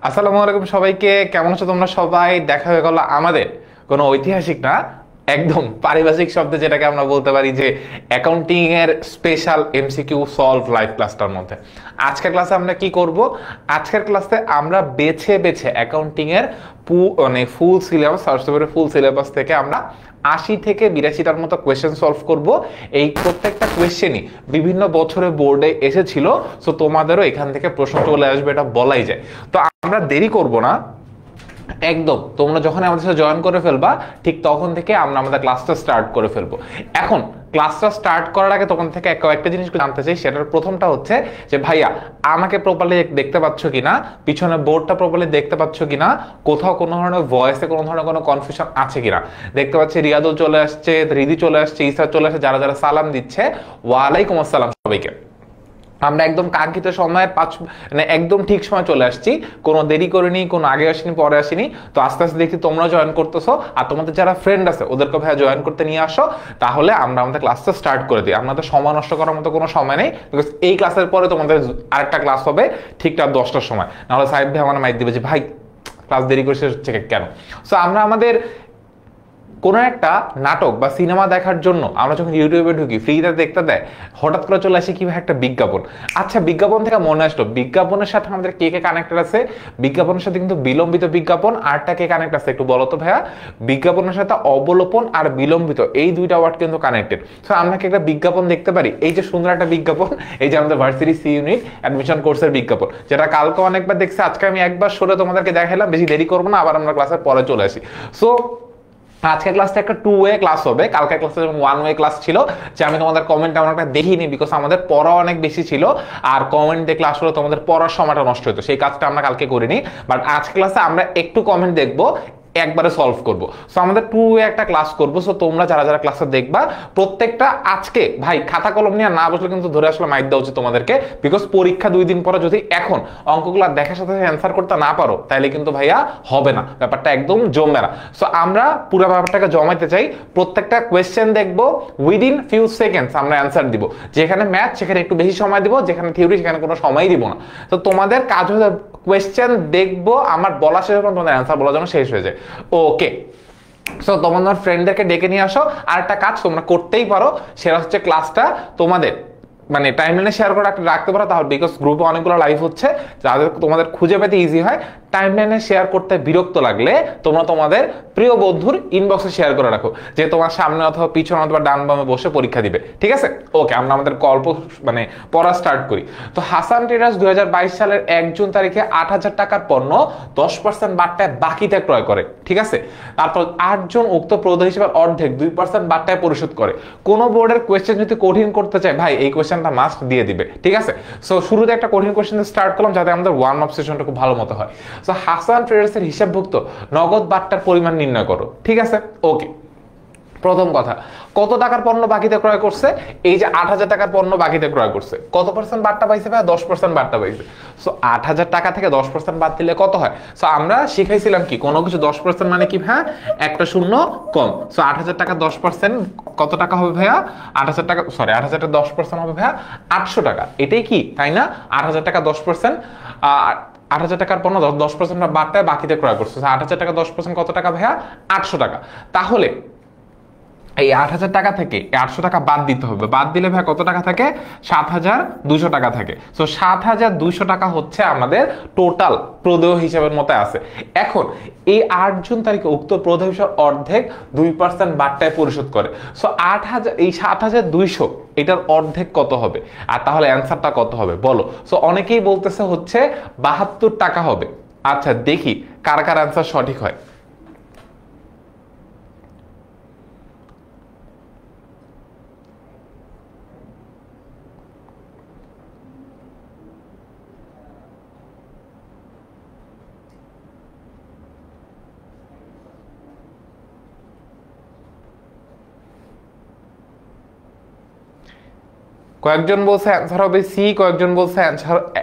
আসসালামু আলাইকুম সবাইকে, কেমন আছো তোমরা সবাই? দেখা হয়ে গেল আমাদের কোনো ঐতিহাসিক না, একদম পারিভাষিক শব্দে যেটাকে আমরা বলতে পারি যে অ্যাকাউন্টিং এর স্পেশাল এমসিকিউ সলভ লাইভ ক্লাসটার মধ্যে। আজকের ক্লাসে আমরা কি করব? আজকের ক্লাসে আমরা বেছে বেছে অ্যাকাউন্টিং এর ফুল সিলেবাস, ফুল সিলেবাস থেকে আমরা ৮০ থেকে ৮২টার মতো কোয়েশ্চেন সলভ করব। এই প্রত্যেকটা কোয়েশ্চেনই বিভিন্ন বছরে বোর্ডে এসেছিল, সো তোমাদেরও এখান থেকে প্রশ্ন চলে আসবে, এটা বলাই যায়। তো আমরা দেরি করব না, একদম তোমরা যখন আমাদের সাথে জয়েন করে ফেলবা ঠিক তখন থেকে আমরা আমাদের ক্লাসটা স্টার্ট করে ফেলবো। এখন ক্লাসটা স্টার্ট করার আগে তখন থেকে কয়েকটা জিনিস জানতে চাই। সেটার প্রথমটা হচ্ছে যে ভাইয়া আমাকে প্রপারলি দেখতে পাচ্ছ কিনা, পিছনে বোর্ডটা প্রপারলি দেখতে পাচ্ছ কিনা, কোথাও কোনো ধরনের ভয়েসে কোনো ধরনের কোনো কনফিউশন আছে কিনা। দেখতে পাচ্ছি রিয়াদুল চলে আসছে, রিদি চলে আসছে, ইসা চলে আসছে, যারা যারা সালাম দিচ্ছে ওয়ালাইকুম আসসালাম সবাইকে। আমরা একদম কাঙ্ক্ষিত সময়ের একদম ঠিক সময় চলে আসছি, কোনো দেরি করিনি, কোনো আগে আসিনি পরে আসিনি। তো আস্তে আস্তে দেখছি তোমরা জয়েন করতেছো, আর তোমাদের যারা ফ্রেন্ড আছে ওদেরকে ভাইয়া জয়েন করতে নিয়ে আসো, তাহলে আমরা আমাদের ক্লাসটা স্টার্ট করে দিই। আমাদের সময় নষ্ট করার মতো কোনো সময় নেই, বিকজ এই ক্লাসের পরে তোমাদের আরেকটা ক্লাস হবে ঠিকঠাক 10টার সময়। নাহলে সাহেব ভাই আমার মাইক দিবে যে ভাই ক্লাস দেরি করে শেষ হচ্ছে কেন। সো আমরা আমাদের কোনো একটা নাটক বা সিনেমা দেখার জন্য আমরা যখন ইউটিউবে ঢুকি, ফ্রিতে দেখতে দেয়, হঠাৎ করে চলে আসে কিভাবে একটা বিজ্ঞাপন। আচ্ছা, বিজ্ঞাপন থেকে মনে আসলো, বিজ্ঞাপনের সাথে আমাদের কে কে কানেক্টেড আছে? বিজ্ঞাপনের সাথে কিন্তু বিলম্বিত বিজ্ঞাপন আরটা কে কানেক্ট আছে একটু বলো তো ভাইয়া? বিজ্ঞাপনের সাথে অবলোপন আর বিলম্বিত, এই দুইটা ওয়ার্ড কিন্তু কানেক্টেড। সো আমরা কি একটা বিজ্ঞাপন দেখতে পারি? এই যে সুন্দর একটা বিজ্ঞাপন, এই যে আমাদের ভার্সিটি সি ইউনিট অ্যাডমিশন কোর্সের বিজ্ঞাপন, যেটা কালকে অনেকবার দেখছি, আজকে আমি একবার সরে তোমাদেরকে দেখাইলাম। বেশি দেরি করবো না, আবার আমরা ক্লাসের পরে চলে আসি। সো আজকের ক্লাসটা একটা 2 ওয়ে ক্লাস হবে। কালকের ক্লাসে যেমন 1 ওয়ে ক্লাস ছিল, যে আমি তোমাদের কমেন্ট অনেকটা দেখিনি, বিকজ আমাদের পড়া অনেক বেশি ছিল, আর কমেন্ট দেখলে আসলে তোমাদের পড়ার সময়টা নষ্ট হতো, সেই কাজটা আমরা কালকে করিনি। বাট আজকের ক্লাসে আমরা একটু কমেন্ট দেখবো, একবারে সলভ করব। সো আমাদের 2 ওয়ে একটা ক্লাস করব। সো তোমরা যারা যারা ক্লাসে দেখবা প্রত্যেকটা আজকে ভাই খাতা কলম নিয়ে না বসলে কিন্তু ধরে আসলে মাইক দেওয়া উচিত তোমাদেরকে, বিকজ পরীক্ষা 2 দিন পরে যদি এখন অঙ্কগুলো দেখার সাথে অ্যান্সার করতে না পারো তাহলে কিন্তু ভাইয়া হবে না, ব্যাপারটা একদম জমবে না। সো আমরা পুরো ব্যাপারটাকে জমাইতে চাই, প্রত্যেকটা কোয়েশ্চেন দেখবো, উইদিন ফিউ সেকেন্ডস আমরা অ্যান্সার দিব। যেখানে ম্যাথ সেখানে একটু বেশি সময় দিব, যেখানে থিওরি সেখানে কোনো সময়ই দিব না। তো তোমাদের কাজ হলো কোয়েশ্চেন দেখবো, আমার বলা শেষ হবে তোমাদের অ্যান্সার বলার জন্য শেষ হয়ে যায়। ওকে, সো তোমার ফ্রেন্ডদেরকে ডেকে নিয়ে আসো। আর একটা কাজ তোমরা করতেই পারো, সেটা হচ্ছে ক্লাসটা তোমাদের টাইমলাইনে শেয়ার করে রাখতে পারো, তাহলে বিকজ গ্রুপে অনেকগুলো লাইভ হচ্ছে, যাদের তোমাদের খুঁজে পেতে ইজি হয়। টাইমলাইনে শেয়ার করতে বিরক্ত লাগলে তোমরা তোমাদের প্রিয় বন্ধুর ইনবক্সে শেয়ার করে রাখো, যে তোমার সামনে অথবা পিছনে অথবা ডান বামে বসে পরীক্ষা দিবে, ঠিক আছে? ওকে, আমরা আমাদের গল্প পড়া স্টার্ট করি। তো হাসান ট্রেডার্স 2022 সালের 1 জুন তারিখে 8,000 টাকার পণ্য 10% বাট্টায় বাকিতে ক্রয় করে, ঠিক আছে? তারপর 8 জন উক্ত প্রদেয় হিসেবে অর্ধেক 2% বাট্টায় পরিশোধ করে। কোন বোর্ডের কোয়েশ্চেন যদি কঠিন করতে চায় ভাই এই কোয়েশ্চেনটা মাস্ট দিয়ে দিবে, ঠিক আছে? সো শুরুতে একটা কঠিন কোয়েশ্চেন স্টার্ট করলাম, যাতে আমাদের ওয়ার্ম আপ সেশনটা খুব ভালো মতো হয়। সো হাসান ট্রেডার্সের হিসাবভুক্ত নগদ বাট্টার পরিমাণ নির্ণয় করো, ঠিক আছে? ওকে, প্রথম কথা, কত টাকার পণ্য বাকিতে ক্রয় করছে? এই যে 8,000 টাকার পণ্য বাকিতে ক্রয় করছে, কত পার্সেন্ট বাট্টা পাইছে ভাই? 10% বাট্টা পাইছে। সো 8,000 টাকা থেকে 10% বাদ দিলে কত হয়? সো আমরা শিখাইছিলাম কি, কোনো কিছু 10% মানে কি ভাইয়া? একটা শূন্য কম। সো 8,000 টাকা 10% কত টাকা হবে ভাইয়া? 8,000 টাকা, সরি 8,000 টাকা 10% হবে ভাইয়া 800 টাকা। এটাই কি, তাই না? 8,000 টাকা 10%, 8,000 টাকার পণ্য 10% বাট্টায় বাকিতে ক্রয় করছে। 8,000 টাকা 10% কত টাকা ভাইয়া? 800 টাকা। তাহলে এই 8,000 টাকা থেকে 800 টাকা বাদ দিতে হবে। বাদ দিলে ভাই কত টাকা থাকে? 7,200 টাকা থাকে। সো 7,200 টাকা হচ্ছে আমাদের টোটাল প্রদেয় হিসাবের মতো আছে। এখন এই 8 জুন তারিখে উক্ত প্রদেয় হিসাব অর্ধেক 2% বাট্টায় পরিশোধ করে। সো 8,000, এই 7,200 এটার অর্ধেক কত হবে? আর তাহলে অ্যান্সারটা কত হবে বলো? সো অনেকেই বলতেছে হচ্ছে 72 টাকা হবে। আচ্ছা দেখি কার কার অ্যান্সার সঠিক হয়। কয়েকজন বলছে অ্যান্সার হবে সি, কয়েকজন বলছে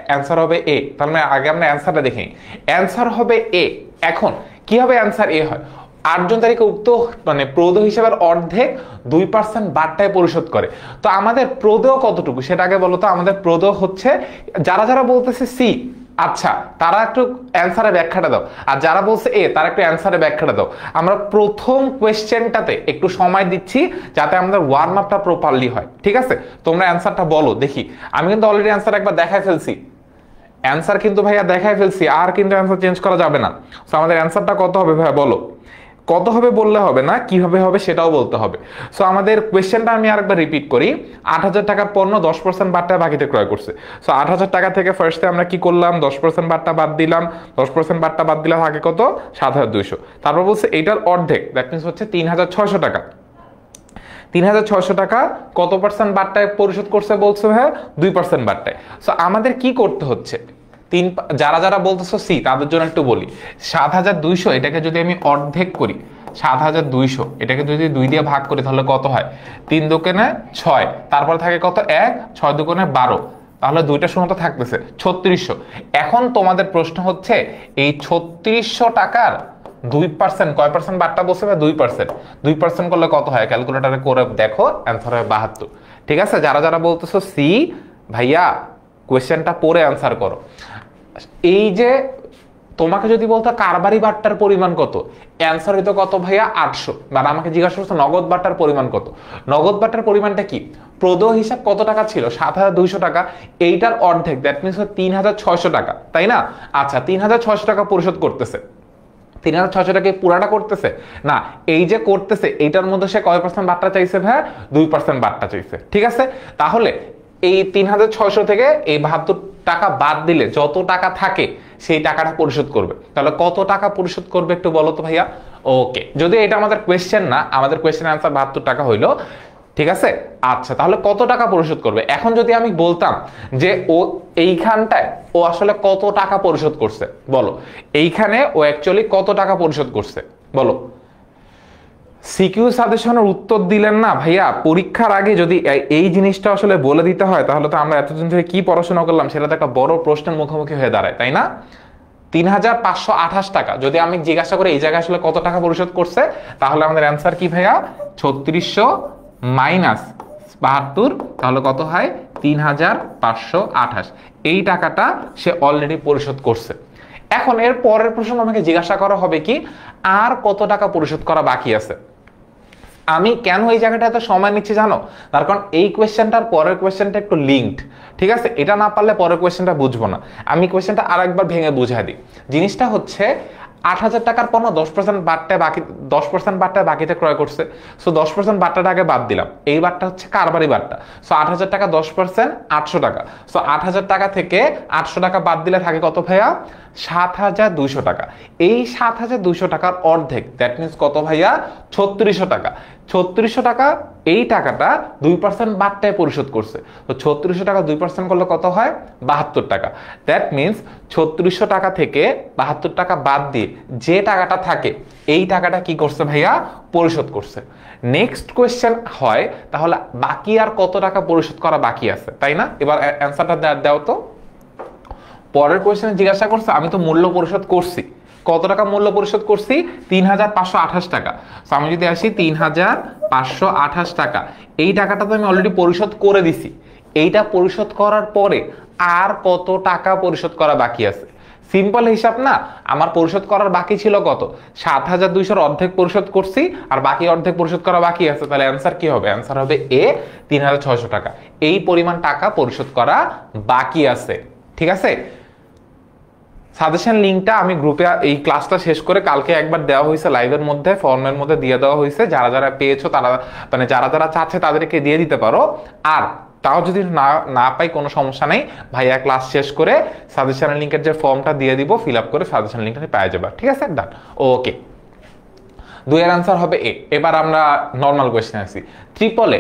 অ্যান্সার হবে এ। তার মানে আগে আমরা অ্যান্সারটা দেখি। অ্যান্সার হবে এ। এখন কি হবে অ্যান্সার এ হয়? 8 জুন তারিখে উক্ত প্রদেয় হিসাবের অর্ধেক 2% বাট্টায় পরিশোধ করে। তো আমাদের প্রদেয় কতটুকু সেটা আগে বলো তো। আমাদের প্রদেয় হচ্ছে, যারা যারা বলতেছে সি আচ্ছা, তারা একটু অ্যান্সারে ব্যাখ্যাটা দাও, আর যারা বলছে এ তারা একটু অ্যান্সারে ব্যাখ্যাটা দাও। আমরা প্রথম কোয়েশ্চেনটাতে একটু সময় দিচ্ছি যাতে আমাদের ওয়ার্ম আপটা প্রপারলি হয়, ঠিক আছে? তোমরা অ্যান্সারটা বলো দেখি। আমি কিন্তু অলরেডি অ্যান্সার একবার দেখায় ফেলছি, অ্যান্সার কিন্তু ভাইয়া দেখায় ফেলছি, আর কিন্তু অ্যান্সার চেঞ্জ করা যাবে না। সো আমাদের অ্যান্সারটা কত হবে ভাইয়া বলো? কত হবে বললে হবে না, কিভাবে হবে সেটাও বলতে হবে। সো আমাদের কোয়েশ্চেনটা আমি আরেকবার রিপিট করি। ৮,০০০ টাকার পণ্য 10% বাট্টায় বাকিতে ক্রয় করছে। সো ৮,০০০ টাকা থেকে ফার্স্টে আমরা কি করলাম, 10% বাট্টা বাদ দিলাম। 10% বাট্টা বাদ দিলে থাকে কত? ৭,২০০। তারপর বলছে এইটার অর্ধেক, দ্যাট মিনস হচ্ছে ৩,৬০০ টাকা। ৩,৬০০ টাকা কত পার্সেন্ট বাট্টায় পরিশোধ করছে বলছে ভাইয়া? 2% বাট্টায়। সো আমাদের কি করতে হচ্ছে, যারা যারা বলতেছো সি তাদের জন্য একটু বলি। ৭,২০০ এটাকে যদি আমি অর্ধেক করি, ৭,২০০ এটাকে যদি 2 দিয়ে ভাগ করি তাহলে কত হয়? ৩ দুগুণে ৬, তারপরে থাকে কত? ১, ৬ দুগুণে ১২, তাহলে দুইটা শূন্য তো থাকতেছে ৩৬০০। এখন তোমাদের প্রশ্ন হচ্ছে এই ৩৬০০ টাকার 2% কয় পার্সেন্ট বাট্টা বসে? 2%। 2% করলে কত হয়? ক্যালকুলেটরে করে দেখো, অ্যান্সার হয় 72। ঠিক আছে? যারা যারা বলতেছো সি ভাইয়া কোয়েশ্চেনটা পড়ে অ্যান্সার করো। এই যে তোমাকে যদি বলতো কারবারি বাট্টার পরিমাণ কত, অ্যান্সার হইতো কত ভাইয়া? ৮০০। মানে আমাকে জিজ্ঞাসা করছো নগদ বাট্টার পরিমাণ কত। নগদ বাট্টার পরিমাণটা কি? প্রদেয় হিসাব কত টাকা ছিল? ৭,২০০ টাকা। এইটার অর্ধেক, দ্যাট মিনস ৩,৬০০ টাকা, তাই না? আচ্ছা, ৩,৬০০ টাকা পরিশোধ করতেছে। ৩,৬০০ টাকা পুরাটা করতেছে না, এই যে করতেছে এইটার মধ্যে সে কয় পার্সেন্ট বাট্টা চাইছে ভাইয়া? 2% বাট্টা চাইছে। ঠিক আছে, তাহলে এই ৩,৬০০ থেকে এই ৭২ টাকা বাদ দিলে যত টাকা থাকে সেই টাকাটা পরিশোধ করবে। তাহলে কত টাকা পরিশোধ করবে একটু বলো তো ভাইয়া? ওকে, যদি এটা আমাদের কোয়েশ্চেন না, আমাদের কোয়েশ্চেন আনসার ৭২ টাকা হইলো, ঠিক আছে? আচ্ছা, তাহলে কত টাকা পরিশোধ করবে? এখন যদি আমি বলতাম যে ও এইখানটায় ও আসলে কত টাকা পরিশোধ করছে বলো, এইখানে ও অ্যাকচুয়ালি কত টাকা পরিশোধ করছে বলো। সিকিউ সাজেশনের উত্তর দিলেন না ভাইয়া, পরীক্ষার আগে যদি এই জিনিসটা আসলে বলে দিতে হয় তাহলে তো আমরা এতদিন ধরে কি পড়াশোনা করলাম সেটা তো একটা বড় প্রশ্নের মুখোমুখি হয়ে দাঁড়ায়, তাই না? ৩,৫২৮ টাকা যদি আমি জিজ্ঞাসা করি এই জায়গায় আসলে কত টাকা পরিশোধ করছে, তাহলে আমাদের অ্যান্সার কি ভাইয়া? ৩৬০০ মাইনাস ৭২, তাহলে কত হয়? ৩,৫২৮। এই টাকাটা সে অলরেডি পরিশোধ করছে। এখন এর পরের প্রশ্ন আমাকে জিজ্ঞাসা করা হবে কি, আর কত টাকা পরিশোধ করা বাকি আছে। আমি কেন এই জায়গাটা এত সময় নিচ্ছি জানো? তার কারণ এই কোয়েশ্চেনটার পরের কোয়েশ্চেনটা একটু লিঙ্কড। ঠিক আছে, এটা না পারলে পরের কোয়েশ্চেনটা বুঝবো না। আমি কোয়েশ্চেনটা আরেকবার ভেঙে বুঝাই দিই। জিনিসটা হচ্ছে ৮,০০০ টাকার পণ্য 10% বাট্টায় বাকি, 10% বাট্টায় বাকিতে ক্রয় করছে। সো 10% বাট্টাটা আগে বাদ দিলাম, এই বাট্টা হচ্ছে কারবারি বাট্টা। সো ৮,০০০ টাকা 10% ৮০০ টাকা। সো ৮,০০০ টাকা থেকে ৮০০ টাকা বাদ দিলে থাকে কত ভাইয়া? ৭,২০০ টাকা। এই ৭,২০০ টাকার অর্ধেক, দ্যাট মিনস কত ভাইয়া? ৩৬০০ টাকা। ৩৬০০ টাকা, এই টাকাটা 2% বাট্টায় পরিশোধ করছে। তো ৩৬০০ টাকা 2% করলে কত হয়? ৭২ টাকা। দ্যাট মিনস ৩৬০০ টাকা থেকে ৭২ টাকা বাদ দিয়ে যে টাকাটা থাকে এই টাকাটা কি করছে ভাইয়া? পরিশোধ করছে। নেক্সট কোয়েশ্চেন হয় তাহলে বাকি আর কত টাকা পরিশোধ করা বাকি আছে, তাই না? এবার অ্যান্সারটা দাও তো। পরের কোয়েশ্চেনে জিজ্ঞাসা করছে আমি তো মূল্য পরিশোধ করছি, কত টাকা মূল্য পরিশোধ করছি? ৩,৫২৮ টাকা। আমি যদি আসি ৩,৫২৮ টাকা, এই টাকাটা তো আমি অলরেডি পরিশোধ করে দিছি। এইটা পরিশোধ করার পরে আর কত টাকা পরিশোধ করা বাকি আছে? সিম্পল হিসাব না, আমার পরিশোধ করার বাকি ছিল কত? ৭,২০০ অর্ধেক পরিশোধ করছি আর বাকি অর্ধেক পরিশোধ করা বাকি আছে। তাহলে অ্যান্সার কি হবে? অ্যান্সার হবে এ, ৩,৬০০ টাকা। এই পরিমাণ টাকা পরিশোধ করা বাকি আছে। ঠিক আছে, সাজেশন লিঙ্কটা আমি গ্রুপে এই ক্লাসটা শেষ করে কালকে একবার দেওয়া হয়েছে, লাইভের মধ্যে ফর্মের মধ্যে দিয়ে দেওয়া হয়েছে। যারা যারা পেয়েছো তারা, মানে যারা যারা চাচ্ছে তাদেরকে দিয়ে দিতে পারো। আর তাও যদি না পাই কোনো সমস্যা নেই, ভাইয়া ক্লাস শেষ করে সাজেশন লিঙ্কের যে ফর্মটা দিয়ে দিব, ফিল আপ করে সাজেশন লিঙ্কটা পেয়ে যাবে। ঠিক আছে, ডান। ওকে, 2 এর অ্যান্সার হবে এ। এবার আমরা নর্মাল কোয়েশ্চেন আসি। ট্রিপল এ,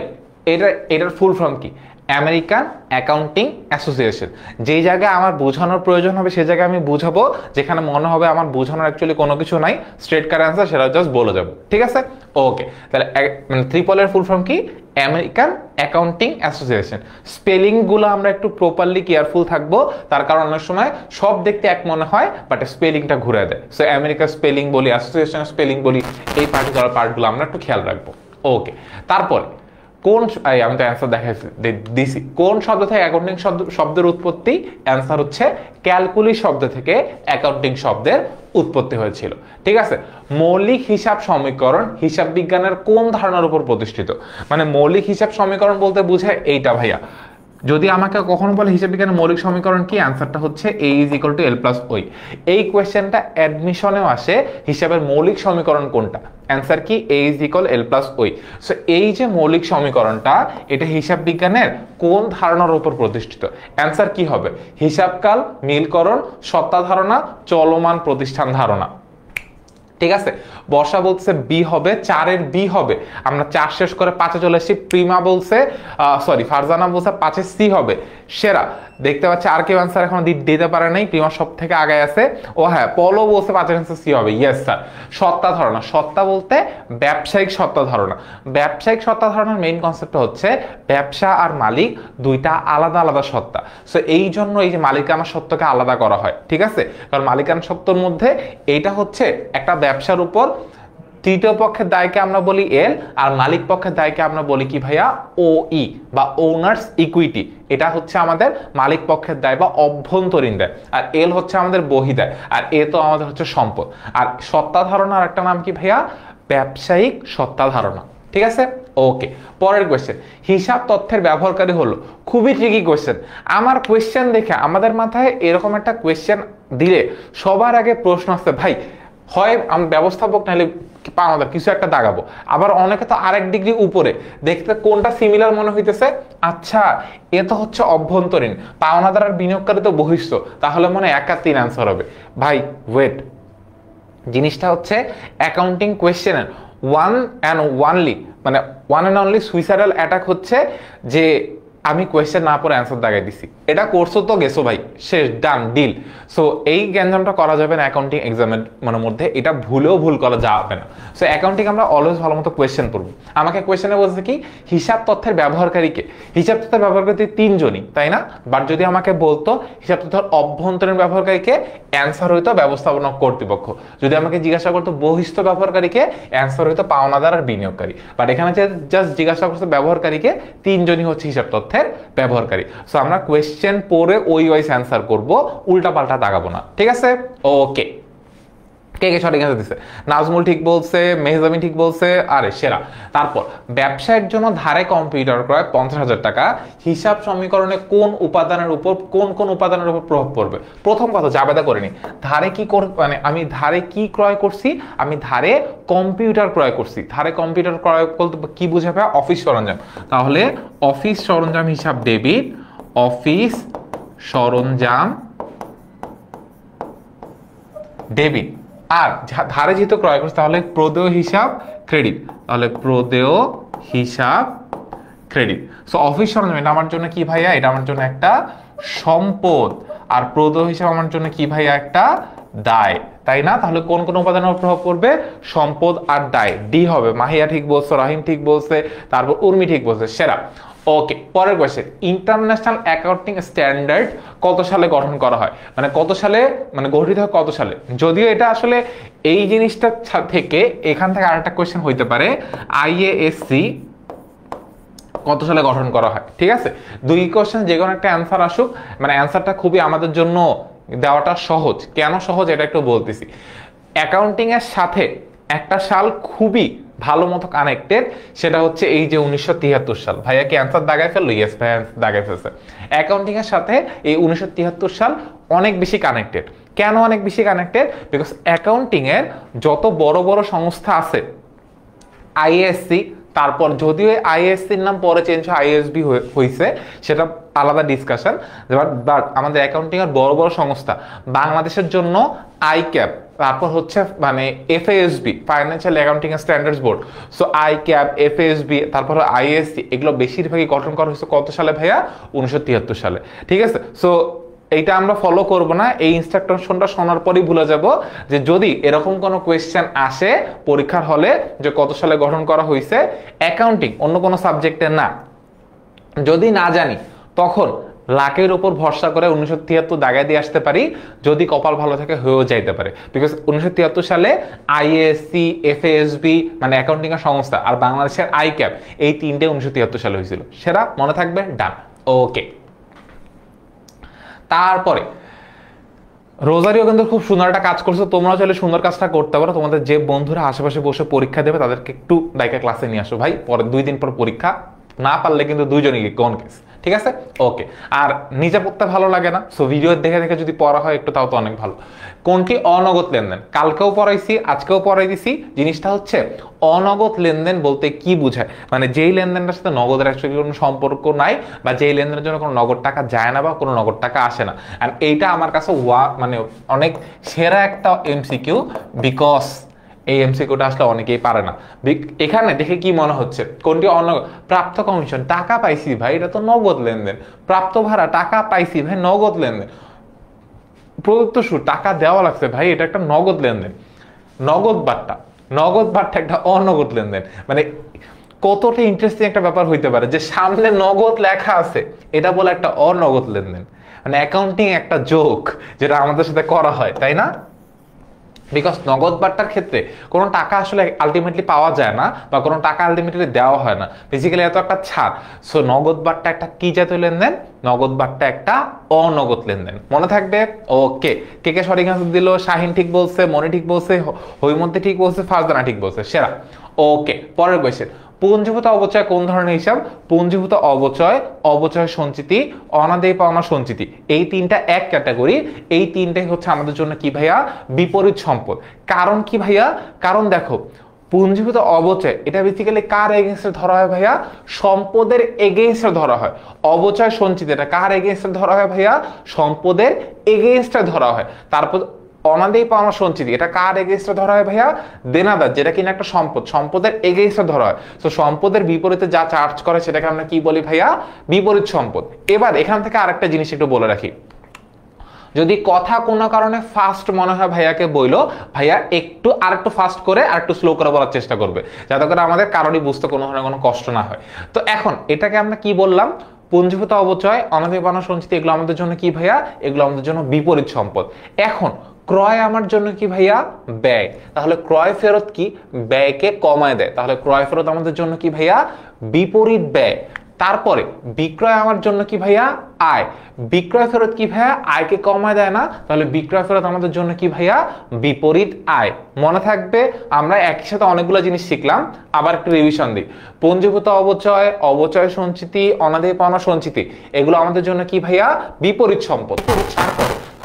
এটার ফুল ফর্ম কি? American accounting association. যেই জায়গায় আমার বোঝানোর প্রয়োজন হবে সেই জায়গায় আমি বুঝাবো, যেখানে মনে হবে আমার বোঝানোর অ্যাকচুয়ালি কোনো কিছু নাই, স্ট্রেট কার অ্যান্সার সেটা জাস্ট বলে যাবো। ঠিক আছে, ওকে। তাহলে মানে ট্রিপল এর ফুল ফর্ম কি? American accounting association. স্পেলিং গুলো আমরা একটু প্রপারলি কেয়ারফুল থাকবো, তার কারণ অনেক সময় সব দেখতে এক মনে হয় বাট স্পেলিংটা ঘুরে দেয়। সো আমেরিকার স্পেলিং বলি, অ্যাসোসিয়েশনের স্পেলিং বলি, এই পার্টিকুলার পার্টগুলো আমরা একটু খেয়াল রাখবো। ওকে, তারপরে কোন আমি তো অ্যান্সার দিছি কোন শব্দ থেকে অ্যাকাউন্টিং শব্দের উৎপত্তি? অ্যান্সার হচ্ছে ক্যালকুলি শব্দ থেকে অ্যাকাউন্টিং শব্দের উৎপত্তি হয়েছিল। ঠিক আছে, মৌলিক হিসাব সমীকরণ হিসাব বিজ্ঞানের কোন ধারণার উপর প্রতিষ্ঠিত? মানে মৌলিক হিসাব সমীকরণ বলতে বোঝায় এইটা ভাইয়া। যদি আমাকে কখনো বলে হিসাব বিজ্ঞানের মৌলিক সমীকরণ কি, অ্যান্সারটা হচ্ছে a = l+o। এই কোয়েশ্চেনটা অ্যাডমিশনেও আসে, হিসাবের মৌলিক সমীকরণ কোনটা? অ্যান্সার কি a = l+o। সো এই যে মৌলিক সমীকরণটা, এটা হিসাব বিজ্ঞানের কোন ধারণার উপর প্রতিষ্ঠিত? অ্যান্সার কি হবে? হিসাবকাল, মিলকরণ, সত্তা ধারণা, চলমান প্রতিষ্ঠান ধারণা। ঠিক আছে, বর্ষা বলছে বি হবে, 4-এর বি হবে। আমরা 4 শেষ করে 5-এ চলে এসেছি। প্রিমা বলছে ফারজানা বলছে 5-এ সি হবে। সেরা দেখতে পাচ্ছি আর কেউ অ্যান্সার এখন দিতে পারে নাই, প্রিমা সব থেকে আগে আছে। ও হ্যাঁ, পলো বলছে 5-এর অ্যান্সার সি হবে। Yes sir. সত্তা ধারণা, সত্তা বলতে ব্যবসায়িক সত্তা ধারণা। ব্যবসায়িক সত্তা ধারণার মেইন কনসেপ্ট হচ্ছে ব্যবসা আর মালিক দুইটা আলাদা আলাদা সত্তা। সো এই জন্য এই যে মালিকানা সত্ত্বকে আলাদা করা হয়। ঠিক আছে, কারণ মালিকানা সত্ত্বর মধ্যে এইটা হচ্ছে একটা ব্যবসার উপর তৃতীয় পক্ষের দায়কে আমরা বলি এল, আর মালিক পক্ষের দায়কে আমরা বলি কি ভাইয়া? ও ই বা ওনার্স ইকুইটি। এটা হচ্ছে আমাদের মালিক পক্ষের দায় বা অভ্যন্তরীণ দায়, আর এল হচ্ছে আমাদের বহিদায়, আর এ তো আমাদের হচ্ছে সম্পদ। আর সত্তা ধারণার একটা নাম কি ভাইয়া? ব্যবসায়িক সত্তা ধারণা। ঠিক আছে, ওকে। পরের কোয়েশ্চেন, হিসাব তথ্যের ব্যবহারকারী হলো। খুবই ট্রিকি কোয়েশ্চেন। আমার কোয়েশ্চেন দেখে আমাদের মাথায় এরকম একটা কোয়েশ্চেন দিলে সবার আগে প্রশ্ন আসছে, ভাই হয় আমি ব্যবস্থাপক নাহলে পাওনাদার কিছু একটা দাগাবো। আবার অনেকে তো আরেক ডিগ্রি উপরে, দেখতে কোনটা সিমিলার মনে হইতেছে, আচ্ছা এ তো হচ্ছে অভ্যন্তরীণ, পাওনাদার আর বিনিয়োগকারী তো বহিষ্ঠ, তাহলে মনে হয় 1 আর 3 অ্যান্সার হবে। ভাই ওয়েট, জিনিসটা হচ্ছে অ্যাকাউন্টিং কোয়েশ্চেনের one and only suicidal attack হচ্ছে যে আমি কোয়েশ্চেন না পড়ে অ্যান্সার দাগাই দিছি। এটা কোর্সও তো গেছো ভাই, শেষ, ডান, ডিল। সো এই গ্যাঞ্জামটা করা যাবে না অ্যাকাউন্টিং এক্সামের মধ্যে, এটা ভুলেও ভুল করা যাবে না। সো অ্যাকাউন্টিং আমরা অলওয়েজ ভালো মতো কোয়েশ্চেন পড়বো। আমাকে কোয়েশ্চেনে বলছে কি হিসাব তথ্যের ব্যবহারকারীকে, হিসাব তথ্যের ব্যবহারকারী 3 জনই, তাই না? বাট যদি আমাকে বলতো হিসাব তথ্যের অভ্যন্তরীণ ব্যবহারকারীকে, অ্যান্সার হইতো ব্যবস্থাপনা কর্তৃপক্ষ। যদি আমাকে জিজ্ঞাসা করতো বহিষ্ঠ ব্যবহারকারীকে, অ্যান্সার হইতো পাওনাদার আর বিনিয়োগকারী। বাট এখানে যে জাস্ট জিজ্ঞাসা করছে ব্যবহারকারীকে, 3 জনই হচ্ছে হিসাব তথ্যের ব্যবহারকারী। সো আমরা কোয়েশ্চেন পড়ে ওই ওয়াইজ অ্যান্সার করব, উল্টা পাল্টা দাগাবো না। ঠিক আছে, ওকে। কে কে সঠিক অ্যান্সার দিচ্ছে? নাজমুল ঠিক বলছে, মেহজাবিন ঠিক বলছে, আরে সেরা। তারপর ব্যবসায়ের জন্য ধারে কম্পিউটার ক্রয় 50,000 টাকা, হিসাব সমীকরণে কোন উপাদানের উপর প্রভাব পড়বে? প্রথম কথা জাবেদা করে নি, ধারে কি মানে আমি ধারে কি ক্রয় করছি? আমি ধারে কম্পিউটার ক্রয় করছি। ধারে কম্পিউটার ক্রয় বলতে কি বুঝাবে? অফিস সরঞ্জাম। তাহলে অফিস সরঞ্জাম হিসাব ডেবিট, অফিস সরঞ্জাম ডেবিট। আর ধারে যেহেতু ক্রয় করছে তাহলে প্রদেয় হিসাব ক্রেডিট, তাহলে প্রদেয় হিসাব ক্রেডিট। সো অফিস সরঞ্জাম এটা আমার জন্য কি ভাইয়া? এটা আমার জন্য একটা সম্পদ, আর প্রদেয় হিসাব আমার জন্য কি ভাইয়া? একটা দায়, তাই না? তাহলে কোন কোন উপাদানের প্রভাব পড়বে? সম্পদ আর দায়। ডি হবে। মাহিয়া ঠিক বলছে, রাহিম ঠিক বলছে, তারপর উর্মি ঠিক বলছে, সেরা। ওকে, পরের কোয়েশ্চেন, ইন্টারন্যাশনাল অ্যাকাউন্টিং স্ট্যান্ডার্ড কত সালে গঠন করা হয়? মানে কত সালে, মানে গঠিত হয় কত সালে? যদিও এটা আসলে এই জিনিসটা থেকে এখান থেকে আরেকটা কোয়েশ্চেন হইতে পারে, আইএএসসি কত সালে গঠন করা হয়? ঠিক আছে, 2 কোয়েশ্চেন যে কোনো একটা অ্যান্সার আসুক, মানে অ্যান্সারটা খুবই আমাদের জন্য দেওয়াটা সহজ। কেন সহজ এটা একটু বলতেছি। অ্যাকাউন্টিং এর সাথে একটা সাল খুবই ভালো মতো কানেক্টেড, সেটা হচ্ছে এই যে 1973 সাল। ভাইয়া কি অ্যান্সার দাগায় ফেললো? ইয়েস ভাইয়া দাগায় ফেলছে। অ্যাকাউন্টিং এর সাথে এই 1973 সাল অনেক বেশি কানেক্টেড। কেন অনেক বেশি কানেক্টেড? বিকজ অ্যাকাউন্টিং এর যত বড় বড় সংস্থা আছে, আইএসসি, তারপর যদিও আইএসসির নাম পরে চেঞ্জ হয় আইএসবি হয়েছে, সেটা আলাদা ডিসকাশন। বাট আমাদের অ্যাকাউন্টিং এর বড় বড় সংস্থা, বাংলাদেশের জন্য আইক্যাপ, তারপর হচ্ছে মানে FASB, financial accounting standards board. So ICAP, FASB, তারপর আইএসসি, এগুলো বেশিরভাগই গঠন করা হয়েছে কত সালে ভাইয়া? 1973 সালে। ঠিক আছে, সো এইটা আমরা ফলো করব না। এই ইনস্ট্রাকশনটা শোনার পরেই ভুলে যাব যে যদি এরকম কোনো কোয়েশ্চেন আসে পরীক্ষার হলে যে কত সালে গঠন করা হয়েছে, অ্যাকাউন্টিং অন্য কোনো সাবজেক্টের না, যদি না জানি তখন লাখের উপর ভরসা করে 1973 দাগায় দিয়ে আসতে পারি, যদি কপাল ভালো থাকে হয়েও যাইতে পারে। বিকজ 1973 সালে আইএএসসি, এফএএসবি মানে অ্যাকাউন্টিং এর সংস্থা আর বাংলাদেশের আইক্যাপ এই তিনটে 1973 সালে হয়েছিল। সেটা মনে থাকবে, ডান। ওকে, তারপরে রোজারিও কিন্তু খুব সুন্দর একটা কাজ করছে, তোমরাও চাইলে সুন্দর কাজটা করতে পারো। তোমাদের যে বন্ধুরা আশেপাশে বসে পরীক্ষা দেবে তাদেরকে একটু ডাইকা ক্লাসে নিয়ে আসো ভাই, পরে 2 দিন পর পরীক্ষা, না পারলে কিন্তু দুইজনই গন কেস, ঠিক আছে? ওকে, আর নিজে পড়তে ভালো লাগে না, সো ভিডিও দেখে দেখে যদি পড়া হয় একটু, তাও তো অনেক ভালো। কোনটি অনগদ লেনদেন? কালকেও পড়াইছি, আজকেও পড়াই দিছি। জিনিসটা হচ্ছে অনগদ লেনদেন বলতে কি বোঝায়, মানে যেই লেনদেনটার সাথে নগদের অ্যাকচুয়ালি কোনো সম্পর্ক নাই, বা যেই লেনদেনের জন্য কোনো নগদ টাকা যায় না বা কোনো নগদ টাকা আসে না। আর এইটা আমার কাছে মানে অনেক সেরা একটা এমসিকিউ, বিকজ এই এমসিকিউটা আসলে অনেকেই পারে না। এখানে দেখে কি মনে হচ্ছে, কোনটি অনগদ? প্রাপ্ত কমিশন, টাকা পাইছি ভাই, এটা তো নগদ লেনদেন। প্রাপ্ত ভাড়া, টাকা পাইছি ভাই, নগদ লেনদেন। প্রদত্ত সুদ, টাকা দেওয়া লাগছে ভাই, এটা একটা নগদ লেনদেন। নগদ বাট্টা একটা অনগদ লেনদেন। মানে কতটা ইন্টারেস্টিং একটা ব্যাপার হইতে পারে যে সামনে নগদ লেখা আছে, এটা বলে একটা অনগদ লেনদেন। মানে অ্যাকাউন্টিং একটা জোক যেটা আমাদের সাথে করা হয়, তাই না? বিকজ নগদ বাট্টার ক্ষেত্রে কোনো টাকা আসলে আলটিমেটলি পাওয়া যায় না, বা কোনো টাকা আলটিমেটলি দেওয়া হয় না, বেসিক্যালি এত একটা ছাড়। সো নগদ বাট্টা একটা কি জাতীয় লেনদেন? নগদ বাট্টা একটা অনগদ লেনদেন, মনে থাকবে। ওকে, কে কে সঠিক আনসার দিল? শাহিন ঠিক বলছে, মনি ঠিক বলছে, হৈমন্তী ঠিক বলছে, ফারজানা ঠিক বলছে, সেরা। ওকে, পরের কোয়েশ্চেন, পুঞ্জীভূত অবচয় কোন ধরনের হিসাব? পুঞ্জীভূত অবচয়, অবচয় সঞ্চিতি, অনাদায়ী পাওনা সঞ্চিতি, এই তিনটা এক ক্যাটাগরি। এই তিনটাই হচ্ছে আমাদের জন্য কি ভাইয়া? বিপরীত সম্পদ। কারণ কি ভাইয়া? কারণ দেখো, পুঞ্জীভূত অবচয় এটা বেসিক্যালি কার এগেইনস্টে ধরা হয় ভাইয়া? সম্পদের এগেইনস্টে ধরা হয়। অবচয় সঞ্চিতি এটা কার এগেইনস্টে ধরা হয় ভাইয়া? সম্পদের এগেইনস্টে ধরা হয়। তারপর অনাদায়ী পাওনা সঞ্চিতি এটা কার এগেইনস্টে ধরা হয় ভাইয়া? দেনাদার, যেটা কিনা একটা সম্পদ, সম্পদের এগেইনস্টে ধরা হয়। তো সম্পদের বিপরীতে যা চার্জ করে সেটাকে আমরা কি বলি ভাইয়া? বিপরীত সম্পদ। এবার এখান থেকে আরেকটা জিনিস একটু বলে রাখি, যদি কথা কোনো কারণে ফাস্ট মনে হয় ভাইয়াকে বইলো, ভাইয়া আরেকটু ফাস্ট করে আরেকটু স্লো করে বলার চেষ্টা করবে, যাতে করে আমাদের কারোরই বুঝতে কোনো ধরনের কোনো কষ্ট না হয়। তো এখন এটাকে আমরা কি বললাম? পুঞ্জীভূত অবচয়, অনাদায়ী পাওনা সঞ্চিতি, এগুলো আমাদের জন্য কি ভাইয়া? এগুলো আমাদের জন্য বিপরীত সম্পদ। এখন ক্রয় আমার জন্য কি ভাইয়া? ব্যয়। তাহলে ক্রয় ফেরত কি? ব্যয়কে কমায় দেয়। তাহলে ক্রয় ফেরত আমাদের জন্য কি ভাইয়া? বিপরীত ব্যয়। তারপরে বিক্রয় আমার জন্য কি ভাইয়া? আয়। বিক্রয় ফেরত কি ভাইয়া? আয়কে কমায় দেয় না, তাহলে বিক্রয় ফেরত আমাদের জন্য কি ভাইয়া? বিপরীত আয়। মনে থাকবে, আমরা একই সাথে অনেকগুলো জিনিস শিখলাম, আবার একটু রিভিশন দিই। পুঞ্জীভূত অবচয়, অবচয় সঞ্চিতি, অনাদায়ী পাওনা সঞ্চিতি, এগুলো আমাদের জন্য কি ভাইয়া? বিপরীত সম্পদ।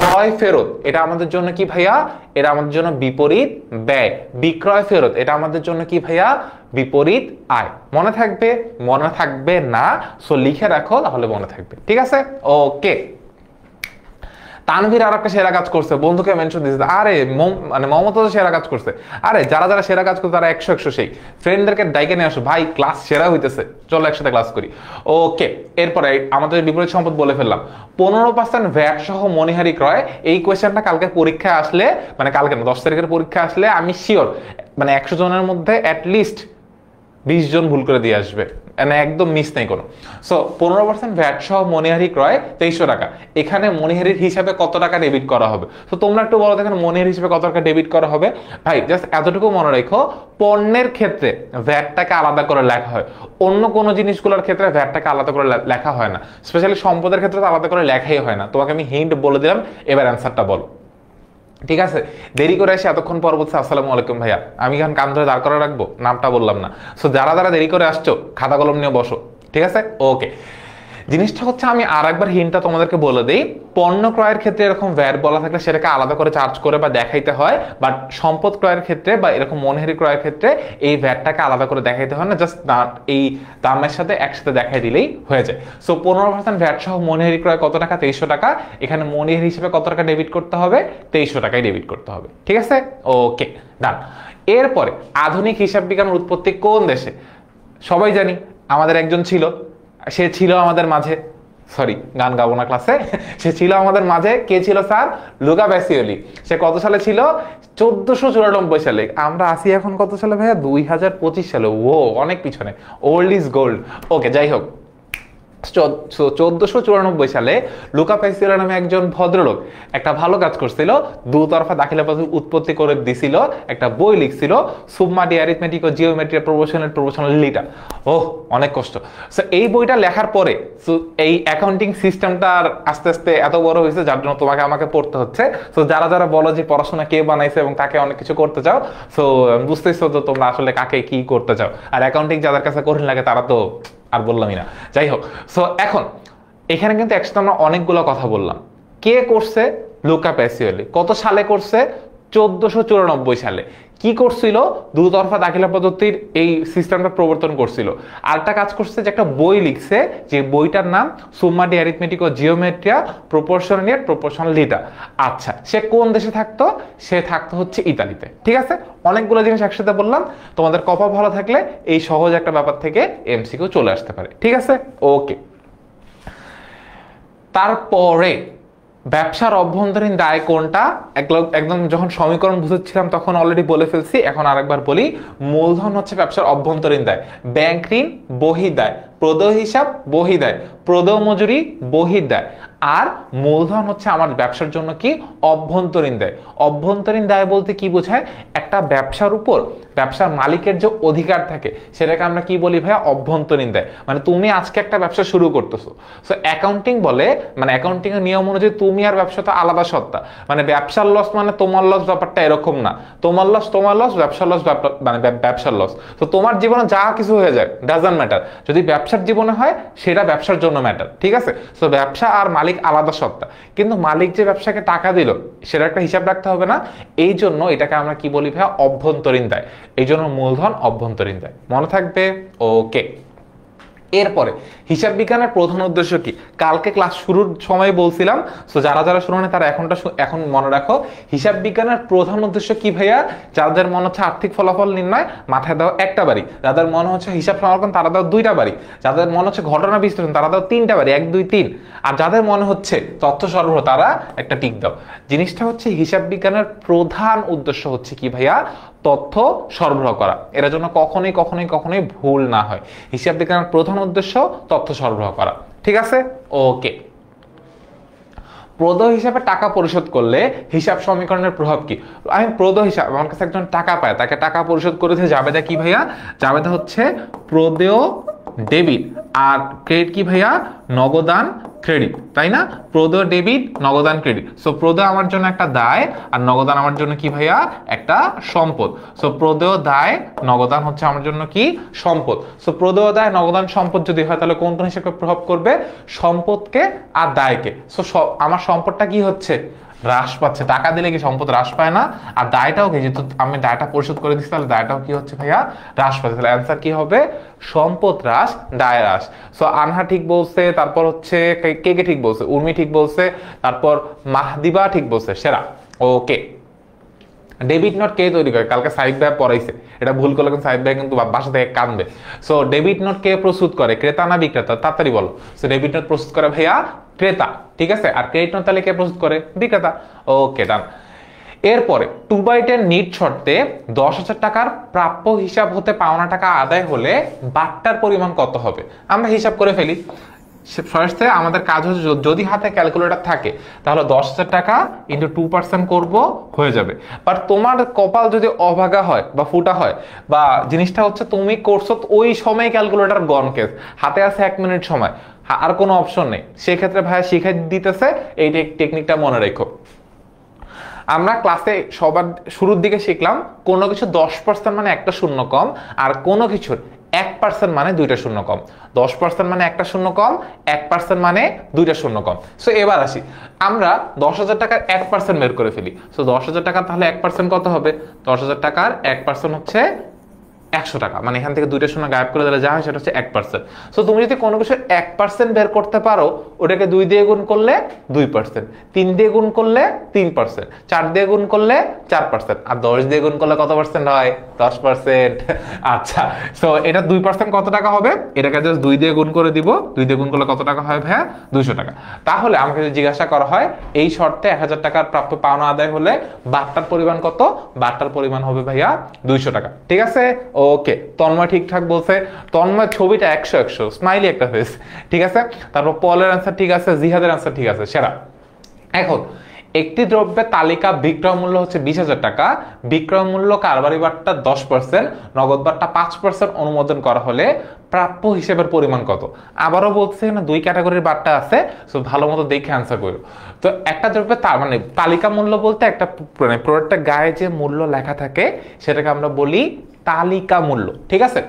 ক্রয় ফেরত এটা আমাদের জন্য কি ভাইয়া? এটা আমাদের জন্য বিপরীত ব্যয়। বিক্রয় ফেরত এটা আমাদের জন্য কি ভাইয়া? বিপরীত আয়। মনে থাকবে? মনে থাকবে না, সো লিখে রাখো, তাহলে মনে থাকবে, ঠিক আছে? ওকে, তানভীর আর একটা সেরা কাজ করছে, বন্ধুকে মেনশন দিয়েছে। আরে মানে মমতা তো সেরা কাজ করছে। আরে যারা যারা সেরা কাজ করছে তারা 100 সেই ফ্রেন্ডদেরকে ডাইকে নিয়ে আসো ভাই, ক্লাস সেরা হইতেছে, চলো একসাথে ক্লাস করি। ওকে, এরপরে আমাদের বিপরীত সম্পদ বলে ফেললাম। 15% ভ্যাট সহ মণিহারি ক্রয়, এই কোয়েশ্চেনটা কালকে পরীক্ষায় আসলে, মানে কালকে না 10 তারিখের পরীক্ষা আসলে আমি শিওর মানে 100 জনের মধ্যে অ্যাটলিস্ট 20 জন ভুল করে দিয়ে আসবে, মানে একদম মিস নেই কোনো। সো 15% ভ্যাট সহ মণিহারি ক্রয় 2300 টাকা। এখানে মণিহারির হিসাবে কত টাকা ডেবিট করা হবে? তো তোমরা একটু বলো দেখেন, মণিহারি হিসাবে কত টাকা ডেবিট করা হবে? ভাই জাস্ট এতটুকু মনে রেখো, পণ্যের ক্ষেত্রে ভ্যাটটাকে আলাদা করে লেখা হয়, অন্য কোনো জিনিসগুলোর ক্ষেত্রে ভ্যাটটাকে আলাদা করে লেখা হয় না। স্পেশালি সম্পদের ক্ষেত্রে তো আলাদা করে লেখাই হয় না। তোমাকে আমি হিন্ট বলে দিলাম, এবার অ্যান্সারটা বলো, ঠিক আছে? দেরি করে এসে এতক্ষণ পর বলছে আসসালামু আলাইকুম ভাইয়া, আমি এখন কান ধরে দাঁড় করে রাখবো, নামটা বললাম না। সো যারা যারা দেরি করে আসছো খাতা কলম নিয়ে বসো, ঠিক আছে? ওকে, জিনিসটা হচ্ছে আমি আর একবার হিন্টটা তোমাদেরকে বলে দিই। পণ্য ক্রয়ের ক্ষেত্রে এরকম ভ্যাট বলা থাকলে সেটাকে আলাদা করে চার্জ করে বা দেখাইতে হয়, বাট সম্পদ ক্রয়ের ক্ষেত্রে বা এরকম মণিহারি ক্রয়ের ক্ষেত্রে এই ভ্যাটটাকে আলাদা করে দেখাইতে হয় না, জাস্ট এই দামের সাথে একসাথে দেখাই দিলেই হয়ে যায়। সো 15% ভ্যাট সহ মণিহারি ক্রয় কত টাকা? 2300 টাকা। এখানে মণিহারি হিসেবে কত টাকা ডেবিট করতে হবে? 2300 টাকাই ডেবিট করতে হবে, ঠিক আছে? ওকে, ডান। এরপরে আধুনিক হিসাব বিজ্ঞানের উৎপত্তি কোন দেশে? সবাই জানি, আমাদের একজন ছিল, সে ছিল আমাদের মাঝে, সরি গান গাবো না ক্লাসে, সে ছিল আমাদের মাঝে। কে ছিল স্যার? Luka Pacioli. সে কত সালে ছিল? 1494 সালে। আমরা আসি এখন কত সালে ভাইয়া? 2025 সালে। ও অনেক পিছনে, ওল্ড ইজ গোল্ড। ওকে, যাই হোক, 1494 সালে লুকা প্যাসিওলি নামে একজন ভদ্রলোক একটা ভালো কাজ করছিল, দুতরফা দাখিলা পদ্ধতি উৎপত্তি করে দিছিল, একটা বই লিখছিল সুম্মা ডি অ্যারিথমেটিক ও জিওমেট্রি প্রপোর্শনালিটি। ওহ, অনেক কষ্ট। সো এই বইটা লেখার পরে এই অ্যাকাউন্টিং সিস্টেমটা আস্তে আস্তে এত বড় হয়েছে যার জন্য তোমাকে আমাকে পড়তে হচ্ছে। সো যারা যারা বলো যে পড়াশোনা কে বানাইছে এবং তাকে অনেক কিছু করতে চাও, সো বুঝতেছো তো তোমরা আসলে কাকে কি করতে চাও। আর অ্যাকাউন্টিং যাদের কাছে কঠিন লাগে তারা তো আর বললামই না। যাই হোক, সো এখন এখানে কিন্তু একসাথে আমরা অনেকগুলো কথা বললাম। কে করছে? Luca Pacioli. কত সালে করছে? 1494 সালে। কি করছিল? দুতরফা দাখিলা পদ্ধতির এই সিস্টেমটা প্রবর্তন করছিল। আরেকটা কাজ করছে যে একটা বই লিখছে, যে বইটার নাম সুম্মা ডি অ্যারিথমেটিক ও জিওমেট্রিয়া প্রপোর্শনালিটি। আচ্ছা, সে কোন দেশে থাকতো? সে থাকতো হচ্ছে ইতালিতে। ঠিক আছে, অনেকগুলো জিনিস একসাথে বললাম। তোমাদের কপাল ভালো থাকলে এই সহজ একটা ব্যাপার থেকে এমসিকিউ চলে আসতে পারে। ঠিক আছে, ওকে। তারপরে ব্যবসার অভ্যন্তরীণ দায় কোনটা? একদম যখন সমীকরণ বুঝেছিলাম তখন অলরেডি বলে ফেলছি, এখন আরেকবার বলি। মূলধন হচ্ছে ব্যবসার অভ্যন্তরীণ দায়। ব্যাংক ঋণ বহির্দায়, প্রদেয় হিসাব বহির্দায়, প্রদেয় মজুরি বহির্দায়। আর মূলধন হচ্ছে আমার ব্যবসার জন্য কি? অভ্যন্তরীণ দায়। অভ্যন্তরীণ দায় বলতে কি বোঝায়? একটা ব্যবসার উপর ব্যবসার মালিকের যে অধিকার থাকে সেটাকে আমরা কি বলি ভাইয়া? অভ্যন্তরীণ দায়। মানে তুমি আজকে একটা ব্যবসা শুরু করতেছো, সো অ্যাকাউন্টিং বলে, মানে অ্যাকাউন্টিং এর নিয়ম অনুযায়ী তুমি আর ব্যবসা তো আলাদা সত্তা। মানে ব্যবসার লস মানে তোমার লস, ব্যাপারটা এরকম না। তোমার লস তোমার লস, ব্যবসার লস মানে ব্যবসার লস। তো তোমার জীবনে যা কিছু হয়ে যায় ডাজন্ট ম্যাটার, যদি ব্যবসার জীবনে হয় সেটা ব্যবসার জন্য ম্যাটার। ঠিক আছে, সো ব্যবসা আর মালিক আলাদা সত্তা, কিন্তু মালিক যে ব্যবসাকে টাকা দিল সেটা একটা হিসাব রাখতে হবে না? এই জন্য এটাকে আমরা কি বলি ভাইয়া? অভ্যন্তরীণ দায়। এই জন্য মূলধন অভ্যন্তরীণ দায়, মনে থাকবে? ওকে। এরপরে হিসাব বিজ্ঞানের প্রধান উদ্দেশ্য কি? কালকে ক্লাস শুরুর সময় বলছিলাম, সো যারা যারা শুনো না তারা এখন মনে রাখো। হিসাব বিজ্ঞানের প্রধান উদ্দেশ্য কি ভাইয়া? যাদের মনে হচ্ছে আর্থিক ফলাফল নির্ণয়, মাথায় দাও একটা বাড়ি। যাদের মনে হচ্ছে হিসাব সংরক্ষণ, তারা দাও দুইটা বাড়ি। যাদের মনে হচ্ছে ঘটনা বিশ্লেষণ, তারা দাও তিনটা বাড়ি, 1 2 3। আর যাদের মনে হচ্ছে তথ্য সরবরাহ, তারা একটা টিক দাও। জিনিসটা হচ্ছে হিসাব বিজ্ঞানের প্রধান উদ্দেশ্য হচ্ছে কি ভাইয়া? তথ্য সরবরাহ করা। এর জন্য কখনোই কখনোই কখনোই ভুল না হয়। হিসাব বিজ্ঞানের প্রধান উদ্দেশ্য তথ্য সরবরাহ করা। ঠিক আছে, ওকে। প্রদেয় হিসাবে টাকা পরিশোধ করলে হিসাব সমীকরণের প্রভাব কি? আমি প্রদেয় হিসাব, আমার কাছে একজন টাকা পায়, তাকে টাকা পরিশোধ করেছে, যাবেটা কি ভাইয়া? যাবেটা হচ্ছে প্রদেয় ডেবিট, আর ক্রেডিট কি ভাইয়া? নগদান ক্রেডিট, তাই না? প্রদেয় ডেবিট, নগদান ক্রেডিট। সো প্রদেয় আমার জন্য একটা দায়, আর নগদান আমার জন্য কি ভাইয়া? একটা সম্পদ। সো প্রদেয় দায়, নগদান হচ্ছে আমার জন্য কি? সম্পদ। সো প্রদেয় দায়, নগদান, সম্পদ যদি হয় তাহলে কোন কোন হিসেবে প্রভাব করবে? সম্পদকে আর দায়কে। সো আমার সম্পদটা কি হচ্ছে? হ্রাস পাচ্ছে। টাকা দিলে কি সম্পদ হ্রাস পায় না? আর দায়টাও কি? যেহেতু আমি দায়টা পরিশোধ করে দিচ্ছি, তাহলে দায়টাও কি হচ্ছে ভাইয়া? হ্রাস পাচ্ছে। তাহলে অ্যান্সার কি হবে? সম্পদ হ্রাস, দায় হ্রাস। সো আনহা ঠিক বলছে, তারপর হচ্ছে কে কে ঠিক বলছে? উর্মি ঠিক বলছে, তারপর মাহদিবা ঠিক বলছে, সেরা। ওকে। ডেবিট নোট কে তৈরি করে? কালকে সাইদ ভাই পড়াইছে, এটা ভুল করলে কিন্তু সাইদ ভাই কিন্তু বাসা থেকে কাঁদবে। সো ডেবিট নোট কে প্রস্তুত করে? ক্রেতা না বিক্রেতা? তাড়াতাড়ি বলো। সো ডেবিট নোট প্রস্তুত করে ভাইয়া ক্রেতা। ঠিক আছে, আর ক্রেডিট নোট তাহলে কে প্রস্তুত করে? বিক্রেতা। ওকে, ডান। এরপরে 2/10 নিট শর্তে 10,000 টাকার প্রাপ্য হিসাব হতে পাওনা টাকা আদায় হলে বাট্টার পরিমাণ কত হবে? আমরা হিসাব করে ফেলি। ফার্স্টে আমাদের কাজ হচ্ছে, যদি হাতে ক্যালকুলেটর থাকে তাহলে 10,000 টাকা ইন্টু 2% করব, হয়ে যাবে। বাট তোমার কপাল যদি অভাগা হয় বা ফুটা হয়, বা জিনিসটা হচ্ছে তুমি করছো ওই সময় ক্যালকুলেটর গন কেস, হাতে আছে 1 মিনিট সময়, আর কোনো অপশন নেই, সেক্ষেত্রে ভাইয়া শিখাই দিতেছে এই টেকনিকটা মনে রেখো। আমরা ক্লাসে সবার শুরুর দিকে শিখলাম কোনো কিছু 10% মানে একটা শূন্য কম, আর কোনো কিছুর 1% মানে 2টা শূন্য কম। 10% মানে একটা শূন্য কম, 1% মানে 2টা শূন্য কম। সো এবার আসি, আমরা 10,000 টাকার 1% বের করে ফেলি। সো 10,000 টাকার তাহলে 1% কত হবে? 10,000 টাকার 1% হচ্ছে 100 টাকা। মানে এখান থেকে 2টা শূন্য গায়েব করে দিলে যা হয় সেটা হচ্ছে 1%। সো তুমি যদি কোনো কিছু 1% বের করতে পারো, ওটাকে 2 দিয়ে গুণ করলে 2%, 3 দিয়ে গুণ করলে 3%, 4 দিয়ে গুণ করলে 4%, আর 10 দিয়ে গুণ করলে কত পার্সেন্ট হয়? 10%। আচ্ছা, সো এটা 2% কত টাকা হবে? এটাকে জাস্ট 2 দিয়ে গুণ করে দিব। 2 দিয়ে গুণ করলে কত টাকা হয় ভাইয়া? 200 টাকা। তাহলে আমাকে যদি জিজ্ঞাসা করা হয় এই শর্তে 1,000 টাকার প্রাপ্য পাওনা আদায় হলে বাট্টার পরিমাণ কত? বাট্টার পরিমাণ হবে ভাইয়া 200 টাকা। ঠিক আছে, ওকে, তন্ময় ঠিকঠাক বলছে। তন্ময় ছবিটা 100 স্মাইলি একটা ফেস, ঠিক আছে। তারপর পলের অ্যান্সার ঠিক আছে, জিহাদের অ্যান্সার ঠিক আছে, সেরা। এখন একটি দ্রব্যের তালিকা বিক্রয় মূল্য হচ্ছে 20,000 টাকা, বিক্রয় মূল্য কারবারি বাট্টা 10%, নগদ বাট্টা 5% অনুমোদন করা হলে প্রাপ্য হিসেবের পরিমাণ কত? আবারও বলছে না, দুই ক্যাটাগরির বাট্টা আছে, সো ভালো মতো দেখে অ্যান্সার করো। তো একটা দ্রব্যের মানে তালিকা মূল্য বলতে একটা মানে প্রোডাক্টের গায়ে যে মূল্য লেখা থাকে সেটাকে আমরা বলি তালিকা মূল্য, ঠিক আছে।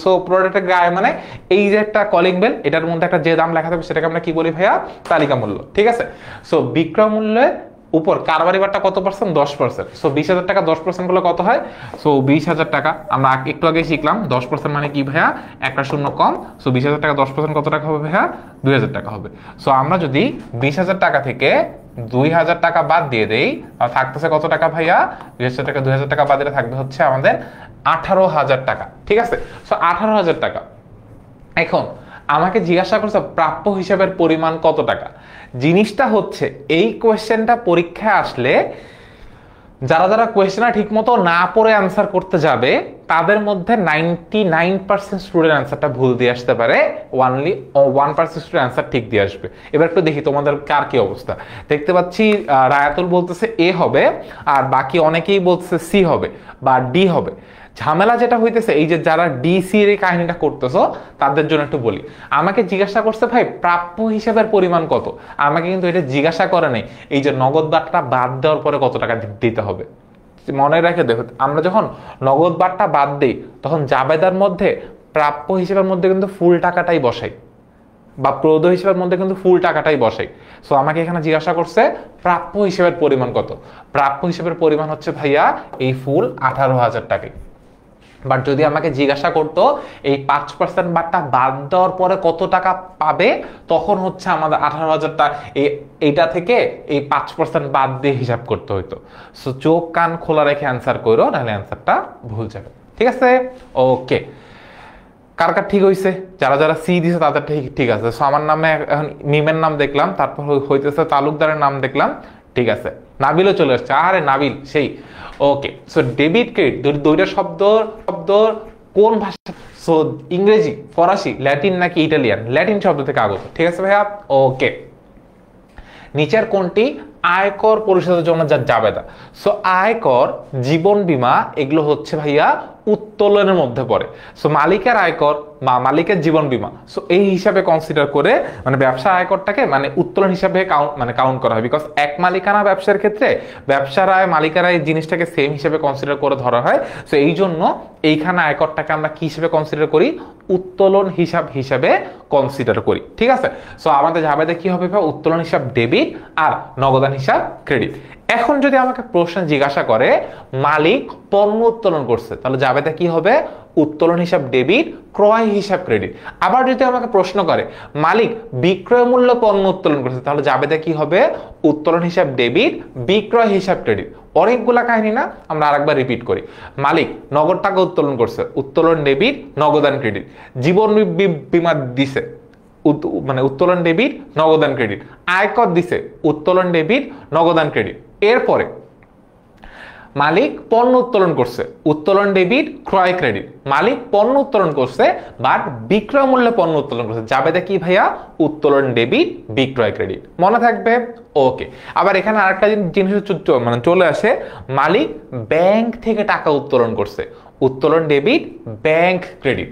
সো প্রোডাক্টের গায়ে মানে এই যে একটা কলিং বেল, এটার মধ্যে একটা যে দাম লেখা থাকবে সেটাকে আমরা কি বলি ভাইয়া? তালিকা মূল্য, ঠিক আছে। সো বিক্রয় মূল্যের উপর কারবারি বাট্টা কত পার্সেন্ট? 10%। সো 20,000 টাকা 10% গুলো কত হয়? সো 20,000 টাকা আমরা একটু আগে শিখলাম 10% মানে কি ভাইয়া? একটা শূন্য কম। সো 20,000 টাকা 10% কত টাকা হবে ভাইয়া? 2,000 টাকা হবে। সো আমরা যদি 20,000 টাকা থেকে 2,000 টাকা বাদ দিয়ে দেই, থাকতেছে কত টাকা ভাইয়া? 2,000 টাকা 2,000 টাকা বাদ দিলে থাকবে হচ্ছে আমাদের 18,000 টাকা, ঠিক আছে। সো 18,000 টাকা। এখন আমাকে জিজ্ঞাসা করছে প্রাপ্য হিসাবের পরিমাণ কত টাকা। জিনিসটা হচ্ছে এই কোয়েশ্চেনটা পরীক্ষায় আসলে যারা যারা কোয়েশ্চেনটা ঠিক মতো না পড়ে অ্যান্সার করতে যাবে তাদের মধ্যে 99% স্টুডেন্ট অ্যান্সারটা ভুল দিয়ে আসতে পারে, অনলি 1% স্টুডেন্ট অ্যান্সার ঠিক দিয়ে আসবে। এবার একটু দেখি তোমাদের কার কি অবস্থা। দেখতে পাচ্ছি রায়াতুল বলতেছে এ হবে, আর বাকি অনেকেই বলছে সি হবে বা ডি হবে। ঝামেলা যেটা হইতেছে এই যে যারা ডিসি এর কাহিনীটা করতেছো তাদের জন্য একটু বলি। আমাকে জিজ্ঞাসা করছে ভাই প্রাপ্য হিসাবের পরিমাণ কত, আমাকে কিন্তু এটা জিজ্ঞাসা করে নাই এই যে নগদ বাট্টা বাদ দেওয়ার পরে কত টাকা দিতে হবে। মনে রেখে দেখো, আমরা যখন নগদ বাট্টা বাদ দিই তখন জাবেদার মধ্যে প্রাপ্য হিসেবের মধ্যে কিন্তু ফুল টাকাটাই বসাই, বা প্রদ হিসেবের মধ্যে কিন্তু ফুল টাকাটাই বসাই। সো আমাকে এখানে জিজ্ঞাসা করছে প্রাপ্য হিসেবের পরিমাণ কত। প্রাপ্য হিসেবের পরিমাণ হচ্ছে ভাইয়া এই ফুল 18,000 টাকাই। বাট যদি আমাকে জিজ্ঞাসা করতো এই 5% বাট্টা বাদ দেওয়ার পরে কত টাকা পাবে, তখন হচ্ছে আমাদের 18,000 টাকা এইটা থেকে এই 5% বাদ দিয়ে হিসাব করতে হইতো। সো চোখ কান খোলা রেখে অ্যান্সার করো, নাহলে অ্যান্সারটা ভুল যাবে, ঠিক আছে। ওকে, কার কার ঠিক হইছে? যারা যারা সি দিছে তাদের ঠিক আছে। সো আমার নামে এখন মিমের নাম দেখলাম, তারপর হইতেছে তালুকদারের নাম দেখলাম, ঠিক আছে। নাবিলও চলে আসছে, আরে নাবিল সেই। ওকে, সো ডেবিট ক্রেডিট দুইটা শব্দ কোন ভাষা? সো ইংরেজি, ফরাসি, ল্যাটিন নাকি ইটালিয়ান? ল্যাটিন শব্দ থেকে আগত, ঠিক আছে ভাইয়া। ওকে, নিচের কোনটি আয়কর পরিশোধের জন্য যা জাবেদা? সো আয়কর, জীবন বীমা এগুলো হচ্ছে ভাইয়া উত্তোলনের মধ্যে পড়ে। সো মালিকের আয়কর বা মালিকের জীবন বীমা, সো এই হিসাবে কনসিডার করে মানে ব্যবসা আয়করটাকে মানে উত্তোলন হিসাবে কাউন্ট করা হয়। বিকজ এক মালিকানা ব্যবসার ক্ষেত্রে ব্যবসার আয় মালিকার আয় জিনিসটাকে সেম হিসাবে কনসিডার করে ধরা হয়। সো এই জন্য এইখানে আয়করটাকে আমরা কি হিসেবে কনসিডার করি? উত্তোলন হিসাবে কনসিডার করি, ঠিক আছে। সো আমাদের জাবেদা কি হবে? উত্তোলন হিসাব ডেবিট আর নগদান হিসাব ক্রেডিট। এখন যদি আমাকে প্রশ্ন জিজ্ঞাসা করে মালিক পণ্য উত্তোলন করছে, তাহলে জাবেদা কি হবে? উত্তোলন হিসাব ডেবিট, ক্রয় হিসাব ক্রেডিট। আবার যদি আমাকে প্রশ্ন করে মালিক বিক্রয় মূল্য পণ্য উত্তোলন করছে, তাহলে জাবেদা কি হবে? উত্তোলন হিসাব ডেবিট, বিক্রয় হিসাব ক্রেডিট। অনেকগুলা কাহিনী না, আমরা আরেকবার রিপিট করি। মালিক নগদ টাকা উত্তোলন করছে, উত্তোলন ডেবিট, নগদান ক্রেডিট। জীবন বীমা দিছে, মানে উত্তোলন ডেবিট, নগদান ক্রেডিট। আয়কর দিছে, উত্তোলন ডেবিট, নগদান ক্রেডিট। এরপরে মালিক পণ্য উত্তোলন করছে, উত্তোলন ডেবিট, ক্রয় ক্রেডিট। মালিক পণ্য উত্তোলন করছে বাট বিক্রয় মূল্যে পণ্য উত্তোলন করছে, জাবেদা কি ভাইয়া? উত্তোলন ডেবিট, বিক্রয় ক্রেডিট। মনে থাকবে? ওকে। আবার এখানে আরেকটা জিনিস মানে চলে আসে, মালিক ব্যাংক থেকে টাকা উত্তোলন করছে, উত্তোলন ডেবিট, ব্যাংক ক্রেডিট।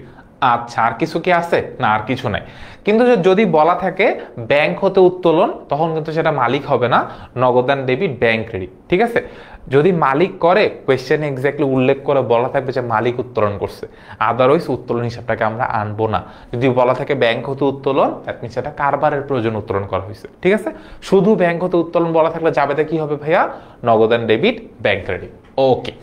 আচ্ছা, আর কিছু কি আছে? না, আর কিছু নাই। কিন্তু যদি বলা থাকে ব্যাংক হতে উত্তোলন, তখন কিন্তু সেটা মালিক হবে না, নগদান ডেবিট, ব্যাংক ক্রেডিট, ঠিক আছে। যদি মালিক করে কোয়েশ্চেনে এক্স্যাক্টলি উল্লেখ করে বলা থাকবে যে মালিক উত্তোলন করছে, আদারওয়াইজ উত্তোলন হিসাবটাকে আমরা আনবো না। যদি বলা থাকে ব্যাংক হতে উত্তোলন, দ্যাট মিনস সেটা কারবারের প্রয়োজন উত্তোলন করা হয়েছে, ঠিক আছে। শুধু ব্যাংক হতে উত্তোলন বলা থাকলে জাবেদা কি হবে ভাইয়া? নগদান ডেবিট, ব্যাংক ক্রেডিট। ওকে,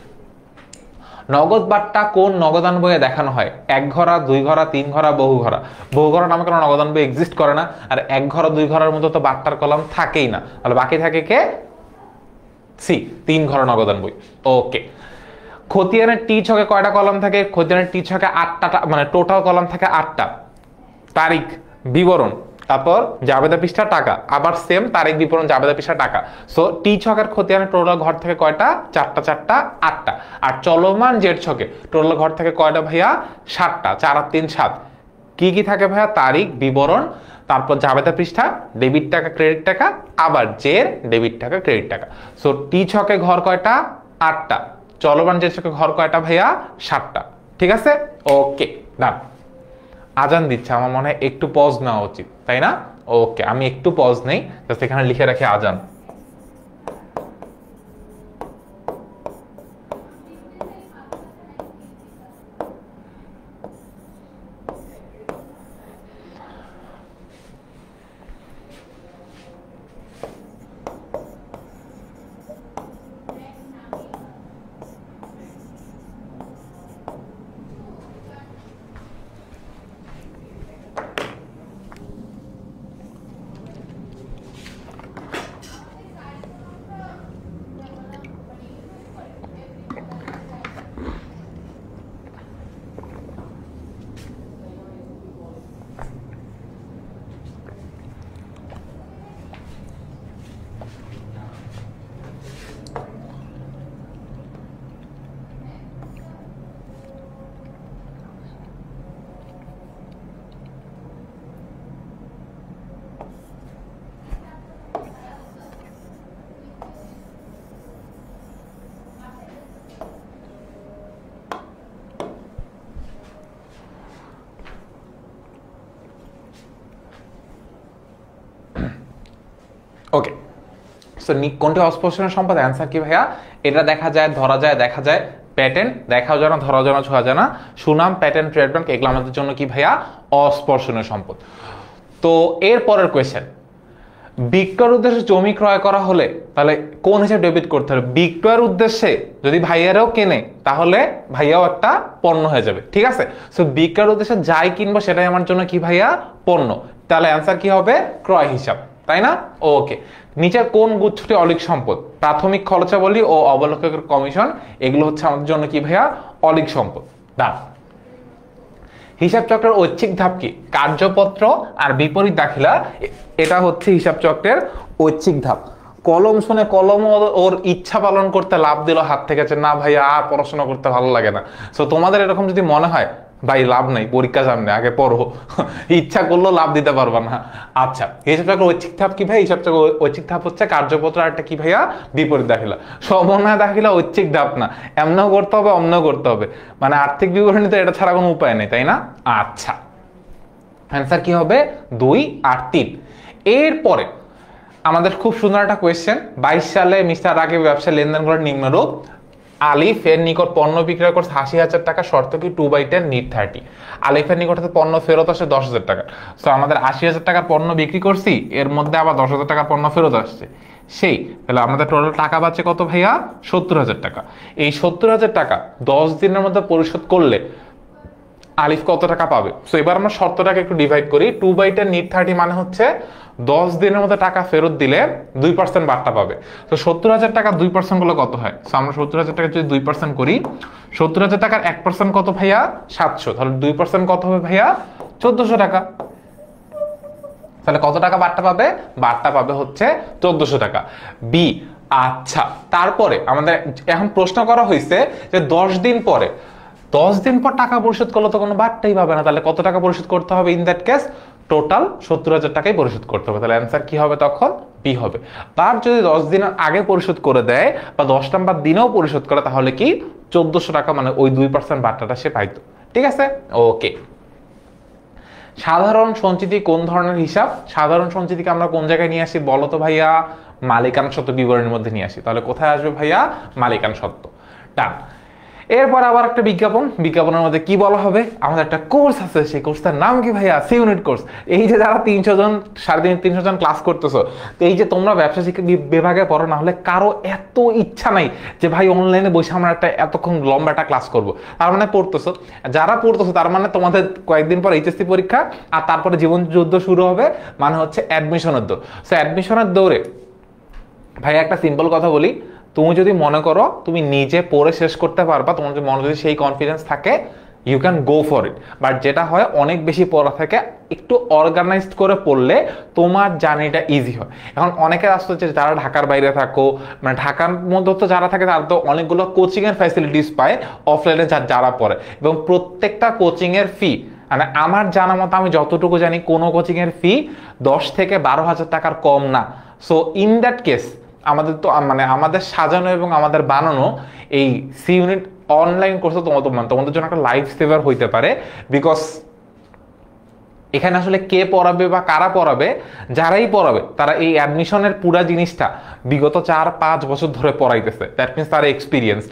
নগদ বাট্টা কোন নগদান বইয়ে দেখানো হয়? এক ঘরা, দুই ঘরা, তিন ঘরা, বহু ঘরা। বহু ঘরা নামে কোনো নগদান বই এক্সিস্ট করে না, আর এক ঘরা দুই ঘরের মতো তো বাট্টার কলাম থাকেই না, তাহলে বাকি থাকে কে? সি, তিন ঘরা নগদান বই। ওকে, খতিয়ানের টি ছকে কয়টা কলাম থাকে? খতিয়ানের টি ছকে 8টা, মানে টোটাল কলাম থাকে 8টা। তারিখ, বিবরণ, তারপর জাবেদা পৃষ্ঠা টাকা, আবার সেম তারিখ বিবরণ জাবেদা পৃষ্ঠা টাকা। সো টি ছকের খতিয়ানে টোটাল ঘর থেকে কয়টা? চারটা চারটা 8টা। আর চলমান জেড ছকে টোটাল ঘর থেকে কয়টা ভাইয়া? 7টা। 4 আর 3 7। কি কি থাকে ভাইয়া? তারিখ বিবরণ, তারপর জাবেদা পৃষ্ঠা, ডেবিট টাকা ক্রেডিট টাকা, আবার জের ডেবিট টাকা ক্রেডিট টাকা। সো টি ছকে ঘর কয়টা? 8টা। চলমান জেড ছকে ঘর কয়টা ভাইয়া? 7টা। ঠিক আছে, ওকে ডান। আজান দিচ্ছে, আমার মনে হয় একটু পজ নেওয়া উচিত, তাই না? ওকে, আমি একটু পজ নেই, জাস্ট এখানে লিখে রাখি আজান। ওকে, সো কোনটি অস্পর্শনীয় সম্পদ? অ্যান্সার কি ভাইয়া? এটা দেখা যায়, ধরা যায়, দেখা যায়। প্যাটেন্ট দেখাও যায় না, ধরা যায় না, ছোঁয়া যায় না। সুনাম, প্যাটেন্ট, ট্রেডমার্ক এগুলো আমাদের জন্য কি ভাইয়া? অস্পর্শনীয় সম্পদ। তো এর পরের কোয়েশ্চেন, বিক্রয়ের উদ্দেশ্যে জমি ক্রয় করা হলে তাহলে কোন হিসাব ডেবিট করতে হবে? বিক্রয়ের উদ্দেশ্যে যদি ভাইয়ারাও কেনে তাহলে ভাইয়াও একটা পণ্য হয়ে যাবে। ঠিক আছে, সো বিক্রয়ের উদ্দেশ্যে যাই কিনবো সেটাই আমার জন্য কি ভাইয়া? পণ্য। তাহলে অ্যান্সার কি হবে? ক্রয় হিসাব, তাই না? ওকে, নিচের কোন গুচ্ছটি অলিক সম্পদ? প্রাথমিক খরচাবলী ও অবলোককের কমিশন এগুলো হচ্ছে আমাদের জন্য কি ভাইয়া? অলিক সম্পদ। ডান। হিসাব চক্রের ঐচ্ছিক ধাপ কি? কার্যপত্র আর বিপরীত দাখিলা, এটা হচ্ছে হিসাব চক্রের ঐচ্ছিক ধাপ। কলম শুনে কলম ওর ইচ্ছা পালন করতে লাভ দিল হাত থেকে, না ভাইয়া আর পড়াশোনা করতে ভালো লাগে না। সো তোমাদের এরকম যদি মনে হয় ভাই লাভ নাই, পরীক্ষা সামনে, আগে পড়ো, ইচ্ছা করলেও লাভ দিতে পারবা না। আচ্ছা, হিসাব চক্রের ঐচ্ছিক ধাপ কি ভাই? হিসাব চক্রের ঐচ্ছিক ধাপ হচ্ছে কার্যপত্র, আর একটা কি ভাইয়া? বিপরীত দাখিলা। সমন্বয় দাখিলা ঐচ্ছিক ধাপ না, এমনও করতে হবে অমনও করতে হবে, মানে আর্থিক বিবরণী তো এটা ছাড়া কোনো উপায় নেই, তাই না? আচ্ছা, অ্যান্সার কি হবে? 2 আর 3। এরপরে আমাদের খুব সুন্দর একটা কোয়েশ্চেন। 22 সালে মিস্টার রাকিব ব্যবসা লেনদেন করার নিম্নরূপ: আলিফের নিকট পণ্য বিক্রয় করছে 80,000 টাকা, শর্ত কি 2/10 নিট 30। আলিফের নিকট পণ্য ফেরত আসে 10,000 টাকা। সো আমাদের 80,000 টাকার পণ্য বিক্রি করছি, এর মধ্যে আবার 10,000 টাকার পণ্য ফেরত আসছে, সেই তাহলে আমাদের টোটাল টাকা বাঁচে কত ভাইয়া? 70,000 টাকা। এই 70,000 টাকা 10 দিনের মধ্যে পরিশোধ করলে আলিফ কত টাকা পাবে? সো এবার আমরা শর্তটাকে একটু ডিভাইড করি। 2/10 নিট 30 মানে হচ্ছে 10 দিনের মধ্যে টাকা ফেরত দিলে 2% বার্তা পাবে। তো 70,000 টাকা 2% গুলো কত হয়? সো আমরা 70,000 টাকা যদি 2% করি, 70,000 টাকার 1% কত ভাইয়া? 700। তাহলে 2% কত হবে ভাইয়া? 1400 টাকা। তাহলে কত টাকা বার্তা পাবে? বার্তা পাবে হচ্ছে 1400 টাকা। বি। আচ্ছা, তারপরে আমাদের এখন প্রশ্ন করা হয়েছে যে 10 দিন পরে, 10 দিন পর টাকা পরিশোধ করলে তো কোনো বার্তাই পাবে না, তাহলে কত টাকা পরিশোধ করতে হবে? ইন দ্যাট কেস টোটাল 70,000 টাকাই পরিশোধ করতে হবে। তাহলে অ্যান্সার কি হবে তখন? বি হবে। তার যদি 10 দিন আগে পরিশোধ করে দেয় বা 10 নাম্বার দিনেও পরিশোধ করে, তাহলে কি 1400 টাকা, মানে ওই 2% বার্তাটা সে পাইতো। ঠিক আছে, ওকে। সাধারণ সঞ্চিতি কোন ধরনের হিসাব? সাধারণ সঞ্চিতিকে আমরা কোন জায়গায় নিয়ে আসি বলো তো ভাইয়া? মালিকানা সত্ত্ব বিবরণীর মধ্যে নিয়ে আসি। তাহলে কোথায় আসবে ভাইয়া? মালিকানা সত্ত্ব। ডান। এরপর আবার একটা বিজ্ঞাপন, বিজ্ঞাপনের মধ্যে কি বলা হবে? আমাদের একটা কোর্স আছে, সেই কোর্সটার নাম কি ভাইয়া? C unit course. এই যে যারা 300 জন 350 জন ক্লাস করতেছো, তো এই যে তোমরা ব্যবসা শিক্ষা বিভাগে পড়ো, না হলে কারো এত ইচ্ছা নাই যে ভাই অনলাইনে বসে আমরা একটা এতক্ষণ লম্বা একটা ক্লাস করবো, তার মানে পড়তেছো। যারা পড়তেছো তার মানে তোমাদের কয়েকদিন পর এইচএসসি পরীক্ষা, আর তারপরে জীবন যুদ্ধ শুরু হবে, মানে হচ্ছে অ্যাডমিশনের দৌড়। সো অ্যাডমিশনের দৌড়ে ভাই একটা সিম্পল কথা বলি, তুমি যদি মনে করো তুমি নিজে পড়ে শেষ করতে পারবা, তোমার মনে যদি সেই কনফিডেন্স থাকে, you can go for it. But যেটা হয় অনেক বেশি পড়া থেকে একটু অর্গানাইজড করে পড়লে তোমার জার্নিটা ইজি হয়। এখন অনেকের আসতে হচ্ছে যারা ঢাকার বাইরে থাকো, মানে ঢাকার মধ্যে তো যারা থাকে তারা তো অনেকগুলো কোচিংয়ের ফ্যাসিলিটিস পায় অফলাইনে যারা পড়ে, এবং প্রত্যেকটা কোচিংয়ের ফি, মানে আমার জানা মতো আমি যতটুকু জানি কোনো কোচিংয়ের ফি 10 থেকে 12,000 টাকার কম না। সো ইন দ্যাট কেস আমাদের তো মানে আমাদের সাজানো এবং আমাদের বানানো এই সি ইউনিট অনলাইন কোর্সে তোমাদের জন্য একটা লাইফ সেভার হইতে পারে। বিকজ এখানে আসলে কে পড়াবে বা কারা পড়াবে, যারাই পড়াবে তারা এই অ্যাডমিশনের পুরা জিনিসটা বিগত 4-5 বছর ধরে পড়াইতেছে, দ্যাট মিনস তারা এক্সপিরিয়েন্সড।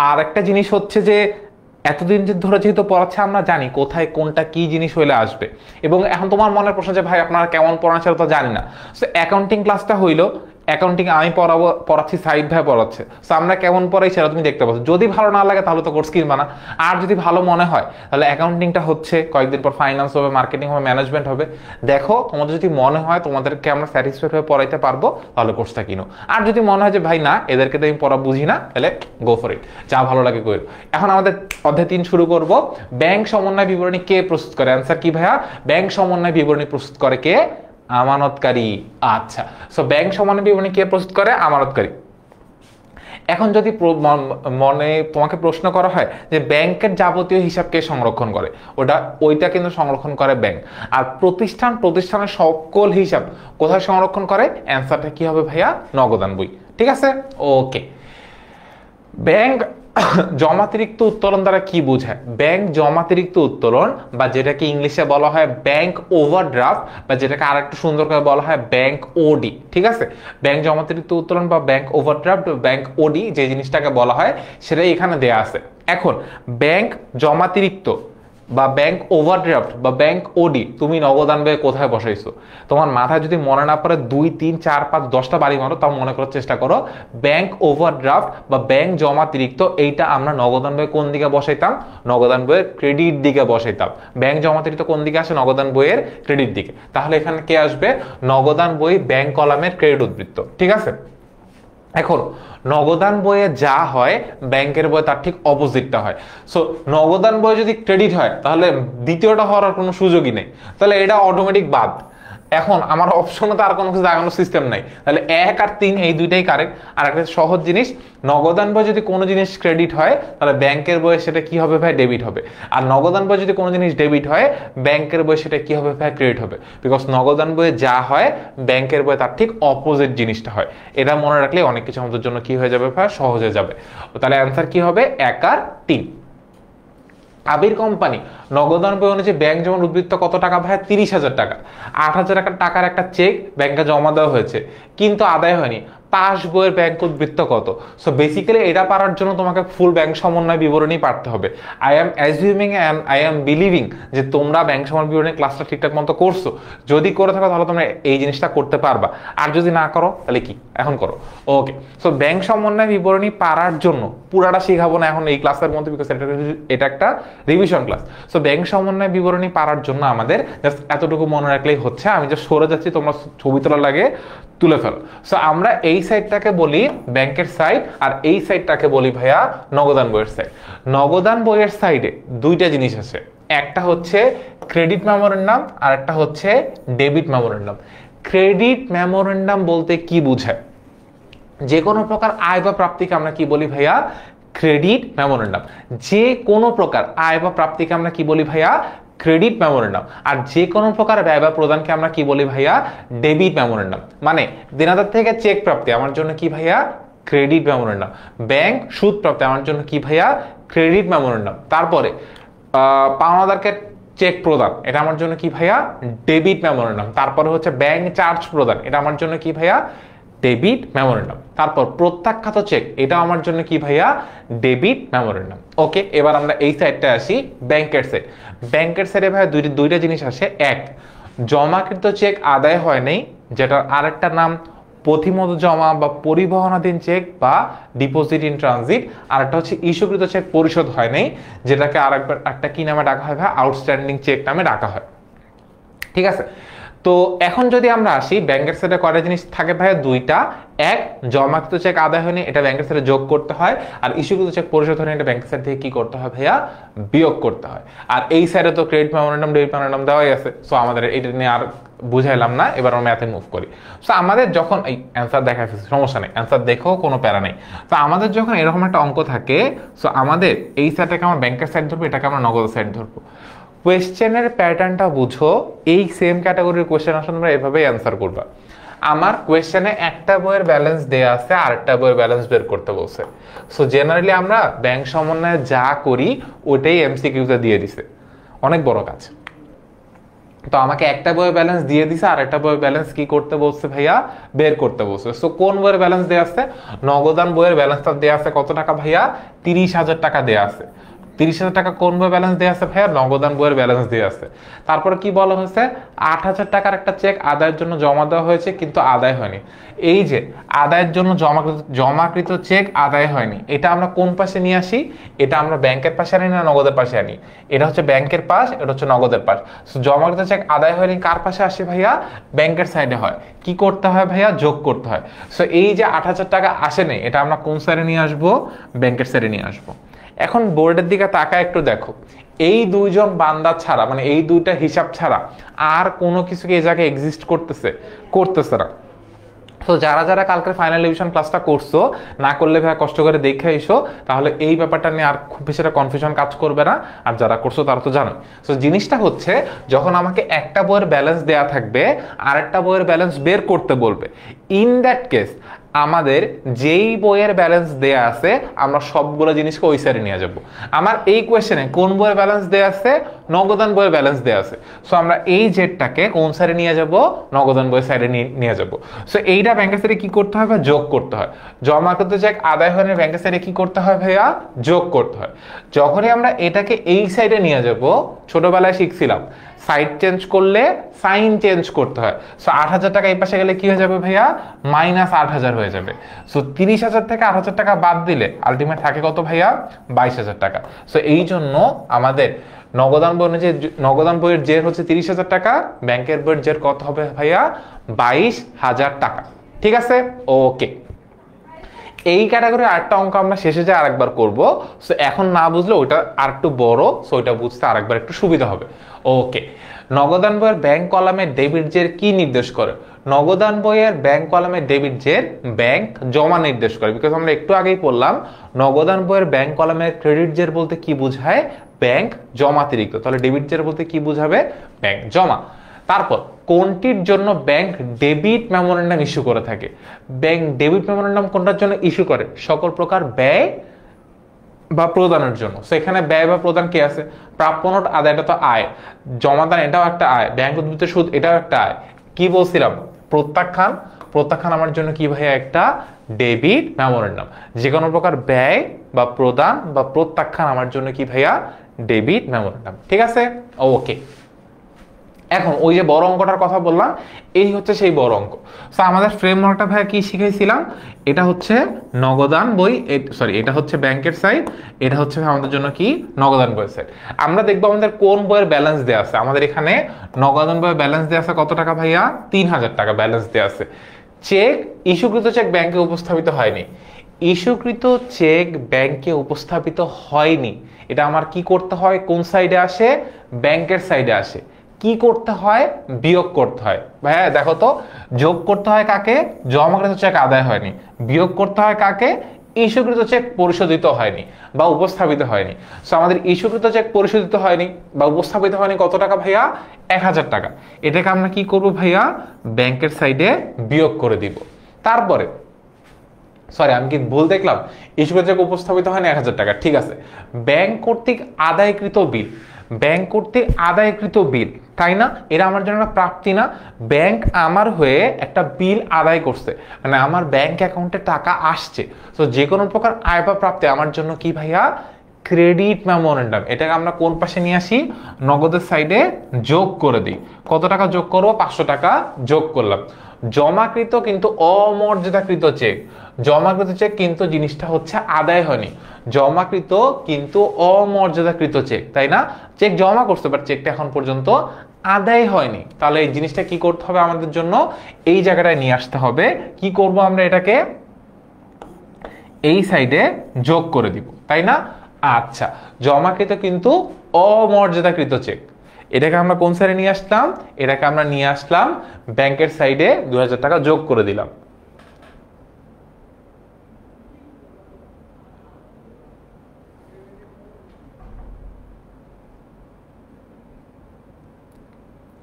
আর একটা জিনিস হচ্ছে যে এতদিন ধরে যেহেতু পড়াচ্ছে আমরা জানি কোথায় কোনটা কি জিনিস হইলে আসবে। এবং এখন তোমার মনের প্রশ্ন যে ভাই আপনারা কেমন পড়ান সেটা তো জানি না। সো অ্যাকাউন্টিং ক্লাসটা হইলো, অ্যাকাউন্টিং আমি পড়াচ্ছি, সাইড ভাই পড়াচ্ছে, সো আমরা কেমন পড়াই সেটা তুমি দেখতে পাচ্ছ। যদি ভালো না লাগে তাহলে তো কোর্স কিনবা না, আর যদি ভালো মনে হয় তাহলে অ্যাকাউন্টিংটা হচ্ছে, কয়েকদিন পর ফাইন্যান্স হবে, মার্কেটিং হবে, ম্যানেজমেন্ট হবে। দেখো তোমাদের যদি মনে হয় তোমাদেরকে আমরা স্যাটিসফাইড হয়ে পড়াইতে পারবো তাহলে কোর্সটা কিনো। আর যদি মনে হয় যে ভাই না এদেরকে তো আমি পড়া বুঝি না, তাহলে গো ফর ইট, যা ভালো লাগে করো। এখন আমাদের অধ্যায় 3 শুরু করব। ব্যাংক সমন্বয় বিবরণী কে প্রস্তুত করে? অ্যান্সার কি ভাইয়া? ব্যাংক সমন্বয় বিবরণী প্রস্তুত করে কে? আমানতকারী। আচ্ছা, সো ব্যাংক সমন্বয় বিবরণী কে প্রস্তুত করে? আমানতকারী। এখন যদি মনে তোমাকে প্রশ্ন করা হয় যে ব্যাংকের যাবতীয় হিসাব কে সংরক্ষণ করে, ওইটা কিন্তু সংরক্ষণ করে ব্যাংক। আর প্রতিষ্ঠানের সকল হিসাব কোথায় সংরক্ষণ করে? অ্যান্সারটা কি হবে ভাইয়া? নগদান বই। ঠিক আছে, ওকে। ব্যাংক জমাতিরিক্ত উত্তোলন দ্বারা কি বোঝায়? ব্যাংক জমাতিরিক্ত উত্তোলন, বা যেটাকে ইংলিশে বলা হয় ব্যাংক ওভারড্রাফট, বা যেটাকে আরেকটু সুন্দর করে বলা হয় ব্যাংক ওডি। ঠিক আছে, ব্যাংক জমাতিরিক্ত উত্তোলন বা ব্যাংক ওভারড্রাফট, ব্যাংক ওডি যে জিনিসটাকে বলা হয় সেটাই এখানে দেয়া আছে। এখন ব্যাংক জমাতিরিক্ত বা ব্যাংক ওভারড্রাফট বা ব্যাংক ওডি তুমি নগদান ব্যয় কোথায় বসাইছো? তোমার মাথায় যদি মনে না পড়ে 2, 3, 4, 5, 10টা বাড়ি মারো, তাও মনে করার চেষ্টা করো। ব্যাংক ওভারড্রাফট বা ব্যাংক জমাতিরিক্ত এইটা আমরা নগদান বইয়ে কোন দিকে বসাইতাম? নগদান বইয়ের ক্রেডিট দিকে বসাইতাম। ব্যাংক জমাতিরিক্ত কোন দিকে আসে? নগদান বইয়ের ক্রেডিট দিকে। তাহলে এখানে কে আসবে? নগদান বই ব্যাংক কলামের ক্রেডিট উদ্বৃত্ত। ঠিক আছে, এখন নগদান বইয়ে যা হয় ব্যাংকের বইয়ে তার ঠিক অপোজিটটা হয়। সো নগদান বইয়ে যদি ক্রেডিট হয় তাহলে দ্বিতীয়টা হওয়ার আর কোনো সুযোগই নেই, তাহলে এটা অটোমেটিক বাদ। এখন আমার অপশনে তো আর কোনো কিছু দাগানোর সিস্টেম নাই, তাহলে 1 আর 3 এই দুইটাই কারেক্ট। আর একটা সহজ জিনিস, নগদান বই যদি কোনো জিনিস ক্রেডিট হয় তাহলে ব্যাংকের বইয়ে সেটা কি হবে ভাই? ডেবিট হবে। আর নগদান বই যদি কোনো জিনিস ডেবিট হয় ব্যাংকের বইয়ে সেটা কি হবে ভাই? ক্রেডিট হবে। বিকজ নগদান বইয়ে যা হয় ব্যাংকের বইয়ে তার ঠিক অপোজিট জিনিসটা হয়। এটা মনে রাখলে অনেক কিছু আমাদের জন্য কি হয়ে যাবে ভাই? সহজ হয়ে যাবে। তাহলে অ্যান্সার কি হবে? 1 আর 3। আবির কোম্পানি নগদান বই অনুযায়ী ব্যাংক জমা উদ্বৃত্ত কত টাকা ভাই? 30,000 টাকা। 8,000 টাকার একটা চেক ব্যাংকে জমা দেওয়া হয়েছে কিন্তু আদায় হয়নি। পাস বইয়ের ব্যাংক উদ্বৃত্ত কত? সো বেসিক্যালি এটা পারার জন্য তোমাকে ফুল ব্যাংক সমন্বয় বিবরণী পাঠতে হবে। I am assuming and I am believing যে তোমরা ব্যাংক সমন্বয় বিবরণী ক্লাসটা ঠিকঠাক মতো করছো। যদি করে থাকো তাহলে তোমরা এই জিনিসটা করতে পারবা, আর যদি না করো তাহলে কি এখন করো। ওকে, সো ব্যাংক সমন্বয় বিবরণী পারার জন্য পুরাটা শিখাবো না এখন এই ক্লাসের মধ্যে, বিকজ এটা একটা রিভিশন ক্লাস। সো ব্যাংক সমন্বয় বিবরণী পারার জন্য আমাদের জাস্ট এতটুকু মনে রাখলেই হচ্ছে। আমি যে সরে যাচ্ছি, তোমরা ছবি তোলা লাগে তুলে ফেলো। সো আমরা এই সাইডটাকে বলি ব্যাংকের সাইড, আর এই সাইডটাকে বলি ভাইয়া নগদান বইয়ের সাইড। নগদান বইয়ের সাইডে দুইটা জিনিস আছে, একটা হচ্ছে ক্রেডিট মেমোরেন্ডাম আর একটা হচ্ছে ডেবিট মেমোরেন্ডাম। ক্রেডিট মেমোরেন্ডাম বলতে কি বোঝায়? যে কোনো প্রকার আয় বা প্রাপ্তিকে আমরা কি বলি ভাইয়া? Credit memorandum. যে কোনো প্রকার আয় বা প্রাপ্তিকে আমরা কি বলি ভাইয়া? Credit memorandum. আর যে কোনো প্রকার ব্যয় বা প্রদানকে আমরা কি বলি ভাইয়া? Debit memorandum. মানে দেনাদার থেকে চেক প্রাপ্তি আমার জন্য কি ভাইয়া? Credit memorandum. ব্যাংক সুদ প্রাপ্তি আমার জন্য কি ভাইয়া? Credit memorandum. তারপরে পাওনাদারকে চেক প্রদান, এটা আমার জন্য কি ভাইয়া? Debit memorandum. তারপরে হচ্ছে ব্যাংক চার্জ প্রদান, এটা আমার জন্য কি ভাইয়া? Debit memorandum. তারপর প্রত্যাখ্যাত চেক, এটা আমার জন্য কি ভাইয়া? Debit memorandum. ওকে, এবার আমরা এই সাইডটা আসি ব্যাংকের সাইড। ব্যাংকের সাইডে ভাইয়া দুইটা জিনিস আসে। এক, জমাকৃত চেক আদায় হয় নাই, যেটা আরেকটা নাম পথিমত জমা বা পরিবহনাধীন চেক বা ডিপোজিট ইন ট্রানজিট। আর একটা হচ্ছে ইস্যুকৃত চেক পরিশোধ হয় নাই, যেটাকে আরেকবার একটা কি নামে ডাকা হয় ভাই? আউটস্ট্যান্ডিং চেক নামে ডাকা হয়। ঠিক আছে, তো এখন যদি আমরা আসি ব্যাংকের সাইডে কয়টা জিনিস থাকে ভাইয়া, দুইটা। এক, জমাকৃত চেক আদায় হয়নি, এটা ব্যাংকের সাইডে যোগ করতে হয়। আর ইস্যুকৃত চেক পরিশোধ হয়নি, এটা ব্যাংকের সাইড থেকে কি করতে হয় ভাইয়া, বিয়োগ করতে হয়। আর এই সাইডে তো ক্রেডিট মেমোরেন্ডাম ডেবিট মেমোরেন্ডাম দেওয়াই আছে, সো আমাদের এটা নিয়ে আর বুঝাইলাম না, এবার আমরা ম্যাথে মুভ করি। সো আমাদের যখন এই অ্যান্সার দেখা ফেলছি, সমস্যা নেই, অ্যান্সার দেখো, কোনো প্যারা নেই। তো আমাদের যখন এরকম একটা অঙ্ক থাকে, সো আমাদের এই সাইডটাকে আমরা ব্যাংকের সাইড ধরবো, এটাকে আমরা নগদের সাইড ধরবো। কোয়েশ্চেনের প্যাটার্নটা বুঝো, এই সেম ক্যাটাগরির কোয়েশ্চেন আসলে তোমরা এভাবেই অ্যান্সার করবা। আমার কোয়েশ্চেনে একটা বইয়ের ব্যালেন্স দেয়া আছে, আরেকটা বইয়ের ব্যালেন্স বের করতে বলছে। সো জেনারেলি আমরা ব্যাংক সমন্বয়ে যা করি ওটাই এমসিকিউতে দিয়ে দিছে, অনেক বড় কাজ। তো আমাকে একটা বইয়ের ব্যালেন্স দিয়ে দিছে, আর একটা বইয়ের ব্যালেন্স কি করতে বলছে ভাইয়া, বের করতে বলছে। সো কোন বইয়ের ব্যালেন্স দেয়া আছে, নগদান বইয়ের ব্যালেন্সটা দেয়া আছে কত টাকা ভাইয়া, 30,000 টাকা দেয়া আছে। 30,000 টাকা কোন বইয়ের ব্যালেন্স দেয়া আছে ভাইয়া, নগদান বইয়ের ব্যালেন্স দেয়া আছে। তারপরে কি বলা হয়েছে, 8,000 টাকার একটা চেক আদায়ের জন্য জমা দেওয়া হয়েছে কিন্তু আদায় হয়নি। এই যে আদায়ের জন্য জমাকৃত চেক আদায় হয়নি, এটা আমরা কোন পাশে নিয়ে আসি, এটা আমরা ব্যাংকের পাশে আনি না নগদের পাশে আনি, এটা হচ্ছে ব্যাংকের পাশ, এটা হচ্ছে নগদের পাশ। সো জমাকৃত চেক আদায় হয়নি কার পাশে আসে ভাইয়া, ব্যাংকের সাইডে হয়। কি করতে হয় ভাইয়া, যোগ করতে হয়। সো এই যে 8,000 টাকা আসেনি, এটা আমরা কোন সাইডে নিয়ে আসবো, ব্যাংকের সাইডে নিয়ে আসবো। এখন বোর্ডের দিকে তাকায় একটু দেখো, এই দুইজন বান্দা ছাড়া, মানে এই দুইটা হিসাব ছাড়া আর কোনো কিছু কি এই জায়গায় এক্সিস্ট করতেছে না। তো যারা যারা কালকে ফাইনাল রিভিশন ক্লাসটা করছো, না করলে ভাই কষ্ট করে দেখে এসো, তাহলে এই ব্যাপারটা নিয়ে আর খুব বেশি একটা কনফিউশন কাজ করবে না। আর যারা করছো তারা তো জানো। তো জিনিসটা হচ্ছে, যখন আমাকে একটা বইয়ের ব্যালেন্স দেয়া থাকবে, আর একটা বইয়ের ব্যালেন্স বের করতে বলবে, ইন দ্যাট কেস আমাদের যেই বইয়ের ব্যালেন্স দেয়া আছে আমরা সবগুলো জিনিসকে ওই সাইডে নিয়ে যাব। আমার এই কোয়েশ্চেনে কোন বইয়ের ব্যালেন্স দেয়া আছে, নগদান বইয়ের ব্যালেন্স দেয়া আছে। সো আমরা এই জেডটাকে কোন সাইডে নিয়ে যাব, নগদান বইয়ের সাইডে নিয়ে যাব। সো এইটা ব্যাংকের সাইডে কি করতে হয়, যোগ করতে হয়। জমাকৃত চেক আদায় হয়নি, ব্যাংকের সাইডে কি করতে হয় ভাইয়া, যোগ করতে হয়। যখনই আমরা এটাকে এই সাইডে নিয়ে যাব, ছোটবেলায় শিখছিলাম সাইড চেঞ্জ করলে সাইন চেঞ্জ করতে হয়। সো 8,000 টাকা এই পাশে গেলে কি হয়ে যাবে ভাইয়া, -8,000 হয়ে যাবে। সো 30,000 থেকে 8,000 টাকা বাদ দিলে আলটিমেট থাকে কত ভাইয়া, 22,000 টাকা। সো এই জন্য আমাদের নগদান বইয়ের জের হচ্ছে 30,000 টাকা, ব্যাংকের বইয়ের জের কত হবে ভাইয়া, 22,000 টাকা। ঠিক আছে, ওকে। এই ক্যাটাগরির আরেকটা অঙ্ক আমরা শেষে যে আরেকবার করব। সো এখন না বুঝলে ওটা আরেকটু বড়, সো ওইটা বুঝতে আরেকবার একটু সুবিধা হবে। ওকে, নগদান বইয়ের ব্যাংক কলামে ডেবিট জের কি নির্দেশ করে? নগদান বইয়ের ব্যাংক কলামে ডেবিট জের ব্যাংক জমা নির্দেশ করে। বিকজ আমরা একটু আগেই বললাম নগদান বইয়ের ব্যাংক কলামে ক্রেডিট জের বলতে কি বোঝায়, ব্যাংক জমাতিরিক্ত। তাহলে ডেবিট জের বলতে কি বোঝাবে, ব্যাংক জমা। তারপর কোনটির জন্য ব্যাংক ডেবিট মেমোরেন্ডাম ইস্যু করে থাকে? ব্যাংক ডেবিট মেমোরেন্ডাম কোনটার জন্য ইস্যু করে? সকল প্রকার ব্যয় বা প্রদানের জন্য। সেখানে ব্যয় বা প্রদান কি আছে, প্রাপ্য নোট আদায়, এটা তো আয়, জমাদান এটাও একটা আয়, ব্যাংক উদ্ভিদের সুদ এটাও একটা আয়। কি বলছিলাম, প্রত্যাখ্যান আমার জন্য কি ভাইয়া, একটা ডেবিট মেমোরেন্ডাম। যে কোনো প্রকার ব্যয় বা প্রদান বা প্রত্যাখ্যান আমার জন্য কি ভাইয়া, ডেবিট মেমোরেন্ডাম। ঠিক আছে, ওকে। এখন ওই যে বড় অঙ্কটার কথা বললাম, এই হচ্ছে সেই বড় অঙ্ক। সো আমাদের ফ্রেমওয়ার্কটা ভাই কি শিখাইছিলাম, এটা হচ্ছে নগদান বই, সরি এটা হচ্ছে ব্যাংকের সাইড, এটা হচ্ছে আমাদের জন্য কি, নগদান বইয়ের সাইড। আমরা দেখবো আমাদের কোন বইয়ের ব্যালেন্স দেওয়া আছে। আমাদের এখানে নগদান বইয়ের ব্যালেন্স দেওয়া আছে কত টাকা ভাইয়া, 3,000 টাকা ব্যালেন্স দেওয়া আছে। চেক, ইস্যুকৃত চেক ব্যাংকে উপস্থাপিত হয়নি। ইস্যুকৃত চেক ব্যাংকে উপস্থাপিত হয়নি, এটা আমার কি করতে হয়, কোন সাইডে আসে, ব্যাংকের সাইডে আসে। কি করতে হয়, বিয়োগ করতে হয়। ভাইয়া দেখো তো, যোগ করতে হয় কাকে, জমাকৃত চেক আদায় হয়নি। বিয়োগ করতে হয় কাকে, ইস্যুকৃত চেক পরিশোধিত হয়নি বা উপস্থাপিত হয়নি। সো আমাদের ইস্যুকৃত চেক পরিশোধিত হয়নি বা উপস্থাপিত হয়নি কত টাকা ভাইয়া, 1,000 টাকা। এটাকে আমরা কি করব ভাইয়া, ব্যাংকের সাইডে বিয়োগ করে দিব। তারপরে সরি আমি কি ভুল দেখলাম, ইস্যুকৃত চেক উপস্থাপিত হয়নি 1,000 টাকা, ঠিক আছে। ব্যাংক কর্তৃক আদায়কৃত বিল, ব্যাংক কর্তৃক আদায়কৃত বিল, তাই না, এরা আমার জন্য প্রাপ্তি না। ব্যাংক আমার হয়ে একটা বিল আদায় করছে, মানে আমার ব্যাংক অ্যাকাউন্টে টাকা আসছে। তো যে কোনো প্রকার আয় বা প্রাপ্তি আমার জন্য কি ভাইয়া, ক্রেডিট মেমোরেন্ডাম। এটাকে আমরা কোন পাশে নিয়ে আসি, নগদের সাইডে যোগ করে দিই। কত টাকা যোগ করবো, 500 টাকা যোগ করলাম। জমাকৃত কিন্তু অমর্যাদাকৃত চেক, জমাকৃত চেক কিন্তু জিনিসটা হচ্ছে আদায় হয়নি, জমাকৃত কিন্তু অমর্যাদাকৃত চেক, তাই না? চেক জমা করতে পারে, চেকটা এখন পর্যন্ত আদায় হয়নি। তাহলে এই জিনিসটা কি করতে হবে আমাদের জন্য, এই জায়গাটায় নিয়ে আসতে হবে। কি করব আমরা, এটাকে এই সাইডে যোগ করে দিব, তাই না? আচ্ছা, জমাকৃত কিন্তু অমর্যাদাকৃত চেক, এটাকে আমরা কোন সাইডে নিয়ে আসলাম, এটাকে আমরা নিয়ে আসলাম ব্যাংকের সাইডে, 2000 টাকা যোগ করে দিলাম।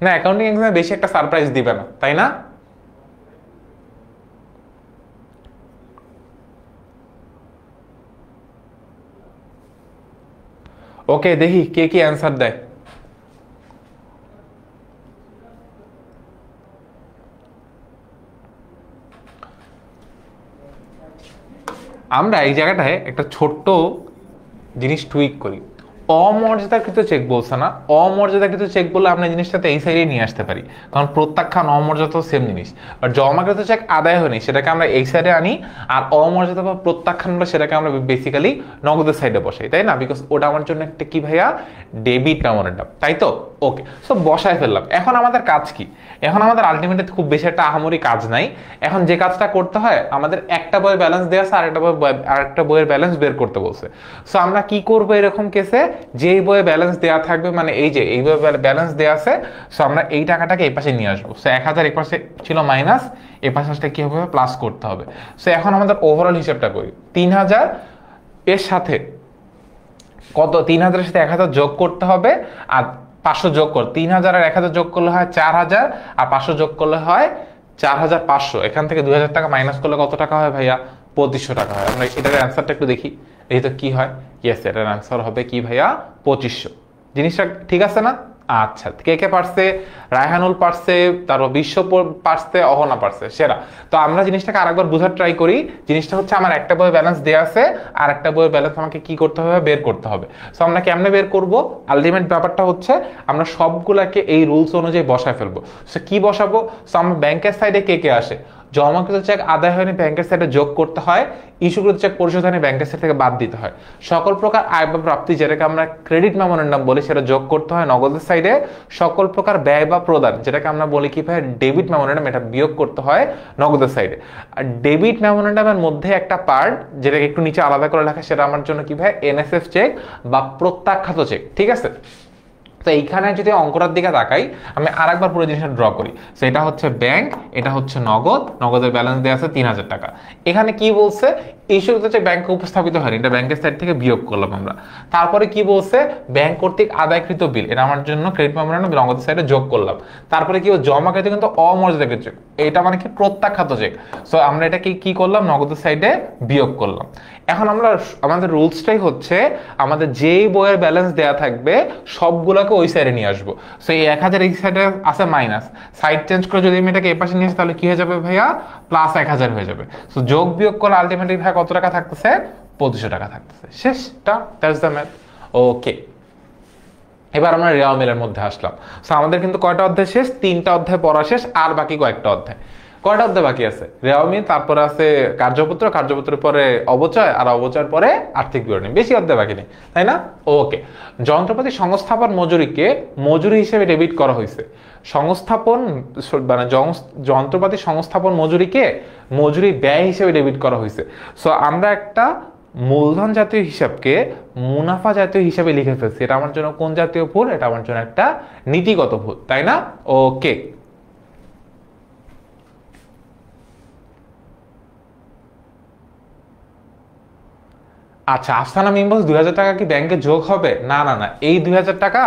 না, অ্যাকাউন্টিং এক্সামে বেশি একটা সারপ্রাইজ দিবে না, তাই না? ওকে, দেখি কে কি অ্যান্সার দেয়। আমরা এই জায়গাটায় একটা ছোট্ট জিনিস টুইক করি, অমর্যাদাকৃত চেক বলছে না, অমর্যাদাকৃত চেক বললে আমরা জিনিসটাতে এই সাইডে নিয়ে আসতে পারি, কারণ প্রত্যাখ্যান অমর্যাদা সেম জিনিস। আর জমাকৃত চেক আদায় হয়নি সেটাকে আমরা এই সাইডে আনি, আর অমর্যাদা বা প্রত্যাখ্যান হলো সেটাকে আমরা বেসিক্যালি নগদের সাইডে বসাই, তাই না? বিকজ ওটা আমার জন্য একটা কি ভাইয়া, ডেবিট মেমোরেন্ডাম, তাই তো? ওকে, সো বসায় ফেললাম। এখন আমাদের কাজ কি, এখন আমাদের আলটিমেটলি খুব বেশি একটা আহামরি কাজ নাই। এখন যে কাজটা করতে হয়, আমাদের একটা বইয়ের ব্যালেন্স দেওয়া আছে, আরেকটা বইয়ের ব্যালেন্স বের করতে বলছে। সো আমরা কি করবো এরকম কেসে, যেই বইয়ে ব্যালেন্স দেওয়া থাকবে, মানে এই যে এই বইয়ে ব্যালেন্স দেওয়া আছে, সো আমরা এই টাকাটাকে এই পাশে নিয়ে আসবো। সো 1000 এই পাশে ছিল মাইনাস, এই পাশে কি হবে, প্লাস করতে হবে। সো এখন আমাদের ওভারঅল হিসাবটা করি, 3000 এর সাথে কত, 3000 এর সাথে 1000 যোগ করতে হবে, আর 500 যোগ কর, 3000 আর 1000 যোগ করলে হয় 4000, আর 500 যোগ করলে হয় 4500। এখান থেকে 2000 টাকা মাইনাস করলে কত টাকা হয় ভাইয়া, 2500 টাকা হয়। আমরা এটার অ্যান্সারটা একটু দেখি, এই তো কি হয়, ইয়েস, এটার অ্যান্সার হবে কি ভাইয়া, 2500। জিনিসটা ঠিক আছে না? আচ্ছা, কে কে পারছে, রায়হানুল পারছে, তারপর বিশ্ব পারছে, অহনা পারছে, সেরা। তো আমরা জিনিসটাকে আরেকবার বোঝার ট্রাই করি। জিনিসটা হচ্ছে আমার একটা বইয়ের ব্যালেন্স দেওয়া আছে, আর একটা বইয়ের ব্যালেন্স আমাকে কি করতে হবে, বের করতে হবে। সো আমরা কেমনে বের করব, আলটিমেট ব্যাপারটা হচ্ছে আমরা সবগুলাকে এই রুলস অনুযায়ী বসায় ফেলবো। সো কি বসাবো, সো আমরা ব্যাংকের সাইডে কে কে আসে, জমাকৃত চেক আদায় হয়নি ব্যাংকের সাইডে যোগ করতে হয়, ইস্যুকৃত চেক পরিশোধ হয়নি ব্যাংকের সাইড থেকে বাদ দিতে হয়, সকল প্রকার আয় বা প্রাপ্তি যেটাকে আমরা ক্রেডিট মেমোরেন্ডাম বলি সেটা যোগ করতে হয় নগদের সাইডে, সকল প্রকার ব্যয় বা প্রদান যেটাকে আমরা বলি কি ভাই, ডেবিট মেমোরেন্ডাম, এটা বিয়োগ করতে হয় নগদের সাইডে। আর ডেবিট মেমোরেন্ডামের মধ্যে একটা পার্ট যেটাকে একটু নিচে আলাদা করে লেখা, সেটা আমার জন্য কি ভাই, এনএসএফ চেক বা প্রত্যাখ্যাত চেক, ঠিক আছে? তো এইখানে যদি অঙ্কটার দিকে তাকাই, আমি আরেকবার পুরো জিনিসটা ড্র করি। সেটা হচ্ছে ব্যাংক, এটা হচ্ছে নগদ, নগদের ব্যালেন্স দেওয়া আছে 3000 টাকা। এখানে কি বলছে, এই শুরুতে হচ্ছে ব্যাংকে উপস্থাপিত হয়নি, এটা ব্যাংকের সাইড থেকে বিয়োগ করলাম আমরা। তারপরে কি বলছে, ব্যাংক কর্তৃক আদায়কৃত বিল, এটা আমার জন্য ক্রেডিট মেমোরেন্ডাম নগদের সাইডে যোগ করলাম। তারপরে কি জমাকৃত কিন্তু অমর্যাদাকৃত চেক, এটা মানে কি প্রত্যাখ্যাত চেক। সো আমরা এটা কি করলাম, নগদের সাইডে বিয়োগ করলাম। এখন আমরা আমাদের রুলসটাই হচ্ছে, আমাদের যেই বইয়ের ব্যালেন্স দেওয়া থাকবে সবগুলোকে ওই সাইডে নিয়ে আসবো। সো এই 1000 এই সাইডে আছে মাইনাস, সাইড চেঞ্জ করে যদি আমি এটাকে এই পাশে নিয়ে আসি তাহলে কি হয়ে যাবে ভাইয়া, প্লাস 1000 হয়ে যাবে। সো যোগ বিয়োগ করে আলটিমেটলি ভাই কত টাকা থাকতেছে, 2500 টাকা থাকতেছে। শেষটা, দ্যাটস দ্য ম্যাথ। ওকে, এবার আমরা রেওয়া মিলের মধ্যে আসলাম। সো আমাদের কিন্তু কয়টা অধ্যায় শেষ, 3টা অধ্যায় পড়া শেষ, আর বাকি কয়েকটা অধ্যায়। কয়টা অধ্যায় বাকি আছে, রেওয়া মিল, তারপরে আছে কার্যপত্র, কার্যপত্রের পরে অবচয়, আর অবচয়ের পরে আর্থিক বিবরণী, বেশি অধ্যায় বাকি নেই, তাই না? ওকে, যন্ত্রপাতি সংস্থাপন মজুরিকে মজুরি হিসেবে ডেবিট করা হয়েছে। সংস্থাপন মানে যন্ত্রপাতি সংস্থাপন মজুরিকে মজুরি ব্যয় হিসেবে ডেবিট করা হয়েছে। সো আমরা একটা মূলধন জাতীয় হিসাবকে মুনাফা জাতীয় হিসাবে লিখে ফেলছি। এটা আমার জন্য কোন জাতীয় ভুল, এটা আমার জন্য একটা নীতিগত ভুল, তাই না? ওকে, আচ্ছা, আফসানা মিম বলছে 2000 টাকা কি ব্যাংকে যোগ হবে? না না না, এই 2000 টাকা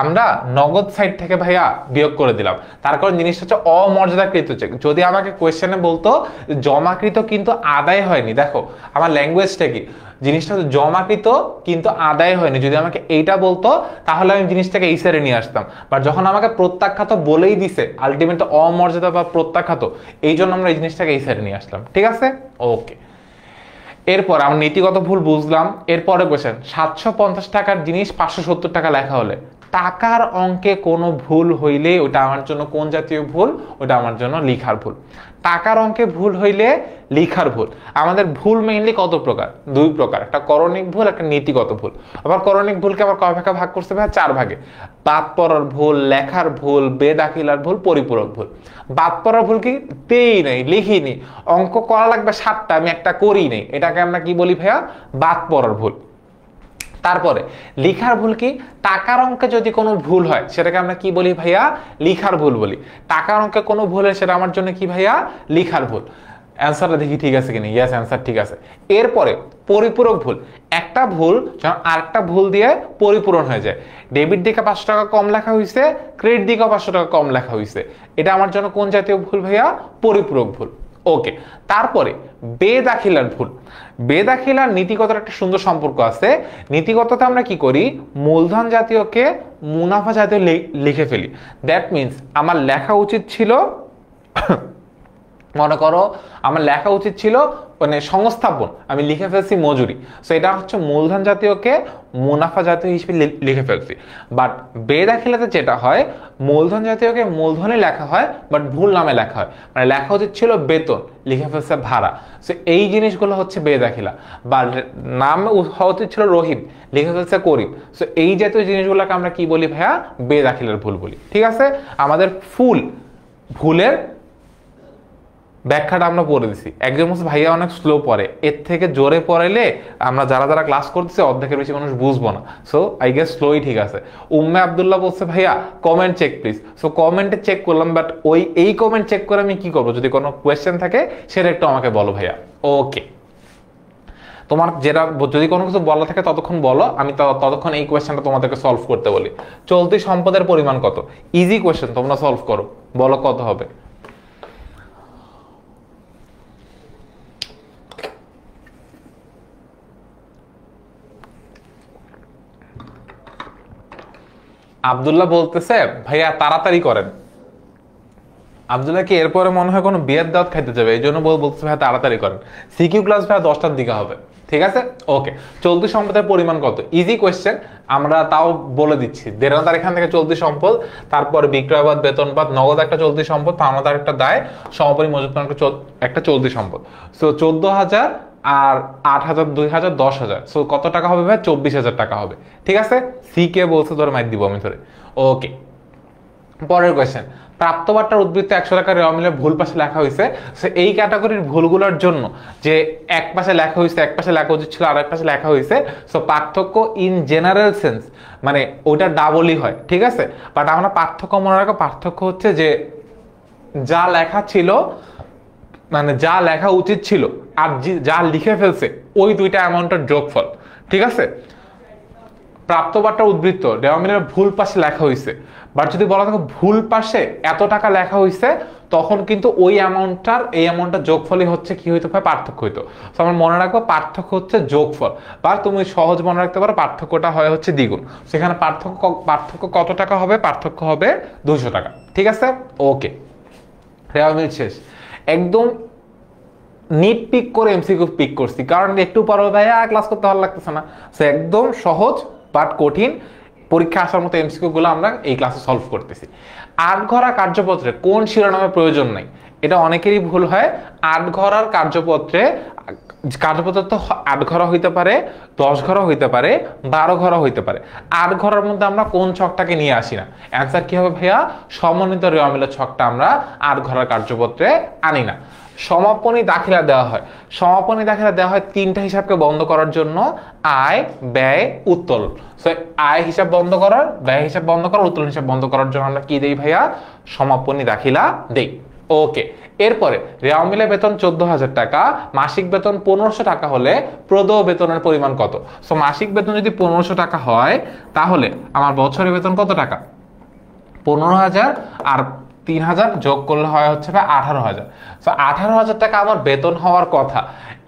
আমরা নগদ সাইড থেকে ভাইয়া বিয়োগ করে দিলাম। তার কারণ জিনিসটা হচ্ছে অমর্যাদাকৃত চেক। যদি আমাকে কোয়েশ্চেনে বলতো জমাকৃত কিন্তু আদায় হয়নি, দেখো আমার ল্যাঙ্গুয়েজটা কি, জিনিসটা হচ্ছে জমাকৃত কিন্তু আদায় হয়নি, যদি আমাকে এইটা বলতো তাহলে আমি জিনিসটাকে এই সাইডে নিয়ে আসতাম। বাট যখন আমাকে প্রত্যাখ্যাত বলেই দিছে, আলটিমেট অমর্যাদা বা প্রত্যাখ্যাত, এই জন্য আমরা এই জিনিসটাকে এই সাইডে নিয়ে আসলাম, ঠিক আছে? ওকে, এরপর আমরা নীতিগত ভুল বুঝলাম। এরপরে কোয়েশ্চেন, 750 টাকার জিনিস 570 টাকা লেখা হলে টাকার অঙ্কে কোনো ভুল হইলে ওটা আমার জন্য কোন জাতীয় ভুল? ওটা আমার জন্য লিখার ভুল। টাকার অঙ্কে ভুল হইলে লিখার ভুল। আমাদের ভুল মেইনলি কত প্রকার? দুই প্রকার, একটা করণিক ভুল, একটা নীতিগত ভুল। আবার করণিক ভুলকে আবার কয় ভাগে ভাগ করতে হয়? 4 ভাগে। বাদ পড়ার ভুল, লেখার ভুল, বেদাখিলার ভুল, পরিপূরক ভুল। বাদ পড়ার ভুল কি? পেই নাই, লিখিনি, অঙ্ক করা লাগবে 7টা, আমি একটা করি নাই, এটাকে আমরা কি বলি ভাইয়া? বাদ পড়ার ভুল। তারপরে লিখার ভুল কি? টাকার অঙ্কে যদি কোনো ভুল হয় সেটাকে আমরা কি বলি ভাইয়া? লিখার ভুল বলি। টাকার অঙ্কে কোনো ভুল হয় সেটা আমার জন্য কি ভাইয়া? লিখার ভুল। অ্যান্সারটা দেখি ঠিক আছে কিনা। ইয়েস, অ্যান্সার ঠিক আছে। এরপরে পরিপূরক ভুল। একটা ভুল যেন আরেকটা ভুল দিয়ে পরিপূরণ হয়ে যায়। ডেবিট দিকে 500 টাকা কম লেখা হয়েছে, ক্রেডিট দিকে 500 টাকা কম লেখা হয়েছে, এটা আমার জন্য কোন জাতীয় ভুল ভাইয়া? পরিপূরক ভুল। ওকে, তারপরে বেদাখিলার ভুল। বেদাখিলার নীতিগত একটা সুন্দর সম্পর্ক আছে। নীতিগততে আমরা কি করি? মূলধন জাতীয়কে মুনাফা জাতীয় লিখে ফেলি। দ্যাট মিনস আমার লেখা উচিত ছিল মনে করো আমার লেখা উচিত ছিল মানে সংস্থাপন, আমি লিখে ফেলছি মজুরি। সো এটা হচ্ছে মূলধন জাতীয়কে মুনাফা জাতীয় হিসেবে লিখে ফেলছি। বাট বেদাখিলাতে যেটা হয়, মূলধন জাতীয়কে মূলধনে লেখা হয় বাট ভুল নামে লেখা হয়। মানে লেখা উচিত ছিল বেতন, লিখে ফেলছে ভাড়া। সো এই জিনিসগুলো হচ্ছে বেদাখিলা। বা নাম হওয়া উচিত ছিল রহিম, লিখে ফেলছে করিম। সো এই জাতীয় জিনিসগুলোকে আমরা কি বলি ভাইয়া? বেদাখিলার ভুল বলি। ঠিক আছে, আমাদের ফুল ভুলের ব্যাখ্যাটা আমরা পড়ে দিছি। একজন বলছে ভাইয়া অনেক স্লো পড়ে, এর থেকে জোরে পড়াইলে আমরা যারা যারা ক্লাস করতেছে অর্ধেকের বেশি মানুষ বুঝবো না। সো আই গেস স্লোই ঠিক আছে। উম্মে আব্দুল্লাহ বলছে ভাইয়া কমেন্ট চেক প্লিজ। সো কমেন্টে চেক করলাম, বাট এই কমেন্ট চেক করে আমি কি করবো? যদি কোনো কোয়েশ্চেন থাকে সেটা একটু আমাকে বলো ভাইয়া। ওকে, তোমার যেটা যদি কোনো কিছু বলা থাকে ততক্ষণ বলো, আমি ততক্ষণ এই কোয়েশ্চেনটা তোমাদেরকে সলভ করতে বলি। চলতি সম্পদের পরিমাণ কত? ইজি কোয়েশ্চেন, তোমরা সলভ করো, বলো কত হবে। আব্দুল্লাহ বলতেছে ভাইয়া তাড়াতাড়ি করেন। আব্দুল্লাহ কি এরপরে মনে হয় কোনো বিয়ের দাওয়াত খাইতে যাবে, এই জন্য বলতেছে ভাইয়া তাড়াতাড়ি করেন। সিকিউ ক্লাস ভাইয়া 10টার দিকে হবে। ঠিক আছে, ওকে। চলতি সম্পদের পরিমাণ কত? ইজি কোয়েশ্চেন, আমরা তাও বলে দিচ্ছি। দেনাদার এখান থেকে চলতি সম্পদ, তারপর বিক্রয়বাদ, বেতনবাদ, নগদ একটা চলতি সম্পদ, পাওনাদার একটা দায়, সমাপনী মজুত একটা চলতি সম্পদ। সো 14,000 আর 8,000, 2,000, 10,000। সো কত টাকা হবে ভাই? 24,000 টাকা হবে। ঠিক আছে, সি কে বলছে ধরে মাইক দিব আমি ধরে। ওকে, পরের কোয়েশ্চেন। প্রাপ্তবার্তার উদ্বৃত্ত 100 টাকা রেওয়া মিলে ভুল পাশে লেখা হয়েছে। সো এই ক্যাটাগরির ভুলগুলোর জন্য যে এক পাশে লেখা হয়েছে, এক পাশে লেখা উচিত ছিল, আর এক পাশে লেখা হয়েছে। সো পার্থক্য ইন জেনারেল সেন্স মানে ওইটা ডাবলই হয়। ঠিক আছে, বাট আমরা পার্থক্য মনে রাখো, পার্থক্য হচ্ছে যে যা লেখা ছিল মানে যা লেখা উচিত ছিল আর যা লিখে ফেলছে ওই দুইটা অ্যামাউন্টের যোগফল। ঠিক আছে, প্রাপ্তবার্তার উদ্বৃত্ত দেওয়া মিলে ভুল পাশে লেখা হয়েছে, বাট যদি বলা থাকে ভুল পাশে এত টাকা লেখা হয়েছে, তখন কিন্তু ওই অ্যামাউন্টটার এই অ্যামাউন্টটার যোগফলই হচ্ছে কি হইতে পারে? পার্থক্য হইতো। তো আমরা মনে রাখবো পার্থক্য হচ্ছে যোগফল, বা তুমি সহজ মনে রাখতে পারো পার্থক্যটা হয় হচ্ছে দ্বিগুণ। সেখানে পার্থক্য কত টাকা হবে? পার্থক্য হবে 200 টাকা। ঠিক আছে, ওকে, রেওয়া মিল শেষ। একদম নিট পিক করে এমসিকিউ পিক করছি, কারণ একটু পরে ভাইয়া ক্লাস করতে ভালো লাগতেছে না। সো একদম সহজ বাট কঠিন পরীক্ষা আসার মতো এমসিকিউ গুলো আমরা এই ক্লাসে সলভ করতেছি। 8 ঘরা কার্যপত্রে কোন শিরোনামের প্রয়োজন নাই? এটা অনেকেরই ভুল হয়। 8 ঘরার কার্যপত্রে তো 8 ঘরা হইতে পারে, 10 ঘরা হইতে পারে, 12 ঘরা হইতে পারে। 8 ঘরার মধ্যে আমরা কোন ছকটাকে নিয়ে আসি না? অ্যান্সার কি হবে ভাইয়া? সমন্বিত রেওয়া মিলের ছকটা আমরা 8 ঘরার কার্যপত্রে আনি না। সমাপনী দাখিলা দেওয়া হয়। সমাপনী দাখিলা দেওয়া হয় 3টা হিসাবকে বন্ধ করার জন্য: আয়, ব্যয়, উত্তোলন। সো আয় হিসাব বন্ধ করার, ব্যয় হিসাব বন্ধ করার, উত্তোলন হিসাব বন্ধ করার জন্য আমরা কি দেই ভাইয়া? সমাপনী দাখিলা দেই। ওকে, এরপরে রেওয়া মিলে বেতন 14,000 টাকা, মাসিক বেতন 1500 টাকা হলে প্রদত্ত বেতনের পরিমাণ কত? সো মাসিক বেতন যদি 1500 টাকা হয় তাহলে আমার বছরের বেতন কত টাকা? 15,000 আর 3,000 যোগ করলে হয় হচ্ছে 18,000। সো 18,000 টাকা আমার বেতন হওয়ার কথা।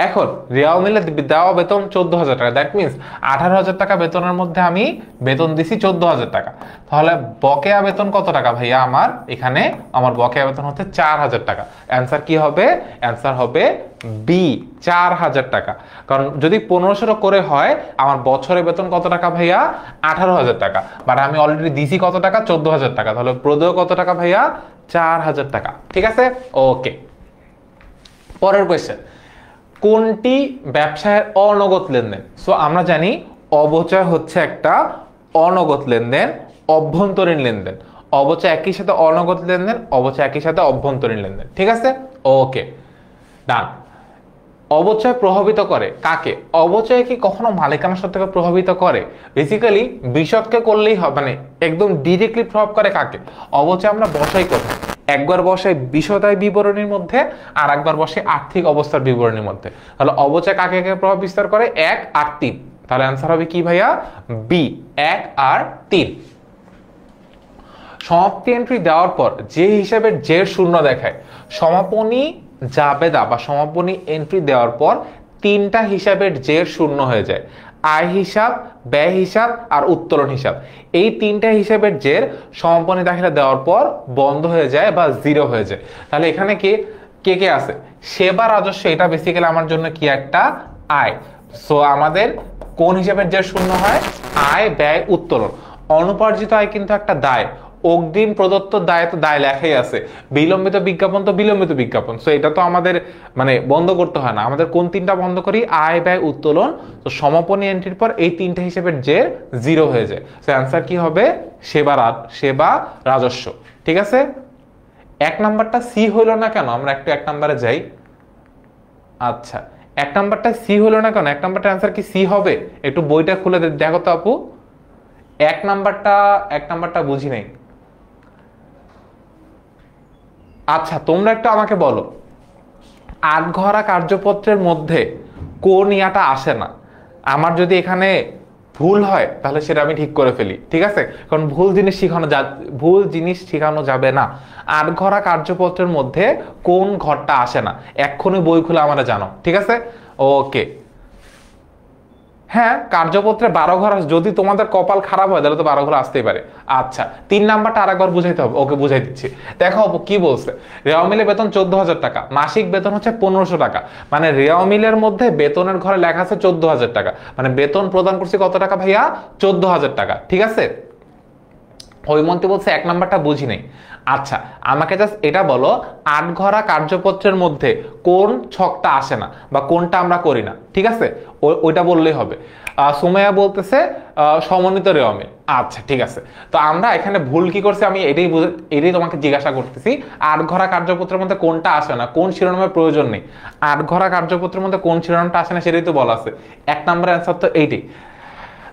এখন রেওয়া মিলে দেওয়া বেতন 14,000 টাকা, দ্যাট মিনস 18,000 টাকা বেতনের মধ্যে আমি বেতন দিছি 14,000 টাকা। তাহলে বকেয়া বেতন কত টাকা ভাইয়া? আমার এখানে আমার বকেয়া বেতন হচ্ছে 4,000 টাকা। অ্যান্সার কি হবে? অ্যান্সার হবে বি, 4,000 টাকা। কারণ যদি 1500 করে হয় আমার বছরে বেতন কত টাকা ভাইয়া? 18,000 টাকা। বাট আমি অলরেডি দিছি কত টাকা? 14,000 টাকা। তাহলে প্রদেয় কত টাকা ভাইয়া? 4,000 টাকা। ঠিক আছে, ওকে। পরের কোয়েশ্চেন, কোনটি ব্যবসায়ের অনগদ লেনদেন? সো আমরা জানি অবচয় হচ্ছে একটা অনগদ লেনদেন, অভ্যন্তরীণ লেনদেন। অবচয় একই সাথে অনগদ লেনদেন, অবচয় একই সাথে অভ্যন্তরীণ লেনদেন। ঠিক আছে, ওকে, ডান। অবচয় প্রভাবিত করে কাকে? অবচয় কি কখনো মালিকানা সত্ত্বকে প্রভাবিত করে? বেসিক্যালি বিশদকে করলেই হবে, মানে একদম ডিরেক্টলি প্রভাব করে কাকে? অবচয় আমরা বসাই কোথায়? একবার বসে বিশদায় বিবরণীর মধ্যে, আর একবার বসে আর্থিক অবস্থার বিবরণীর মধ্যে। তাহলে অবচয় কাকে কাকে প্রভাব বিস্তার করে? 1 আর 3। তাহলে অ্যান্সার হবে কি ভাইয়া? বি, 1 আর 3। সমাপ্তি এন্ট্রি দেওয়ার পর যে হিসাবের জের শূন্য দেখায়, সমাপনী জাবেদা বা সমাপনী এন্ট্রি দেওয়ার পর 3টা হিসাবের জের শূন্য হয়ে যায়। আয় হিসাব, ব্যয় হিসাব আর উত্তোলন হিসাব। এই 3টা হিসাবের জের সমাপনী দাখিলা দেওয়ার পর বন্ধ হয়ে যায় বা 0 হয়ে যায়। তাহলে এখানে কে কে কে আছে? সেবা রাজস্ব, এটা বেসিক্যালি আমার জন্য কি একটা আয়। সো আমাদের কোন হিসাবের জের শূন্য হয়? আয়, ব্যয়, উত্তোলন। অনুপার্জিত আয় কিন্তু একটা দায়, অগ্রিম প্রদত্ত দায় তো দায় লেখাই আছে, বিলম্বিত বিজ্ঞাপন তো বিলম্বিত বিজ্ঞাপন। সো এটা তো আমাদের মানে বন্ধ করতে হয় না। আমাদের কোন 3টা বন্ধ করি? আয়, ব্যয়, উত্তোলন। তো সমাপনী এন্ট্রির পর এই 3টা হিসেবের জের 0 হয়ে যায়। সো অ্যান্সার কি হবে? সেবা রাজস্ব। ঠিক আছে, 1 নাম্বারটা সি হইল না কেন? আমরা একটু 1 নাম্বারে যাই। আচ্ছা, 1 নাম্বারটা সি হইল না কেন? 1 নাম্বারটা অ্যান্সার কি সি হবে? একটু বইটা খুলে দেখো তো আপু। 1 নাম্বারটা বুঝি নাই। আচ্ছা, তোমরা একটু আমাকে বলো, আটঘরা কার্যপত্রের মধ্যে কোন ইয়াটা আসে না? আমার যদি এখানে ভুল হয় তাহলে সেটা আমি ঠিক করে ফেলি। ঠিক আছে, কারণ ভুল জিনিস শেখানো যাবে না। আটঘরা কার্যপত্রের মধ্যে কোন ঘরটা আসে না? এক্ষুনি বই খুলে আমরা জানো। ঠিক আছে, ওকে। হ্যাঁ, কার্যপত্রে 12 ঘর, যদি তোমাদের কপাল খারাপ হয় তাহলে তো 12 ঘর আসতেই পারে। আচ্ছা, 3 নাম্বারটা আরেকবার বুঝাইতে হবে। ওকে, বুঝাই দিচ্ছি। দেখো কি বলছে, রেওয়া মিলে বেতন 14,000 টাকা, মাসিক বেতন হচ্ছে 1500 টাকা। মানে রেওয়া মিলের মধ্যে বেতনের ঘরে লেখা আছে 14,000 টাকা, মানে বেতন প্রদান করছি কত টাকা ভাইয়া? 14,000 টাকা। ঠিক আছে, হৈমন্তী বলছে 1 নাম্বারটা বুঝি নাই। আচ্ছা, আমাকে জাস্ট এটা বলো, আটঘরা কার্যপত্রের মধ্যে কোন ছকটা আসে না বা কোনটা আমরা করি না? ঠিক আছে, ওইটা বললেই হবে। সুমাইয়া বলতেছে সমন্বিত রেওয়া মিল। আচ্ছা, ঠিক আছে। তো আমরা এখানে ভুল কি করছি আমি এটাই তোমাকে জিজ্ঞাসা করতেছি। আটঘরা কার্যপত্রের মধ্যে কোনটা আসে না, কোন শিরোনামের প্রয়োজন নেই। আটঘরা কার্যপত্রের মধ্যে কোন শিরোনামটা আসে না সেটাই তো বলা আছে। 1 নম্বরের অ্যান্সার তো এইটাই।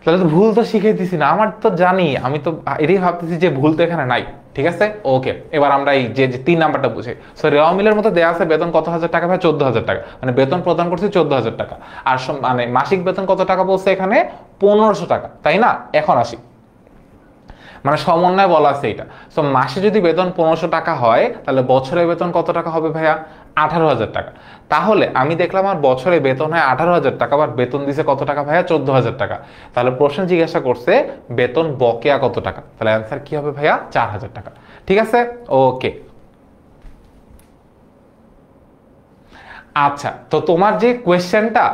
তাহলে তো ভুল তো শিখিয়ে দিছি না, আমার তো জানি, আমি তো এটাই ভাবতেছি যে ভুল তো এখানে নাই। ঠিক আছে, ওকে। এবার আমরা এই যে 3 নাম্বারটা বুঝি। সো রেওয়া মিলের মধ্যে দেওয়া আছে বেতন কত হাজার টাকা ভাই? 14,000 টাকা। মানে বেতন প্রদান করছে 14,000 টাকা। আর মানে মাসিক বেতন কত টাকা বলছে এখানে? 1500 টাকা, তাই না? এখন আসি, মানে সমন্বয় বলা আছে এটা। সো মাসে যদি বেতন 1500 টাকা হয় তাহলে বছরে বেতন কত টাকা হবে ভাইয়া? 18,000 টাকা। তাহলে আমি দেখলাম আমার বছরে বেতন হয় 18,000 টাকা, আবার বেতন দিছে কত টাকা ভাইয়া? 14,000 টাকা। তাহলে প্রশ্ন জিজ্ঞাসা করছে বেতন বকেয়া কত টাকা? তাহলে অ্যান্সার কি হবে ভাইয়া? 4,000 টাকা। ঠিক আছে, ওকে। আচ্ছা, তো তোমার যে কোয়েশ্চেনটা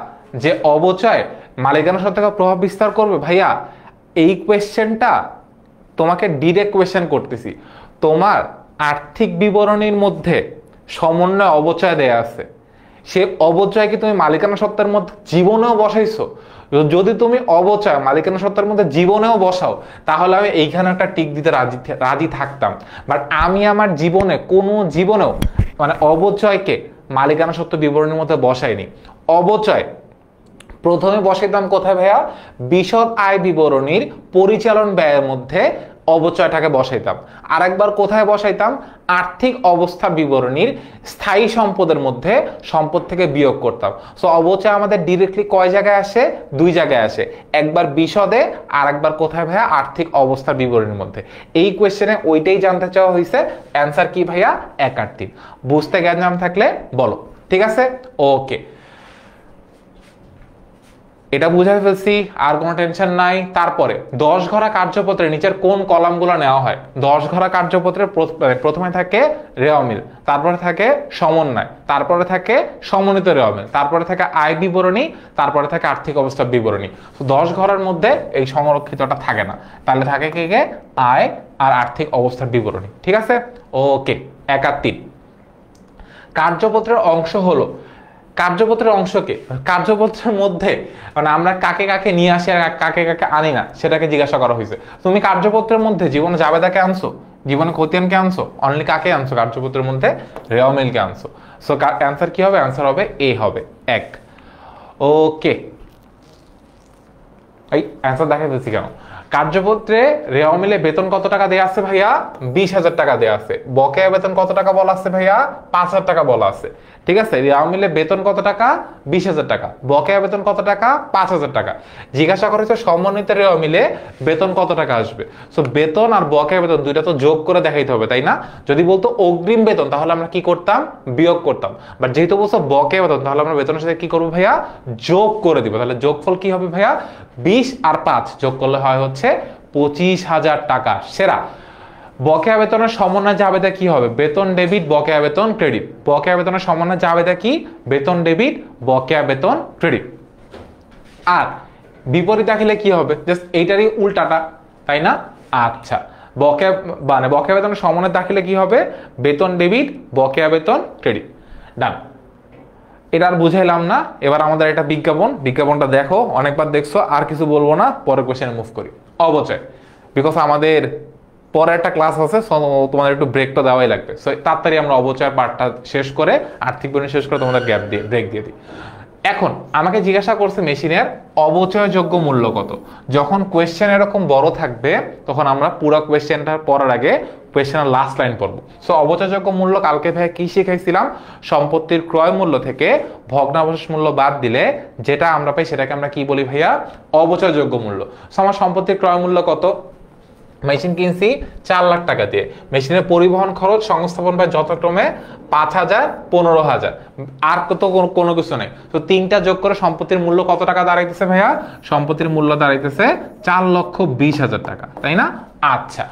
যে অবচয় মালিকানা সত্ত্বকে প্রভাব বিস্তার করবে ভাইয়া, এই কোয়েশ্চেনটা তোমাকে ডিরেক্ট কোয়েশ্চেন করতেছি। তোমার আর্থিক বিবরণীর মধ্যে সমন্বয় অবচয় দেয়া আছে, সে অবচয় কি তুমি মালিকানা সত্ত্বের মধ্যে জীবনেও বসাইছো? যদি তুমি অবচয় মালিকানা সত্ত্বের মধ্যে জীবনেও বসাও তাহলে আমি এইখানে একটা টিক দিতে রাজি থাকতাম। বাট আমি আমার জীবনেও মানে অবচয়কে মালিকানা সত্ত্ব বিবরণীর মধ্যে বসাইনি। অবচয় প্রথমে বসাইতাম কোথায় ভাইয়া? বিশদ আয় বিবরণীর পরিচালন ব্যয়ের মধ্যে অবচয়টাকে বসাইতাম। আরেকবার কোথায় বসাইতাম? আর্থিক অবস্থা বিবরণীর স্থায়ী সম্পদের মধ্যে সম্পদ থেকে বিয়োগ করতাম। সো অবচয় আমাদের ডিরেক্টলি কয় জায়গায় আসে? 2 জায়গায় আসে, একবার বিশদে আর একবার কোথায় ভাইয়া? আর্থিক অবস্থার বিবরণীর মধ্যে। এই কোয়েশ্চেনে ওইটাই জানতে চাওয়া হয়েছে। অ্যান্সার কি ভাইয়া? 1 আর 3। বুঝতে জ্ঞান থাকলে বলো। ঠিক আছে, ওকে। এটা বুঝাই ফেলছি, আর কোনো টেনশন নাই। তারপরে 10 ঘরা কার্যপত্রের নিচের কোন কলামগুলো নেওয়া হয়? 10 ঘরা কার্যপত্রের প্রথমে থাকে রেওয়া মিল, তারপরে থাকে সমন্বয়, তারপরে থাকে সমন্বিত রেওয়া মিল, তারপরে থাকে আয় বিবরণী, তারপরে থাকে আর্থিক অবস্থার বিবরণী। তো 10 ঘরের মধ্যে এই সংরক্ষিতটা থাকে না, তাহলে থাকে কি কে? আয় আর আর্থিক অবস্থার বিবরণী। ঠিক আছে, ওকে। 1 আর 3 কার্যপত্রের অংশ হলো, কার্যপত্রের অংশকে কার্যপত্রের মধ্যে মানে আমরা কাকে কাকে নিয়ে আসি আর কাকে কাকে আনি না সেটাকে জিজ্ঞাসা করা হয়েছে। তুমি কার্যপত্রের মধ্যে জীবনে জাবেদাকে আনছো, জীবনে খতিয়ানকে আনছো, অনলি কাকে আনছো? কার্যপত্রের মধ্যে রেওয়া মিলকে আনছো। সো অ্যান্সার কি হবে? অ্যান্সার হবে এ হবে 1। ওকে, এই অ্যান্সার দেখাই দিচ্ছি কেন? কার্যপত্রে রেওয়া মিলে বেতন কত টাকা দেয়া আছে ভাইয়া? 20,000 টাকা দেয়া আছে। বকেয়া বেতন কত টাকা বলা আছে ভাইয়া? 5,000 টাকা বলা আছে। ঠিক আছে, রেওয়া মিলে বেতন কত টাকা? 20,000 টাকা। বকেয়া বেতন কত টাকা? 5,000 টাকা। জিজ্ঞাসা করেছে সমন্বিত রেওয়া মিলে বেতন কত টাকা আসবে। সো বেতন আর বকেয়া বেতন দুইটা তো যোগ করে দেখাইতে হবে, তাই না? যদি বলতো অগ্রিম বেতন তাহলে আমরা কি করতাম? বিয়োগ করতাম। বাট যেহেতু বলছো বকেয়া বেতন তাহলে আমরা বেতনের সাথে কি করবো ভাইয়া? যোগ করে দিব। তাহলে যোগফল কি হবে ভাইয়া? 20 আর 5 যোগ করলে হয় হচ্ছে 25,000 টাকা। সেরা। বকেয়া বেতনের সমন্বয় জাবেদা কি হবে? বেতন ডেবিট, বকেয়া বেতন ক্রেডিট। বকেয়া বেতনের সমন্বয় জাবেদা কি? বেতন ডেবিট, বকেয়া বেতন ক্রেডিট। আর বিপরীত দেখালে কি হবে? জাস্ট এইটারই উল্টাটা, তাই না? আচ্ছা, বকেয়া মানে বকেয়া বেতনের সমন্বয় দেখালে কি হবে? বেতন ডেবিট, বকেয়া বেতন ক্রেডিট। ডান। এটা আর বুঝাইলাম না, এবার আমাদের এটা বিজ্ঞাপন। বিজ্ঞাপনটা দেখো, অনেকবার দেখছো, আর কিছু বলবো না, পরের কোশ্চেনে মুভ করি। অবচয়, বিকজ আমাদের পরে একটা ক্লাস আছে, তোমাদের একটু ব্রেকটা দেওয়াই লাগবে। সো তাড়াতাড়ি আমরা অবচয়ের পার্টটা শেষ করে আর্থিক বিবরণী শেষ করে তোমাদের গ্যাপ দিয়ে ব্রেক দিয়ে দিই। এখন আমাকে জিজ্ঞাসা করছে মেশিনের অবচয়যোগ্য মূল্য কত। যখন কোয়েশ্চেন এরকম বড় থাকবে তখন আমরা পুরো কোয়েশ্চেনটা পড়ার আগে কোয়েশ্চেনের লাস্ট লাইন পড়বো। সো অবচয়যোগ্য মূল্য কালকে ভাই কি শিখাইছিলাম? সম্পত্তির ক্রয় মূল্য থেকে ভগ্নাবশেষ মূল্য বাদ দিলে যেটা আমরা পাই সেটাকে আমরা কি বলি ভাইয়া? অবচয়যোগ্য মূল্য। সো আমার সম্পত্তির ক্রয় মূল্য কত? মেশিন কিনছি 4 লাখ টাকা দিয়ে। মেশিনের পরিবহন খরচ, সংস্থাপন ব্যয় যথাক্রমে 5,000, 15,000, আর কোনো কিছু নেই। তো তিনটা যোগ করে সম্পত্তির মূল্য কত টাকা দাঁড়াইতেছে ভাইয়া? সম্পত্তির মূল্য দাঁড়াইতেছে 4,20,000 টাকা, তাই না? আচ্ছা,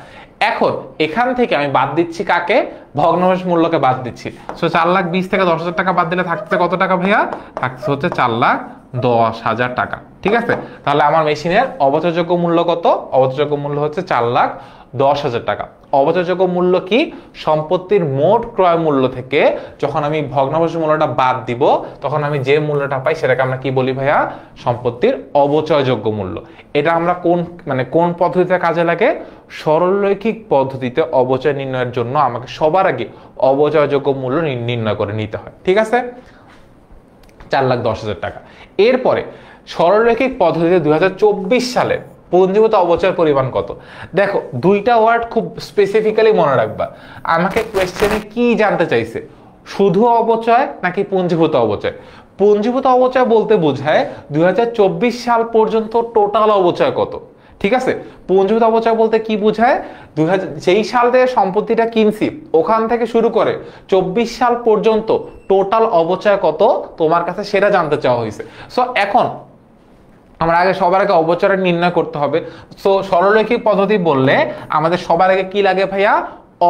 এখন এখান থেকে আমি বাদ দিচ্ছি কাকে? ভগ্নাবশেষ মূল্যকে বাদ দিচ্ছি। সো 4,20,000 থেকে 10,000 টাকা বাদ দিলে থাকছে কত টাকা ভাইয়া? থাকছে হচ্ছে 4,10,000 টাকা। ঠিক আছে, তাহলে আমার মেশিনের অবচয়যোগ্য মূল্য কত? অবচয়যোগ্য মূল্য হচ্ছে 4,10,000 টাকা। অবচয়যোগ্য মূল্য কি? সম্পত্তির মোট ক্রয় মূল্য থেকে যখন আমি ভগ্নাবশেষ মূল্যটা বাদ দিব তখন আমি যে মূল্যটা পাই সেটাকে আমরা কি বলি ভাইয়া? সম্পত্তির অবচয়যোগ্য মূল্য। এটা আমরা কোন পদ্ধতিতে কাজে লাগে? সরলরৈখিক পদ্ধতিতে অবচয় নির্ণয়ের জন্য আমাকে সবার আগে অবচয়যোগ্য মূল্য নির্ণয় করে নিতে হয়। ঠিক আছে, 4,10,000 টাকা। এরপরে সরলরৈখিক পদ্ধতিতে 2024 সালে পঞ্জীভূত অবচয়ের পরিমাণ কত? দেখো, দুইটা ওয়ার্ড খুব স্পেসিফিক্যালি মনে রাখবা। আমাকে কোয়েশ্চেনে কি জানতে চাইছে? শুধু অবচয় নাকি পঞ্জীভূত অবচয়? পঞ্জীভূত অবচয় বলতে বোঝায় 2024 সাল পর্যন্ত টোটাল অবচয় কত। ঠিক আছে, পঞ্জীভূত অবচয় বলতে কি বোঝায়? যেই সাল থেকে সম্পত্তিটা কিনছি ওখান থেকে শুরু করে 24 সাল পর্যন্ত টোটাল অবচয় কত তোমার কাছে সেটা জানতে চাওয়া হয়েছে। সো এখন আমরা আগে সবার আগে অবচয় নির্ণয় করতে হবে। সো সরলরৈখিক পদ্ধতি বললে আমাদের সবার আগে কি লাগে ভাইয়া?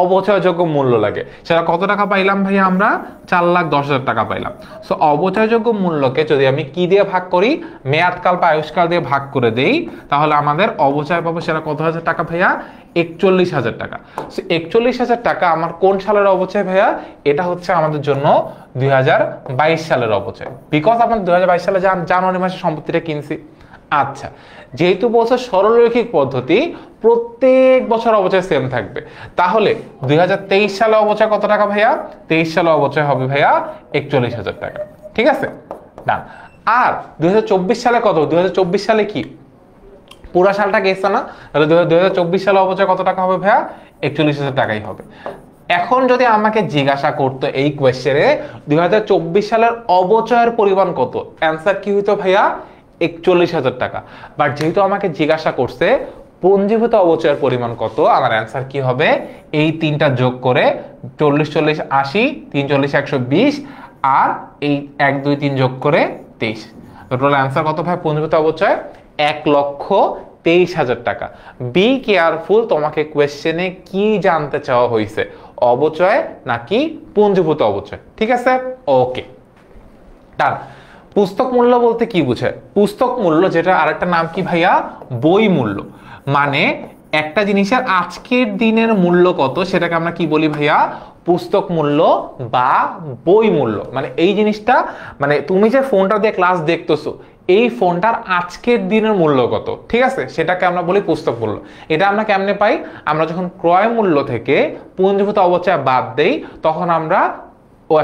অবচয়যোগ্য মূল্য লাগে। সেটা কত টাকা পাইলাম ভাইয়া? আমরা 4,10,000 টাকা পাইলাম। সো অবচয়যোগ্য মূল্যকে যদি আমি কি দিয়ে ভাগ করি? মেয়াদকাল বা আয়ুষ্কাল দিয়ে ভাগ করে দেই তাহলে আমাদের অবচয় পাবো সেটা কত হাজার টাকা ভাইয়া? 41,000 টাকা। সো 41,000 টাকা আমার কোন সালের অবচয় ভাইয়া? এটা হচ্ছে আমাদের জন্য 2022 সালের অবচয়, বিকজ আমরা 2022 সালে জানুয়ারি মাসে সম্পত্তিটা কিনছি। আচ্ছা, যেহেতু বলছে সরলরৈখিক পদ্ধতি প্রত্যেক বছর অবচয় সেম থাকবে, তাহলে 2023 সালে অবচয় কত টাকা ভাইয়া? 23 সালে অবচয় হবে ভাইয়া 41,000 টাকা। ঠিক আছে, ডান। আর 2024 সালে কত? 2024 সালে কি পুরা সালটা গেছে না? তাহলে 2024 সালে অবচয় কত টাকা হবে ভাইয়া? 41,000 টাকাই হবে। এখন যদি আমাকে জিজ্ঞাসা করতো এই কোয়েশ্চেনে 2024 সালের অবচয়ের পরিমাণ কত, অ্যান্সার কি হইতো ভাইয়া? 41,000 টাকা। বাট যেহেতু আমাকে জিজ্ঞাসা করছে পঞ্জীভূত অবচয়ের পরিমাণ কত, আমার অ্যান্সার কি হবে? এই তিনটা যোগ করে 40, 40, 80, 3, 40, 120 আর এই 1, 2, 3 যোগ করে 23। তো টোটাল অ্যান্সার কত ভাই পুঞ্জীভূত অবচয় 1,23,000 টাকা। বি কেয়ারফুল, তোমাকে কোয়েশ্চেনে কি জানতে চাওয়া হয়েছে, অবচয় নাকি পুঞ্জীভূত অবচয়, ঠিক আছে? ওকে ডান। পুস্তক মূল্য বলতে কি বুঝে? পুস্তক মূল্য, যেটা আরেকটা নাম কি ভাইয়া, বই মূল্য। মানে একটা জিনিসের আজকের দিনের মূল্য কত সেটাকে আমরা কি বলি ভাইয়া, পুস্তক মূল্য বা বই মূল্য। মানে এই জিনিসটা, মানে তুমি যে ফোনটা দিয়ে ক্লাস দেখতেছো, এই ফোনটার আজকের দিনের মূল্য কত, ঠিক আছে, সেটাকে আমরা বলি পুস্তক মূল্য। এটা আমরা কেমনে পাই? আমরা যখন ক্রয় মূল্য থেকে পুঞ্জীভূত অবচয় বাদ দেই, তখন আমরা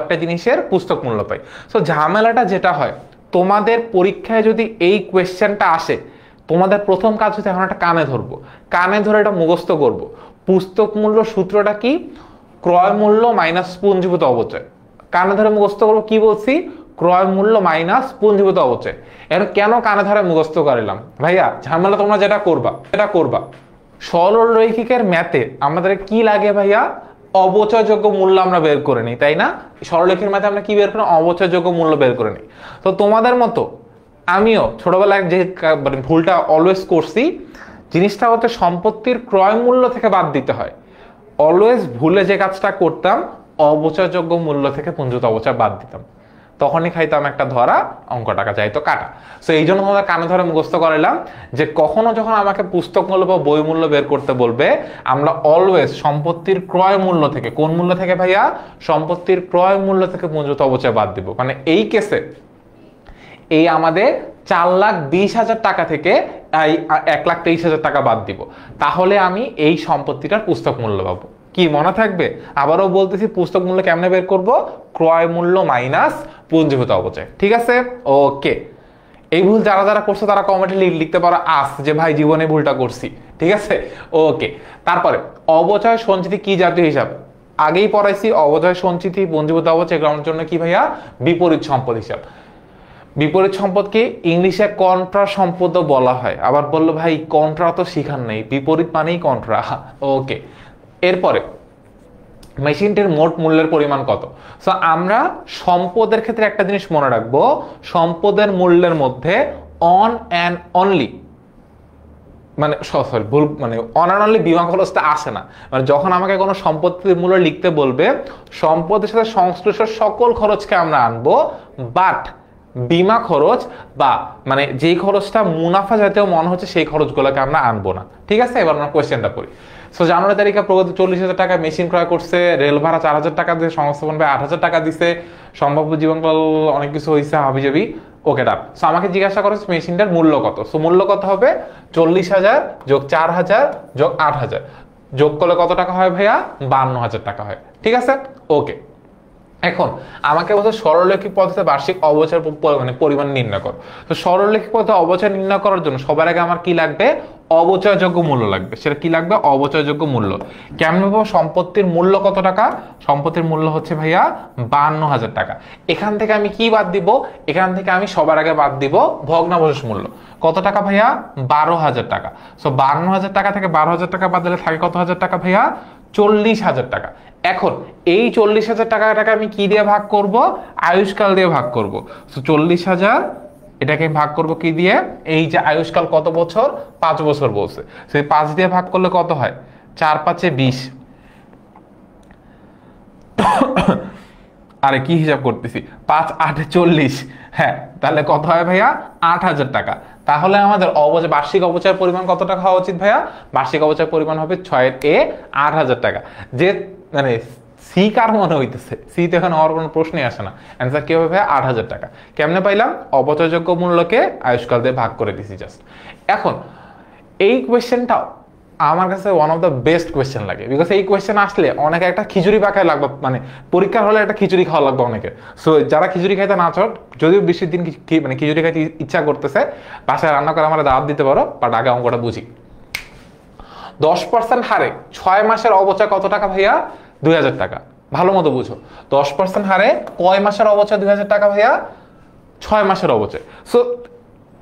একটা জিনিসের পুস্তক মূল্য পাই। সো ঝামেলাটা যেটা হয়, তোমাদের পরীক্ষায় যদি এই কোয়েশ্চেনটা আসে, তোমাদের প্রথম কাজ হচ্ছে এখন একটা কানে ধরবো, কানে ধরে এটা মুখস্থ করব। পুস্তক মূল্য সূত্রটা কি? ক্রয় মূল্য মাইনাস পুঞ্জীভূত অবচয়। কানে ধরে মুখস্থ করবো, কি বলছি? ক্রয় মূল্য মাইনাস পুঞ্জীভূত অবচয়। এখন কেন কানে ধরে মুখস্থ করিলাম ভাইয়া? ঝামেলা তোমরা যেটা করবা সরল রৈখিকের ম্যাথে আমাদের কি লাগে ভাইয়া, অবচয়যোগ্য মূল্য আমরা বের করে নিই, তাই না? সরলরেখির ম্যাথে আমরা কি বের করি? অবচয়যোগ্য মূল্য বের করে নিই। তো তোমাদের মতো আমিও ছোটবেলায় যে ভুলটা অলওয়েজ করছি, জিনিসটা হচ্ছে সম্পত্তির ক্রয় মূল্য থেকে বাদ দিতে হয়। অলওয়েজ ভুলে যে কাজটা করতাম, অবচয়যোগ্য মূল্য থেকে পুঞ্জীভূত অবচয় বাদ দিতাম, তখনই খাইতাম একটা ধরা, অঙ্ক টাকা যাইতো কাটা। সো এই জন্য তোমাদের কানে ধরে মুখস্থ করাইলাম যে কখনো যখন আমাকে পুস্তক মূল্য বা বই মূল্য বের করতে বলবে, আমরা অলওয়েজ সম্পত্তির ক্রয় মূল্য থেকে, কোন মূল্য থেকে ভাইয়া? সম্পত্তির ক্রয় মূল্য থেকে পুঞ্জীভূত অবচয় বাদ দিব। মানে এই কেসে এই আমাদের 4,20,000 টাকা থেকে 1,23,000 টাকা বাদ দিব, তাহলে আমি এই সম্পত্তিটার পুস্তক মূল্য পাবো। কি মনে থাকবে? আবারও বলতেছি, পুস্তক মূল্য কেমনে বের করব? ক্রয় মূল্য মাইনাস পুঞ্জীভূত অবচয়, ঠিক আছে? ওকে, এই ভুল যারা যারা করছো তারা কমেন্টে লিখতে পারো আস যে ভাই জীবনে ভুলটা করছি, ঠিক আছে? ওকে, তারপরে অবচয় সঞ্চিতি কি জাতীয় হিসাব? আগেই পড়াইছি, অবচয় সঞ্চিতি পুঞ্জীভূত অবচয় এগুলোর জন্য কি ভাইয়া? বিপরীত সম্পদ হিসাব। বিপরীত সম্পদকে ইংলিশে কন্ট্রা সম্পদও বলা হয়। আবার বললো ভাই কন্ট্রা তো শিখান নেই, বিপরীত মানেই কন্ট্রা। ওকে, এরপরে মেশিনটির মোট মূল্যের পরিমাণ কত? সো আমরা সম্পদের ক্ষেত্রে একটা জিনিস মনে রাখবো, সম্পদের মূল্যের মধ্যে অন অ্যান্ড অনলি, মানে সরি ভুল, মানে অন অ্যান্ড অনলি বিমা খরচটা আসে না। মানে যখন আমাকে কোনো সম্পত্তির মূল্য লিখতে বলবে, সম্পদের সাথে সংশ্লিষ্ট সকল খরচকে আমরা আনবো, বাট বিমা খরচ বা মানে যেই খরচটা মুনাফা জাতীয় মনে হচ্ছে সেই খরচগুলোকে আমরা আনবো না, ঠিক আছে? এবার আমরা কোয়েশ্চেনটা পড়ি। সো জানুয়ারি তারিখে প্রগতি 40,000 টাকা মেশিন ক্রয় করছে, রেল ভাড়া 4,000 টাকা দিয়ে, সংস্থাপন ব্যয় 8,000 টাকা দিছে, সম্ভাব্য জীবনকাল অনেক কিছু হয়েছে হাবিজাবি। ওকে ডান। সো আমাকে জিজ্ঞাসা করেছে মেশিনটার মূল্য কত। সো মূল্য কত হবে? 40,000 যোগ 4,000 যোগ 8,000 যোগ করলে কত টাকা হয় ভাইয়া? 52,000 টাকা হয়, ঠিক আছে? ওকে, এখন আমাকে বলছে সরলরৈখিক পদ্ধতিতে বার্ষিক অবচয়ের মানে পরিমাণ নির্ণয় করো। তো সরলরৈখিক পদ্ধতিতে অবচয় নির্ণয় করার জন্য সবার আগে আমার কি লাগবে? অবচয়যোগ্য মূল্য লাগবে। সেটা কি লাগবে? অবচয়যোগ্য মূল্য। কেমন পাবো? সম্পত্তির মূল্য কত টাকা? সম্পত্তির মূল্য হচ্ছে ভাইয়া 52,000 টাকা। এখান থেকে আমি কি বাদ দিব? এখান থেকে আমি সবার আগে বাদ দিব ভগ্নাবশেষ মূল্য। কত টাকা ভাইয়া? 12,000 টাকা। সো 52,000 টাকা থেকে 12,000 টাকা বাদ দিলে থাকে কত হাজার টাকা ভাইয়া? 40,000 টাকা। এখন এই 40,000 টাকাটাকে আমি কি দিয়ে ভাগ করব? আয়ুষ্কাল দিয়ে ভাগ করব। সো 40,000 এটাকে ভাগ করব কি দিয়ে? এই যে আয়ুষ্কাল কত বছর? 5 বছর বলছে, সেই 5 দিয়ে ভাগ করলে কত হয়? 4 5 20। আরে কি হিসাব করতেছি, 5 8 40। হ্যাঁ, তাহলে কত হয় ভাইয়া? 8,000 টাকা। তাহলে আমাদের বার্ষিক অবচয়ের পরিমাণ কত টাকা হওয়া উচিত ভাইয়া? বার্ষিক অবচয়ের পরিমাণ হবে 6 8,000 টাকা। যে মানে সি কার মনে হইতেছে? সি তো এখানে হওয়ার কোনো প্রশ্নই আসে না। অ্যান্সার কি হবে ভাইয়া? 8,000 টাকা। কেমনে পাইলাম? অবচয়যোগ্য মূল্যকে আয়ুষ্কাল দিয়ে ভাগ করে দিছি জাস্ট। এখন এই কোয়েশ্চেনটা আমার কাছে one of the best question লাগে, বিকজ এই কোয়েশ্চেন আসলে অনেকে একটা খিচুড়ি পাকায় লাগবে, মানে পরীক্ষার হলে একটা খিচুড়ি খাওয়া লাগবে অনেকে। সো যারা খিচুড়ি খাইতে না চাও, যদিও বৃষ্টির দিন মানে খিচুড়ি খাইতে ইচ্ছা করতেছে, বাসায় রান্না করে আমার দাওয়াত দিতে পারো, বাট আগে অঙ্কটা বুঝি। 10% হারে 6 মাসের অবচয় কত টাকা ভাইয়া? 2,000 টাকা। ভালো মতো বুঝো, 10% হারে কয় মাসের অবচয়? 2,000 টাকা ভাইয়া? 6 মাসের অবচয়। সো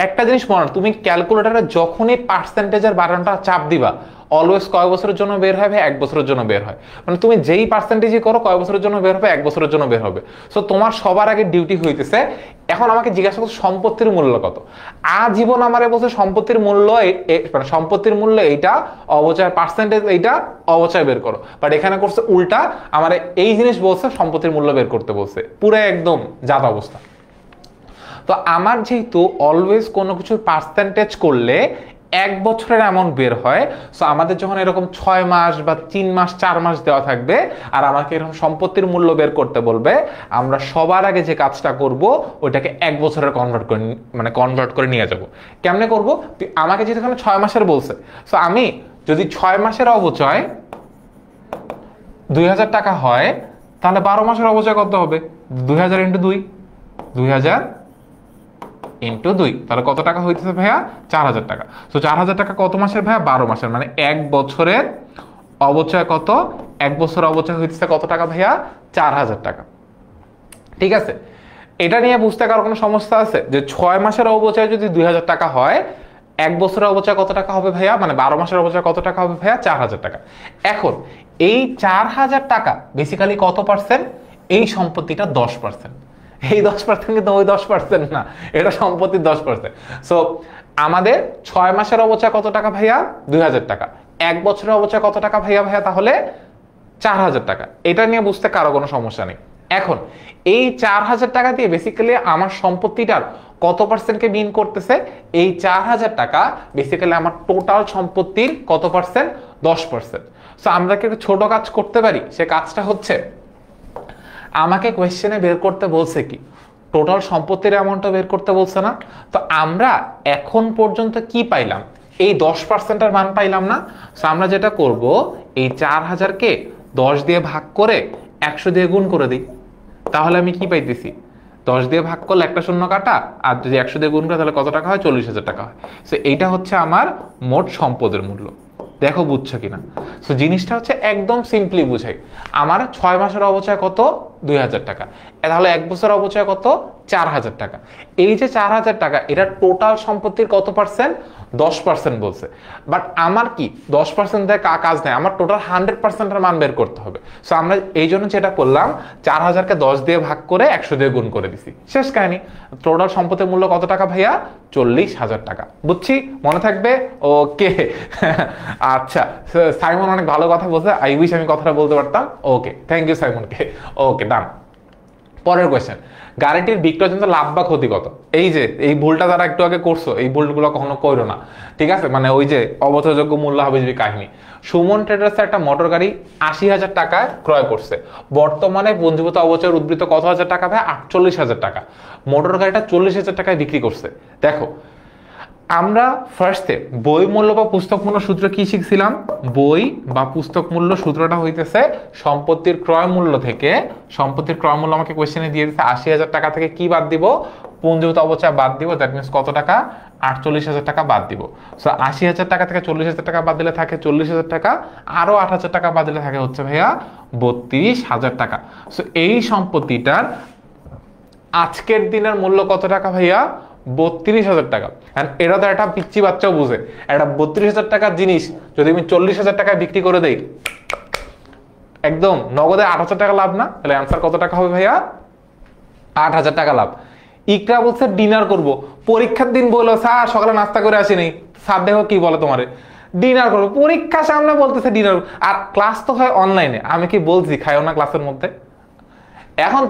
একটা জিনিস মনে রাখো, তুমি ক্যালকুলেটরে যখনই পার্সেন্টেজের বাটনটা চাপ দিবা অলওয়েজ কয় বছরের জন্য বের হবে, 1 বছরের জন্য বের হয়। মানে তুমি যেই পার্সেন্টেজই করো কয় বছরের জন্য বের হবে, 1 বছরের জন্য বের হবে। সো তোমার সবার আগে ডিউটি হইতেছে, এখন আমাকে জিজ্ঞাসা করছো সম্পত্তির মূল্য কত। আজীবন আমারে বলছে সম্পত্তির মূল্য মানে সম্পত্তির মূল্য এইটা, অবচয় পার্সেন্টেজ এইটা, অবচয় বের করো। বাট এখানে করছে উল্টা, আমার এই জিনিস বলছে সম্পত্তির মূল্য বের করতে বলছে, পুরো একদম জাত অবস্থা। তো আমার যেহেতু অলওয়েজ কোনো কিছুর পার্সেন্টেজ করলে 1 বছরের অ্যামাউন্ট বের হয়, সো আমাদের যখন এরকম 6 মাস বা 3 মাস 4 মাস দেওয়া থাকবে আর আমাকে এরকম সম্পত্তির মূল্য বের করতে বলবে, আমরা সবার আগে যে কাজটা করব ওইটাকে 1 বছরের কনভার্ট করে নিয়ে যাব। কেমনে করব? আমাকে যেহেতু এখানে 6 মাসের বলছে, সো আমি যদি 6 মাসের অবচয় 2000 টাকা হয়, তাহলে 12 মাসের অবচয় কত হবে? 2000 × 2, 2000 × 2, তাহলে কত টাকা হইতেছে ভাইয়া? 4000 টাকা। তো 4000 টাকা কত মাসের ভাইয়া? 12 মাসের, মানে 1 বছরের অবচয় কত? 1 বছর অবচয় হইতেছে কত টাকা ভাইয়া? 4000 টাকা। ঠিক আছে, এটা নিয়ে বুঝতে কারো কোনো সমস্যা আছে? যে 6 মাসের অবচয় যদি 2000 টাকা হয়, 1 বছরের অবচয় কত টাকা হবে ভাইয়া? মানে 12 মাসের অবচয় কত টাকা হবে ভাইয়া? 4000 টাকা। এখন এই 4000 টাকা বেসিক্যালি কত পার্সেন্ট? এই সম্পত্তিটা 10%। এই 10% কিন্তু ওই 10% না, এটা সম্পত্তির 10%। সো আমাদের 6 মাসের অবচয় কত টাকা ভাইয়া? 2000 টাকা। 1 বছরের অবচয় কত টাকা ভাইয়া? তাহলে 4000 টাকা। এটা নিয়ে বুঝতে কারো কোনো সমস্যা নেই। এখন এই 4000 টাকা দিয়ে বেসিক্যালি আমার সম্পত্তিটার কত পার্সেন্টকে মিন করতেছে? এই 4000 টাকা বেসিক্যালি আমার টোটাল সম্পত্তির কত পার্সেন্ট? 10%। সো আমরা কি একটা ছোট কাজ করতে পারি? সে কাজটা হচ্ছে, আমাকে কোয়েশ্চেনে বের করতে বলছে কি? টোটাল সম্পত্তির অ্যামাউন্টটা বের করতে বলছে না? তো আমরা এখন পর্যন্ত কি পাইলাম? এই 10%-এর মান পাইলাম না? সো আমরা যেটা করব, এই 4000-কে 10 দিয়ে ভাগ করে 100 দিয়ে গুণ করে দিই। তাহলে আমি কি পাইতেছি? 10 দিয়ে ভাগ করলে একটা শূন্য কাটা, আর যদি 100 দিয়ে গুণ করে তাহলে কত টাকা হয়? 40,000 টাকা হয়। সো এইটা হচ্ছে আমার মোট সম্পদের মূল্য। দেখো বুঝছো কিনা? সো জিনিসটা হচ্ছে একদম সিম্পলি বুঝাই। আমার 6 মাসের অবচয় কত? 2000 টাকা। তাহলে 1 বছর অবচয় কত? 4000 টাকা। এই যে 4000 টাকা, এটা টোটাল সম্পত্তির কত পার্সেন্ট? 10% বলছে। বাট আমার কি 10% দিয়ে কাজ নেই, আমার টোটাল 100%-এর মান বের করতে হবে। সো আমরা এই জন্য যেটা করলাম, 4000-কে 10 দিয়ে ভাগ করে 100 দিয়ে গুণ করে দিছি, শেষ কাহিনী। টোটাল সম্পত্তির মূল্য কত টাকা ভাইয়া? 40,000 টাকা। বুঝছি? মনে থাকবে? ওকে। আচ্ছা, সাইমন অনেক ভালো কথা বলছে, আই উইশ আমি কথাটা বলতে পারতাম। ওকে, থ্যাংক ইউ সাইমনকে। ওকে, ডান। পরের কোয়েশ্চেন, গাড়িটির বিক্রয়জনিত লাভ বা ক্ষতি কত? এই যে এই ভুলটা যারা একটু আগে করছো, এই ভুলগুলো কখনো করো না, ঠিক আছে? মানে ওই যে অবচয়যোগ্য মূল্য হবে যে কাহিনী। সুমন ট্রেডার্স একটা মোটর গাড়ি 80,000 টাকায় ক্রয় করছে। বর্তমানে পঞ্জীভূত অবচয়ের উদ্বৃত্ত কত হাজার টাকা ভাই? 48,000 টাকা। মোটর গাড়িটা 40,000 টাকায় বিক্রি করছে। দেখো, আমরা ফার্স্টে বই মূল্য বা পুস্তক মূল্য সূত্র কি শিখছিলাম? বই বা পুস্তক মূল্য সূত্রটা হইতেছে সম্পত্তির ক্রয় মূল্য থেকে, সম্পত্তির ক্রয় মূল্য আমাকে কোয়েশ্চেনে দিয়ে দিচ্ছে 80,000 টাকা থেকে কি বাদ দিব? পঞ্জীভূত অবচয় বাদ দিব। দ্যাট মিনস কত টাকা? 48,000 টাকা বাদ দিব। সো 80,000 টাকা থেকে 40,000 টাকা বাদ দিলে থাকে 40,000 টাকা, আরো 8,000 টাকা বাদ দিলে থাকে হচ্ছে ভাইয়া 32,000 টাকা। সো এই সম্পত্তিটার আজকের দিনের মূল্য কত টাকা ভাইয়া? 32,000 টাকা। এটা তো একটা পিচ্ছি বাচ্চাও বুঝে, একটা 32,000 টাকার জিনিস যদি আমি 40,000 টাকায় বিক্রি করে দেই, একদম নগদে 8,000 টাকা লাভ না? তাহলে অ্যান্সার কত টাকা হবে ভাইয়া? 8,000 টাকা লাভ। ইকরা বলছে ডিনার করব। পরীক্ষার দিন বললো স্যার সকালে নাস্তা করে আসিনি, স্যার দেখো কি বলে তোমারে, ডিনার করবো। পরীক্ষা সামনে বলতেছে ডিনার, আর ক্লাস তো হয় অনলাইনে। আমি কি বলছি খাইও না ক্লাসের মধ্যে? এখন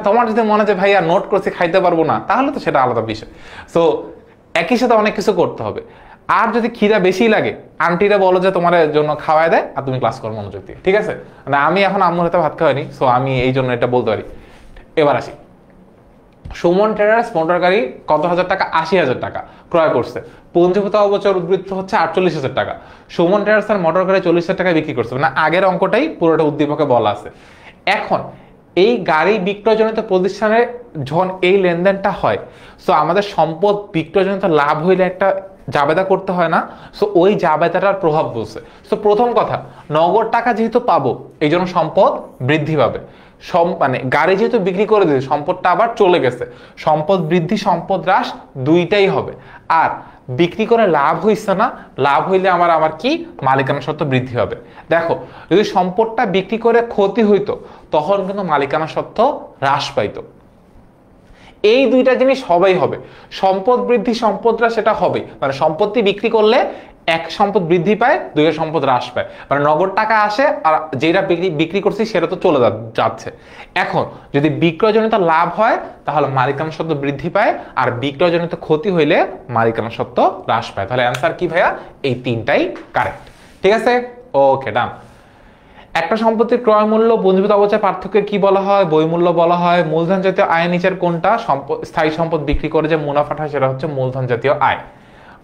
তোমার যদি মনে হয় ভাইয়া নোট করছি খাইতে পারবো না, তাহলে তো সেটা আলাদা বিষয়। সো একই সাথে অনেক কিছু করতে হবে। আর যদি খিদা বেশি লাগে, আন্টিরা বলো যে তোমার জন্য খাওয়ায় দেয়, আর তুমি ক্লাস করো মনোযোগ দিয়ে, ঠিক আছে? মানে আমি এখন আম্মুর হাতে ভাত খাওয়াইনি, সো আমি এই জন্য এটা বলতে পারি। এবার আসি, সুমন ট্রেডার্স মোটর গাড়ি কত হাজার টাকা? 80,000 টাকা ক্রয় করছে। পঞ্জীভূত অবচয়ের উদ্বৃত্ত হচ্ছে 48,000 টাকা। সুমন ট্রেডার্স আর মোটর গাড়ি 40,000 টাকায় বিক্রি করছে। মানে আগের অঙ্কটাই পুরোটা উদ্দীপকে বলা আছে। এখন এই গাড়ি বিক্রয়জনিত প্রতিষ্ঠানে যখন এই লেনদেনটা হয়, সো আমাদের সম্পদ বিক্রয়জনিত লাভ হইলে একটা জাবেদা করতে হয় না? সো ওই জাবেদাটার প্রভাব বলছে। সো প্রথম কথা, নগদ টাকা যেহেতু পাবো, এই জন্য সম্পদ বৃদ্ধি পাবে। মানে গাড়ি যেহেতু বিক্রি করে দিয়েছে, সম্পদটা আবার চলে গেছে, সম্পদ বৃদ্ধি সম্পদ হ্রাস দুইটাই হবে। আর বিক্রি করে লাভ হইছে না, লাভ হইলে আমার কি মালিকানা সত্ত্ব বৃদ্ধি হবে। দেখো যদি সম্পদটা বিক্রি করে ক্ষতি হইতো তখন কিন্তু মালিকানা সত্ত্ব হ্রাস পাইতো। এই দুইটা জিনিস সবাই হবে, সম্পদ বৃদ্ধি সম্পদরা সেটা হবে, মানে সম্পত্তি বিক্রি করলে এক সম্পদ বৃদ্ধি পায়, দুইটা সম্পদ হ্রাস পায়, মানে নগদ টাকা আসে আর যেটা বিক্রি করছি সেটা তো চলে যাচ্ছে। এখন যদি বিক্রয়জনিত লাভ হয় তাহলে মালিকানা সত্ত্ব বৃদ্ধি পায়, আর বিক্রয়জনিত ক্ষতি হইলে মালিকানা সত্ত্ব হ্রাস পায়। তাহলে অ্যান্সার কি ভাইয়া? এই তিনটাই কারেক্ট। ঠিক আছে, ওকে ডান। একটা সম্পত্তির ক্রয় মূল্য পুঞ্জীভূত অবস্থায় পার্থক্যকে কি বলা হয়? বইমূল্য বলা হয়। মূলধন জাতীয় আয়ের নিচের কোনটা? স্থায়ী সম্পদ বিক্রি করে যে মুনাফাটা হয় সেটা হচ্ছে মূলধন জাতীয় আয়।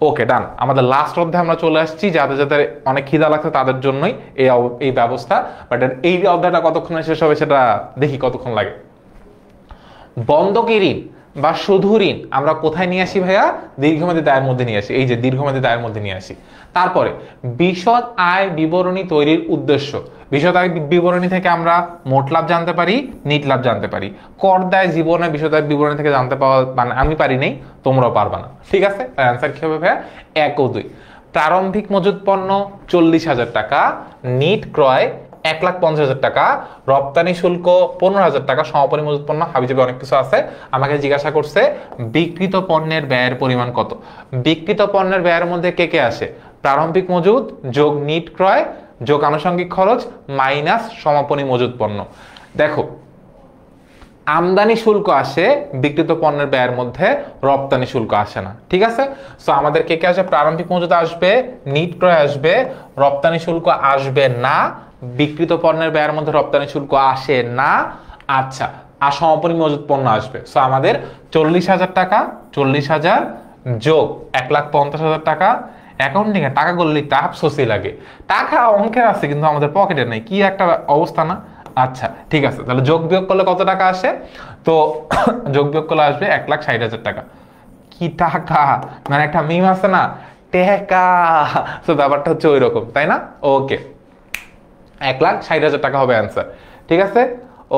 ওকে ডান। আমাদের লাস্ট অধ্যায়ে আমরা চলে আসছি, যাদের যাদের অনেক খিদা লাগছে তাদের জন্যই এই ব্যবস্থা। বাট এই অধ্যায়টা কতক্ষণে শেষ হবে সেটা দেখি কতক্ষণ লাগে। বন্ধকি ঋণ বা শুধু ঋণ আমরা কোথায় নিয়ে আসি ভাইয়া? দীর্ঘমেয়াদী দায়ের মধ্যে নিয়ে আসি। এই যে দীর্ঘমেয়াদী দায়ের মধ্যে নিয়ে আসি। তারপরে বিশদ আয় বিবরণী তৈরির উদ্দেশ্য, বিশদ আয় বিবরণী থেকে আমরা মোট লাভ জানতে পারি, নিট লাভ জানতে পারি। কর দায় জীবনে বিশদ আয় বিবরণী থেকে জানতে পাওয়া, মানে আমি পারি নাই, তোমরাও পারবা না। ঠিক আছে, অ্যান্সার কি হবে ভাইয়া? 1 ও 2। প্রারম্ভিক মজুত পণ্য 40,000 টাকা, নিট ক্রয় 1,50,000 টাকা, রপ্তানি শুল্ক 15,000 টাকা, সমাপনী মজুত পণ্য হাবিজাবি অনেক কিছু আছে। আমাকে জিজ্ঞাসা করছে বিক্রিত পণ্যের ব্যয়ের পরিমাণ কত। বিক্রিত পণ্যের ব্যয়ের মধ্যে কে কে আসে? প্রারম্ভিক মজুত যোগ নিট ক্রয় যোগ আনুষঙ্গিক খরচ মাইনাস সমাপনী মজুত পণ্য। দেখো আমদানি শুল্ক আসে বিক্রিত পণ্যের ব্যয়ের মধ্যে, রপ্তানি শুল্ক আসে না। ঠিক আছে, সো আমাদের কে কে আসে? প্রারম্ভিক মজুত আসবে, নিট ক্রয় আসবে, রপ্তানি শুল্ক আসবে না, বিক্রিত পণ্যের ব্যয়ের মধ্যে রপ্তানি শুল্ক আসে না। আচ্ছা, আর সমাপনী মজুত পণ্য আসবে। সো আমাদের 40,000 টাকা, 40,000 যোগ 1,50,000 টাকা। অ্যাকাউন্টিং এ টাকাগুলো লিখতে আফসোসই লাগে, টাকা অঙ্কের আছে কিন্তু আমাদের পকেটে নেই, কি একটা অবস্থা না? আচ্ছা ঠিক আছে, তাহলে যোগ বিয়োগ করলে কত টাকা আসে? তো যোগ বিয়োগ করলে আসবে 1,60,000 টাকা। কি টাকা, মানে একটা মিম আছে না, টেকা। তো ব্যাপারটা হচ্ছে ওই রকম, তাই না? ওকে, 1,60,000 টাকা হবে অ্যান্সার। ঠিক আছে,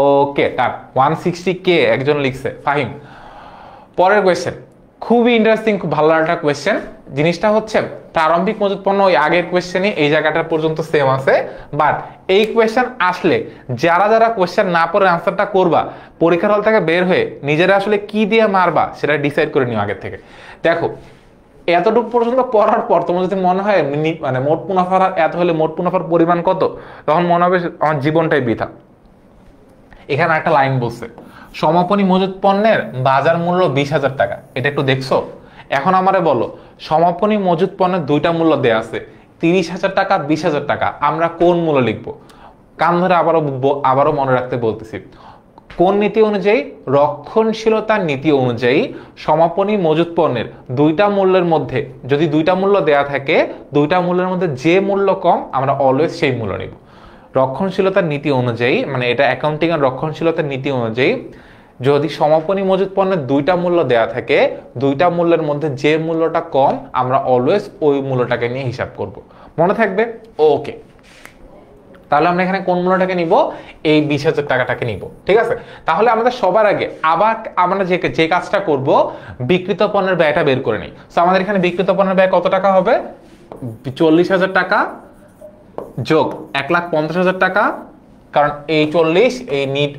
ওকে টান। 160K একজন লিখছে, ফাহিম। পরের কোয়েশ্চেন খুবই ইন্টারেস্টিং, খুব ভালো একটা কোয়েশ্চেন। জিনিসটা হচ্ছে প্রারম্ভিক মজুত পণ্য ওই আগের কোয়েশ্চেনই এই জায়গাটা পর্যন্ত সেম আছে, বাট এই কোয়েশ্চেন আসলে যারা যারা কোয়েশ্চেন না পড়ে আনসারটা করবা, পরীক্ষার হল থেকে বের হয়ে নিজেরা আসলে কি দিয়ে মারবা সেটা ডিসাইড করে নিও আগের থেকে। দেখো এতটুকু পর্যন্ত পড়ার পর তোমার যদি মনে হয় মানে মোট মুনাফার এত হলে মোট মুনাফার পরিমাণ কত, তখন মনে হবে আমার জীবনটাই বৃথা। এখানে একটা লাইন বলছে সমাপনী মজুত পণ্যের বাজার মূল্য 20,000 টাকা, এটা একটু দেখছো? এখন আমারে বলো সমাপনী মজুত পণ্যের দুইটা মূল্য দেয়া আছে, 30,000 টাকা, 20,000 টাকা। আমরা কোন মূল্য লিখবো? কান ধরে আবারও মনে রাখতে বলতেছি। কোন নীতি অনুযায়ী? রক্ষণশীলতার নীতি অনুযায়ী সমাপনী মজুত পণ্যের দুইটা মূল্যের মধ্যে যদি দুইটা মূল্য দেয়া থাকে, দুইটা মূল্যের মধ্যে যে মূল্য কম আমরা অলওয়েজ সেই মূল্য নিব। রক্ষণশীলতার নীতি অনুযায়ী, মানে এটা অ্যাকাউন্টিং এর রক্ষণশীলতার নীতি অনুযায়ী, যদি সমাপনী মজুত পণ্যের দুইটা মূল্য দেয়া থাকে, দুইটা মূল্যের মধ্যে যে মূল্যটা কম আমরা অলওয়েজ ওই মূল্যটাকে নিয়ে হিসাব করব। মনে থাকবে? ওকে, তাহলে আমরা এখানে কোন মূল্যটাকে নিব? এই 20,000 টাকাটাকে নিব। ঠিক আছে, তাহলে আমাদের সবার আগে আবার আমরা যে কাজটা করব, বিক্রিত পণ্যের ব্যয়টা বের করে নিই। সো আমাদের এখানে বিক্রিত পণ্যের ব্যয় কত টাকা হবে? 40,000 টাকা যোগ 1,50,000 টাকা, কারণ এই 40, এই নিট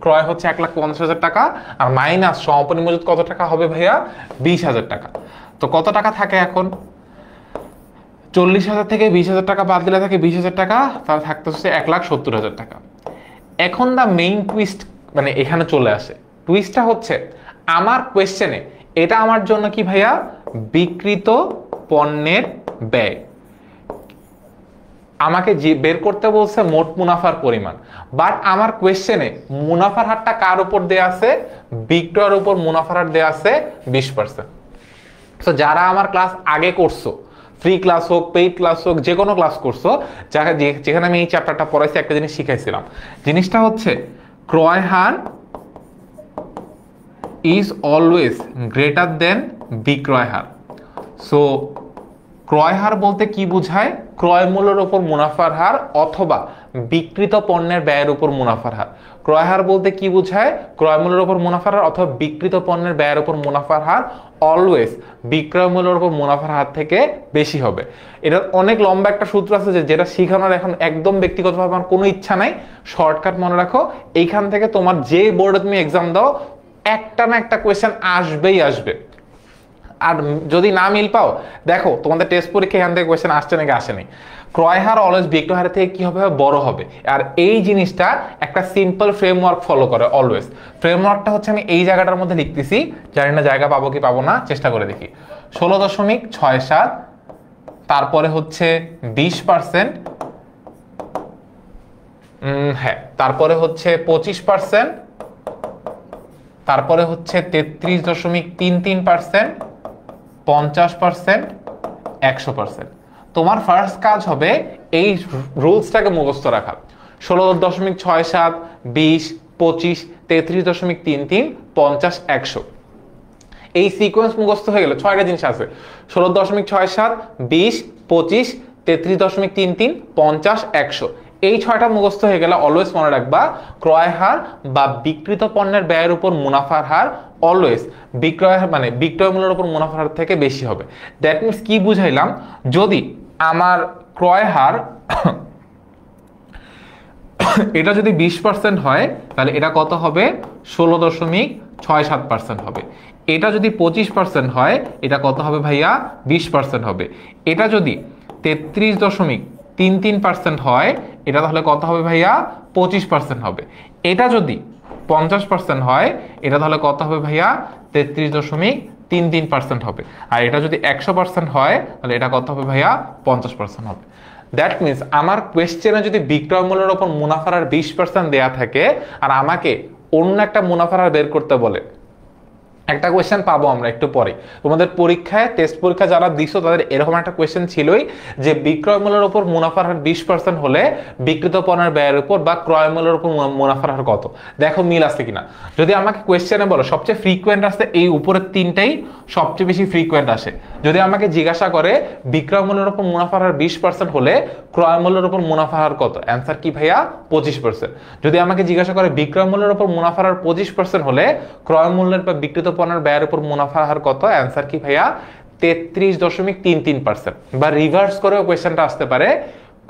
ক্রয় হচ্ছে 1,50,000 টাকা, আর মাইনাস সমাপনী মজুত কত টাকা হবে ভাইয়া? 20,000 টাকা। তো কত টাকা থাকে এখন? 40,000 থেকে 20,000 টাকা বাদ দিলে থাকে 20,000 টাকা, তাহলে থাকতে হচ্ছে 1,70,000 টাকা। এখন দা মেইন টুইস্ট মানে এখানে চলে আসে। টুইস্টটা হচ্ছে আমার কোয়েশ্চেনে এটা আমার জন্য কি ভাইয়া? বিক্রিত পণ্যের ব্যয়। আমাকে বের করতে বলছে মোট মুনাফার পরিমাণ, বাট আমার কোয়েশ্চেনে মুনাফার হারটা কার উপর দেয়া আছে? বিক্রয়ের উপর মুনাফার হার দেয়া আছে 20%। তো যারা আমার ক্লাস আগে করছো, ফ্রি ক্লাস হোক, পেইড ক্লাস হোক, যে কোনো ক্লাস করছো, যেখানে আমি এই চ্যাপ্টারটা পড়াইছি, একটা জিনিস শিখাইছিলাম। জিনিসটা হচ্ছে ক্রয় her is always greater than বিক্রয় হার। সো ক্রয় হার বলতে কি বোঝায়? ক্রয় মূল্যের উপর মুনাফার হার অথবা বিক্রিত পণ্যের ব্যয়ের উপর মুনাফার হার। ক্রয় হার বলতে কি বোঝায়? ক্রয় মূল্যের উপর মুনাফার হার অথবা বিক্রিত পণ্যের ব্যয়ের উপর মুনাফার হার অলওয়েজ বিক্রয় মূল্যের উপর মুনাফার হার থেকে বেশি হবে। এটার অনেক লম্বা একটা সূত্র আছে যেটা শেখানোর এখন একদম ব্যক্তিগতভাবে আমার কোনো ইচ্ছা নাই। শর্টকাট মনে রাখো, এইখান থেকে তোমার যে বোর্ডে তুমি এক্সাম দাও একটা না একটা কোয়েশ্চেন আসবেই আসবে। আর যদি না মিল পাও, দেখো তোমাদের টেস্ট পরীক্ষা এখান থেকে কোয়েশ্চেন আসছে নাকি আসেনি। ক্রয় হার অলওয়েজ বিক্রয় হার থেকে কি হবে? বড় হবে। আর এই জিনিসটা একটা সিম্পল ফ্রেমওয়ার্ক ফলো করে অলওয়েজ। ফ্রেমওয়ার্কটা হচ্ছে আমি এই জায়গাটার মধ্যে লিখতেছি, জানি না জায়গা পাবো কি পাবো না, চেষ্টা করে দেখি। 16.67, তারপরে হচ্ছে 20%, হ্যাঁ, তারপরে হচ্ছে 25%, তারপরে হচ্ছে 33.33%, 50%, 100%। তোমার ফার্স্ট কাজ হবে এই রুলসটাকে মুখস্থ রাখা। 16.67, 20, 25, 33.33, 50, 100। এই সিকোয়েন্স মুখস্থ হয়ে গেলে 6টা জিনিস আছে। 16.67, 20, 25, 33.33, 50, 100। এই 6টা মুখস্থ হয়ে গেলে অলওয়েজ মনে রাখবা ক্রয় হার বা বিক্রিত পণ্যের ব্যয়ের উপর মুনাফার হার অলওয়েজ বিক্রয় মানে বিক্রয় মূল্যের উপর মুনাফার হার থেকে বেশি হবে। দ্যাট মিনস কি বুঝাইলাম? যদি আমার ক্রয় হার এটা যদি 20% হয় তাহলে এটা কত হবে? 16.67% হবে। এটা যদি 25% হয় এটা কত হবে ভাইয়া? 20% হবে। এটা যদি 33.33% হয় এটা তাহলে কত হবে ভাইয়া? 25% হবে। এটা যদি 50% হয় এটা তাহলে কত হবে ভাইয়া? 33.33% হবে। আর এটা যদি 100% হয় তাহলে এটা কত হবে ভাইয়া? 50% হবে। দ্যাট মিনস আমার কোয়েশ্চেনে যদি বিক্রয় মূল্যের উপর মুনাফার হার 20% দেয়া থাকে আর আমাকে অন্য একটা মুনাফার হার বের করতে বলে, একটা কোয়েশ্চেন পাবো আমরা একটু পরে। তোমাদের পরীক্ষায় টেস্ট পরীক্ষা যারা দিছো তাদের এরকম একটা কোয়েশ্চেন ছিলই যে বিক্রয় মূল্যের উপর মুনাফার হার 20% হলে বিক্রিত পণ্যের ব্যয়ের উপর বা ক্রয় মূল্যের উপর মুনাফার হার কত? দেখো মিল আছে কিনা। যদি আমাকে কোয়েশ্চেনে বলো সবচেয়ে ফ্রিকোয়েন্ট আসে এই উপরের তিনটাই সবচেয়ে বেশি ফ্রিকোয়েন্ট আসে। যদি আমাকে জিজ্ঞাসা করে বিক্রয় মূল্যের উপর মুনাফার হার 20% হলে ক্রয় মূল্যের উপর মুনাফার হার কত? অ্যান্সার কি ভাইয়া? 25%। যদি আমাকে জিজ্ঞাসা করে বিক্রয় মূল্যের উপর মুনাফার হার 25% হলে ক্রয় মূল্যের বা বিক্রিত পণ্যের ব্যয়ের উপর মুনাফার হার কত? অ্যান্সার কি ভাইয়া? 33.33%। বা রিভার্স করেও কোয়েশ্চেনটা আসতে পারে,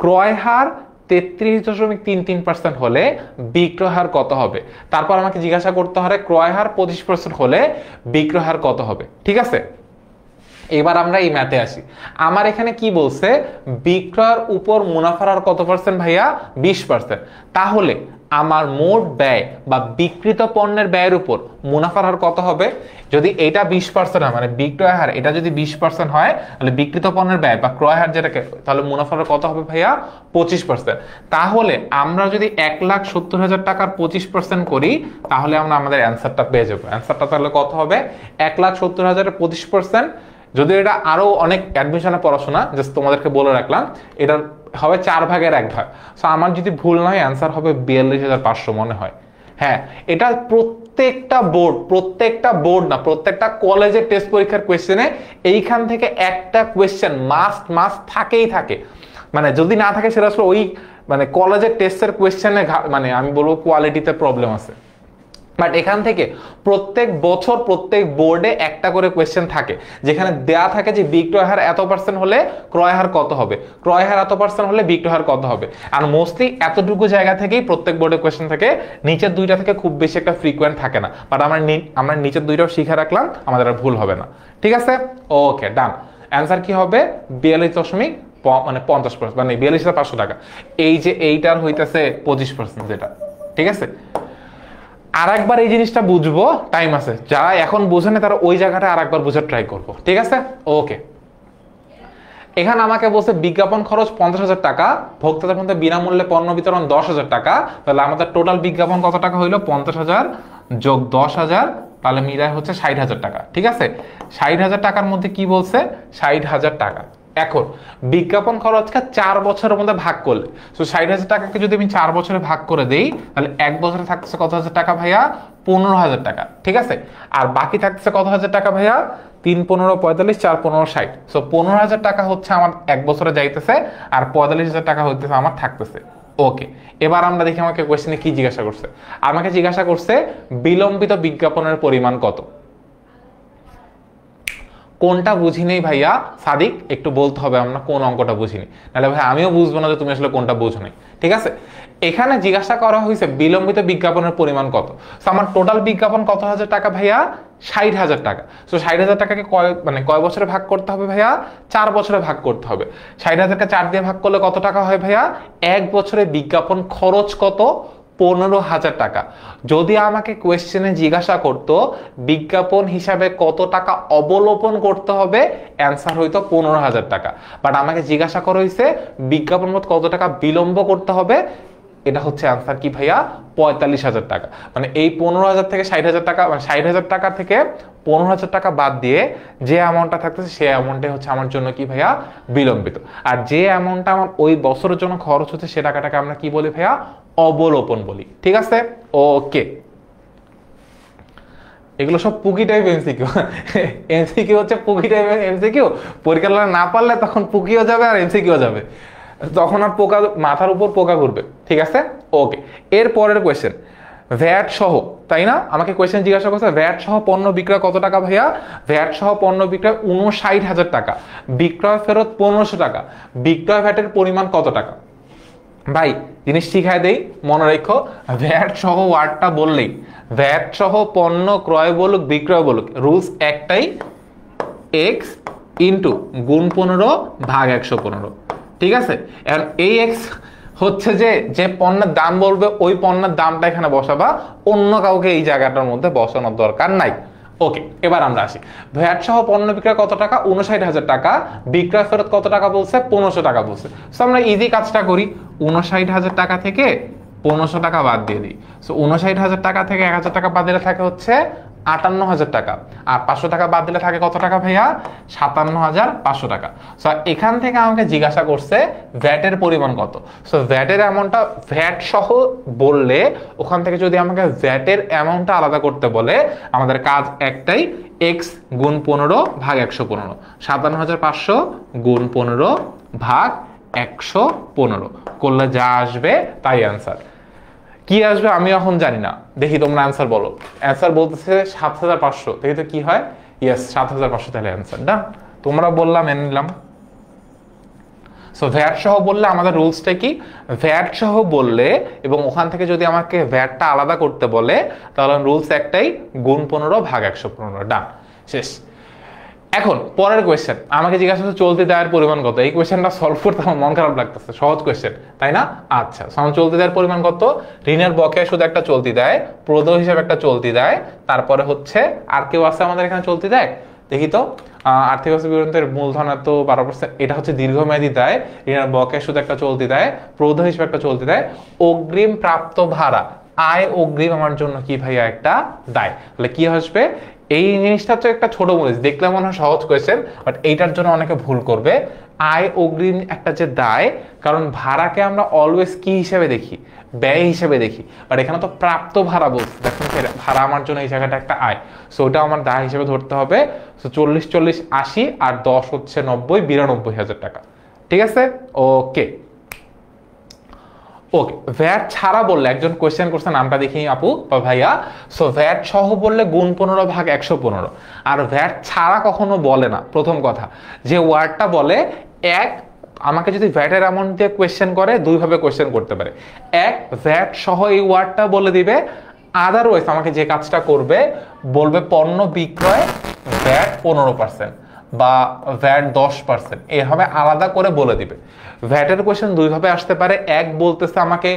ক্রয় হার 33.33% হলে বিক্রয় হার কত হবে? তারপর আমাকে জিজ্ঞাসা করতে হবে ক্রয় হার 25% হলে বিক্রয় হার কত হবে। ঠিক আছে, এবার আমরা এই ম্যাথে আসি। আমার এখানে কি বলছে? বিক্রয়ের উপর মুনাফার হার কত পার্সেন্ট ভাইয়া? 20%। তাহলে আমার মোট ব্যয় বা বিক্রিত পণ্যের ব্যয়ের উপর মুনাফার হার কত হবে? যদি এটা 20% হয় মানে বিক্রয় হার এটা যদি 20% হয় তাহলে বিক্রিত পণ্যের ব্যয় বা ক্রয় হার যেটাকে, তাহলে মুনাফার হার কত হবে ভাইয়া? 25%। তাহলে আমরা যদি 1,70,000 টাকার 25% করি তাহলে আমরা আমাদের অ্যান্সারটা পেয়ে যাবো। অ্যান্সারটা তাহলে কত হবে? 1,70,000 এর 25%। যদি এটা আরো অনেক অ্যাডমিশনে পড়াশোনা জাস্ট তোমাদেরকে বলে রাখলাম, এটা হবে 4 ভাগের 1 ভাগ। সো আমার যদি ভুল না হয় অ্যান্সার হবে 42,500 মনে হয়। হ্যাঁ, এটা প্রত্যেকটা বোর্ড না প্রত্যেকটা কলেজের টেস্ট পরীক্ষার কোয়েশ্চেনে এইখান থেকে একটা কোয়েশ্চেন মাস্ট থাকেই থাকে। মানে যদি না থাকে সেটা আসলে ওই মানে কলেজের টেস্টের কোয়েশ্চেনে মানে আমি বলবো কোয়ালিটিতে প্রবলেম আছে। বাট এখান থেকে প্রত্যেক বছর প্রত্যেক বোর্ডে একটা করে কোয়েশ্চেন থাকে যেখানে দেয়া থাকে যে বিক্রয় হার এত পার্সেন্ট হলে ক্রয় হার কত হবে, ক্রয় হার এত পার্সেন্ট হলে বিক্রয় হার কত হবে। আর মোস্টলি এতটুকু জায়গা থেকেই প্রত্যেক বোর্ডে কোয়েশ্চেন থাকে, নিচের দুইটা থেকে খুব বেশি একটা ফ্রিকোয়েন্ট থাকে না। বাট আমরা নিচের দুইটাও শিখে রাখলাম, আমাদের আর ভুল হবে না। ঠিক আছে, ওকে ডান। অ্যান্সার কি হবে? 42.50% মানে 42,500 টাকা। এই যে এইটার হইতেছে 25% যেটা। ঠিক আছে, আর একবার এই জিনিসটা বুঝবো, টাইম আছে, যারা এখন বোঝে না তারা ওই জায়গাটা আর একবার বোঝার ট্রাই করবো। ঠিক আছে, ওকে। এখানে আমাকে বলছে বিজ্ঞাপন খরচ 50,000 টাকা, ভোক্তাদের মধ্যে বিনামূল্যে পণ্য বিতরণ 10,000 টাকা। তাহলে আমাদের টোটাল বিজ্ঞাপন কত টাকা হইলো? 50,000 যোগ 10,000, তাহলে মিলায় হচ্ছে 60,000 টাকা। ঠিক আছে, 60,000 টাকার মধ্যে কি বলছে? 60,000 টাকা। এখন বিজ্ঞাপন খরচকে 4 বছরের মধ্যে ভাগ করলে, তো 60,000 টাকাকে যদি আমি 4 বছরে ভাগ করে দেই তাহলে এক বছরে থাকছে কত হাজার টাকা ভাইয়া? 15,000 টাকা। ঠিক আছে, আর বাকি থাকছে কত হাজার টাকা ভাইয়া? 3 15 45 4 15 60, সো 15,000 টাকা হচ্ছে আমার এক বছরে যাইতেছে, আর 45,000 টাকা হইতেছে আমার থাকতেছে। ওকে, এবার আমরা দেখি আমাকে কোয়েশ্চেনে কি জিজ্ঞাসা করছে। আমাকে জিজ্ঞাসা করছে বিলম্বিত বিজ্ঞাপনের পরিমাণ কত। কোনটা বুঝি নেই ভাইয়া সাদিক, একটু বলতে হবে আমরা কোন অঙ্কটা বুঝিনি, নাহলে ভাই আমিও বুঝবো না যে তুমি আসলে কোনটা বুঝো নাই। ঠিক আছে, এখানে জিজ্ঞাসা করা হয়েছে বিলম্বিত বিজ্ঞাপনের পরিমাণ কত। তো আমার টোটাল বিজ্ঞাপন কত হাজার টাকা ভাইয়া, 60,000 টাকা। তো 60,000 টাকাকে কয় বছরে ভাগ করতে হবে ভাইয়া, 4 বছরে ভাগ করতে হবে। 60,000কে 4 দিয়ে ভাগ করলে কত টাকা হয় ভাইয়া, এক বছরে বিজ্ঞাপন খরচ কত, 15,000 টাকা। যদি আমাকে কোয়েশ্চেনে জিজ্ঞাসা করতো বিজ্ঞাপন হিসাবে কত টাকা অবলোপন করতে হবে, অ্যান্সার হইতো 15,000 টাকা। বাট আমাকে জিজ্ঞাসা করা হয়েছে বিজ্ঞাপন মত কত টাকা বিলম্ব করতে হবে, এটা হচ্ছে অ্যান্সার কি ভাইয়া, 45,000 টাকা। মানে এই 15,000 থেকে 60,000 টাকা, মানে 60,000 টাকা থেকে 15,000 টাকা বাদ দিয়ে যে অ্যামাউন্টটা থাকতেছে সেই অ্যামাউন্টে হচ্ছে আমার জন্য কি ভাইয়া, বিলম্বিত। আর যে অ্যামাউন্টটা আমার ওই বছরের জন্য খরচ হচ্ছে সে টাকাটাকে আমরা কি বলি ভাইয়া, অবলোপন বলি। ঠিক আছে, ওকে। এগুলো সব পুকি টাইপ এমসিকিউ। এমসিকিউ হচ্ছে পুকি টাইপ এমসিকিউ, পরীক্ষা না পারলে তখন পুকিও যাবে আর এমসিকিউ যাবে, তখন আর পোকা মাথার উপর পোকা ঘুরবে। ঠিক আছে, ওকে। এর পরের কোয়েশ্চেন, ভ্যাট সহ, তাই না? আমাকে কোয়েশ্চেন জিজ্ঞাসা করছে ভ্যাট সহ পণ্য বিক্রয় কত টাকা ভাইয়া, ভ্যাট সহ পণ্য বিক্রয় 59,000 টাকা, বিক্রয় ফেরত 1500 টাকা, বিক্রয় ভ্যাটের পরিমাণ কত টাকা। ভাই জিনিস শিখায় দেই, মনে রেখো, ভ্যাট সহ ওয়ার্ডটা বললেই, ভ্যাট সহ পণ্য ক্রয় বলুক বিক্রয় বলুক, রুলস একটাই, এক্স ইন্টু গুণ 15 ভাগ 115। ঠিক আছে, এখন এই এক্স হচ্ছে যে পণ্যের দাম বলবে ওই পণ্যের দামটা এখানে বসাবা, অন্য কাউকে এই জায়গাটার মধ্যে বসানোর দরকার নাই। ওকে, এবার আমরা আসি, ভ্যাট সহ পণ্য বিক্রয় কত টাকা, 59,000 টাকা, বিক্রয় ফেরত কত টাকা বলছে, 1500 টাকা বলছে। সো আমরা ইজি কাজটা করি, 59,000 টাকা থেকে 1500 টাকা বাদ দিয়ে দিই। সো 59,000 টাকা থেকে 1,000 টাকা বাদ দিলে থাকে হচ্ছে 58,000 টাকা, আর 500 টাকা বাদ দিলে থাকে কত টাকা ভাইয়া, 57,500 টাকা। সো এখান থেকে আমাকে জিজ্ঞাসা করছে ভ্যাটের পরিমাণ কত। সো ভ্যাটের অ্যামাউন্টটা ভ্যাট সহ বললে ওখান থেকে যদি আমাকে ভ্যাটের অ্যামাউন্টটা আলাদা করতে বলে, আমাদের কাজ একটাই, এক্স গুণ 15 ভাগ 115, 57,500 গুণ 15 ভাগ 115 করলে যা আসবে তাই অ্যান্সার। কি আসবে আমি এখন জানি না, দেখি তোমরা অ্যান্সার বলো। অ্যান্সার বলতেছে 7,500, দেখি তো কি হয়। ইয়েস, 7,500 তাহলে অ্যান্সার। ডান, তোমরা বললাম মেনে নিলাম। সো ভ্যাট সহ বললে আমাদের রুলসটা কি, ভ্যাট সহ বললে এবং ওখান থেকে যদি আমাকে ভ্যাটটা আলাদা করতে বলে তাহলে রুলস একটাই, গুণ 15 ভাগ 115। ডান, শেষ। এখন পরের কোয়েশ্চেন, আমাকে জিজ্ঞাসা করছে চলতি দায়ের পরিমাণ কত। এই কোয়েশ্চেনটা সলভ করতে আমার মন খারাপ লাগতেছে, সহজ কোয়েশ্চেন তাই না? আচ্ছা, চলতি দায়ের পরিমাণ কত, ঋণের বকেয়া শুধু একটা চলতি দেয়, প্রদ হিসাবে একটা চলতি দেয়, তারপরে হচ্ছে আর কেউ আছে আমাদের এখানে চলতি দেয়, দেখি তো, আর্থিক অবস্থা বিবরণের মূলধন এত 12%, এটা হচ্ছে দীর্ঘমেয়াদী দেয়, ঋণের বকেয়া শুধু একটা চলতি দেয়, প্রদ হিসাবে একটা চলতি দেয়, অগ্রিম প্রাপ্ত ভাড়া, আয় অগ্রিম আমার জন্য কি ভাইয়া একটা দায়। তাহলে কি আসবে, এই জিনিসটা তো একটা ছোট জিনিস, দেখলে মনে হয় সহজ কোয়েশ্চেন, বাট এইটার জন্য অনেকে ভুল করবে। আয় অগ্রিম একটা যে দায়, কারণ ভাড়াকে আমরা অলওয়েজ কি হিসেবে দেখি, ব্যয় হিসেবে দেখি, বাট এখানে তো প্রাপ্ত ভাড়া বলছে, দেখুন ভাড়া আমার জন্য এই জায়গাটা একটা আয়, সো ওটা আমার দায় হিসেবে ধরতে হবে। সো 40 40 80 আর 10 হচ্ছে 90, 92,000 টাকা। ঠিক আছে, ওকে ওকে। ভ্যাট ছাড়া বললে, একজন কোয়েশ্চেন করছে, নামটা দেখি আপু বা ভাইয়া। সো ভ্যাট সহ বললে গুণ 15 ভাগ 115, আর ভ্যাট ছাড়া কখনো বলে না। প্রথম কথা, যে ওয়ার্ডটা বলে, এক, আমাকে যদি ভ্যাটের অ্যামাউন্ট দিয়ে কোয়েশ্চেন করে দুইভাবে কোয়েশ্চেন করতে পারে। এক, ভ্যাট সহ এই ওয়ার্ডটা বলে দিবে, আদারওয়াইজ আমাকে যে কাজটা করবে বলবে পণ্য বিক্রয় ভ্যাট 15% বা ভ্যাট 10%, এভাবে আলাদা করে বলে দিবে। ভ্যাটের কোয়েশ্চেন দুইভাবে আসতে পারে, এক বলতেছে আমাকে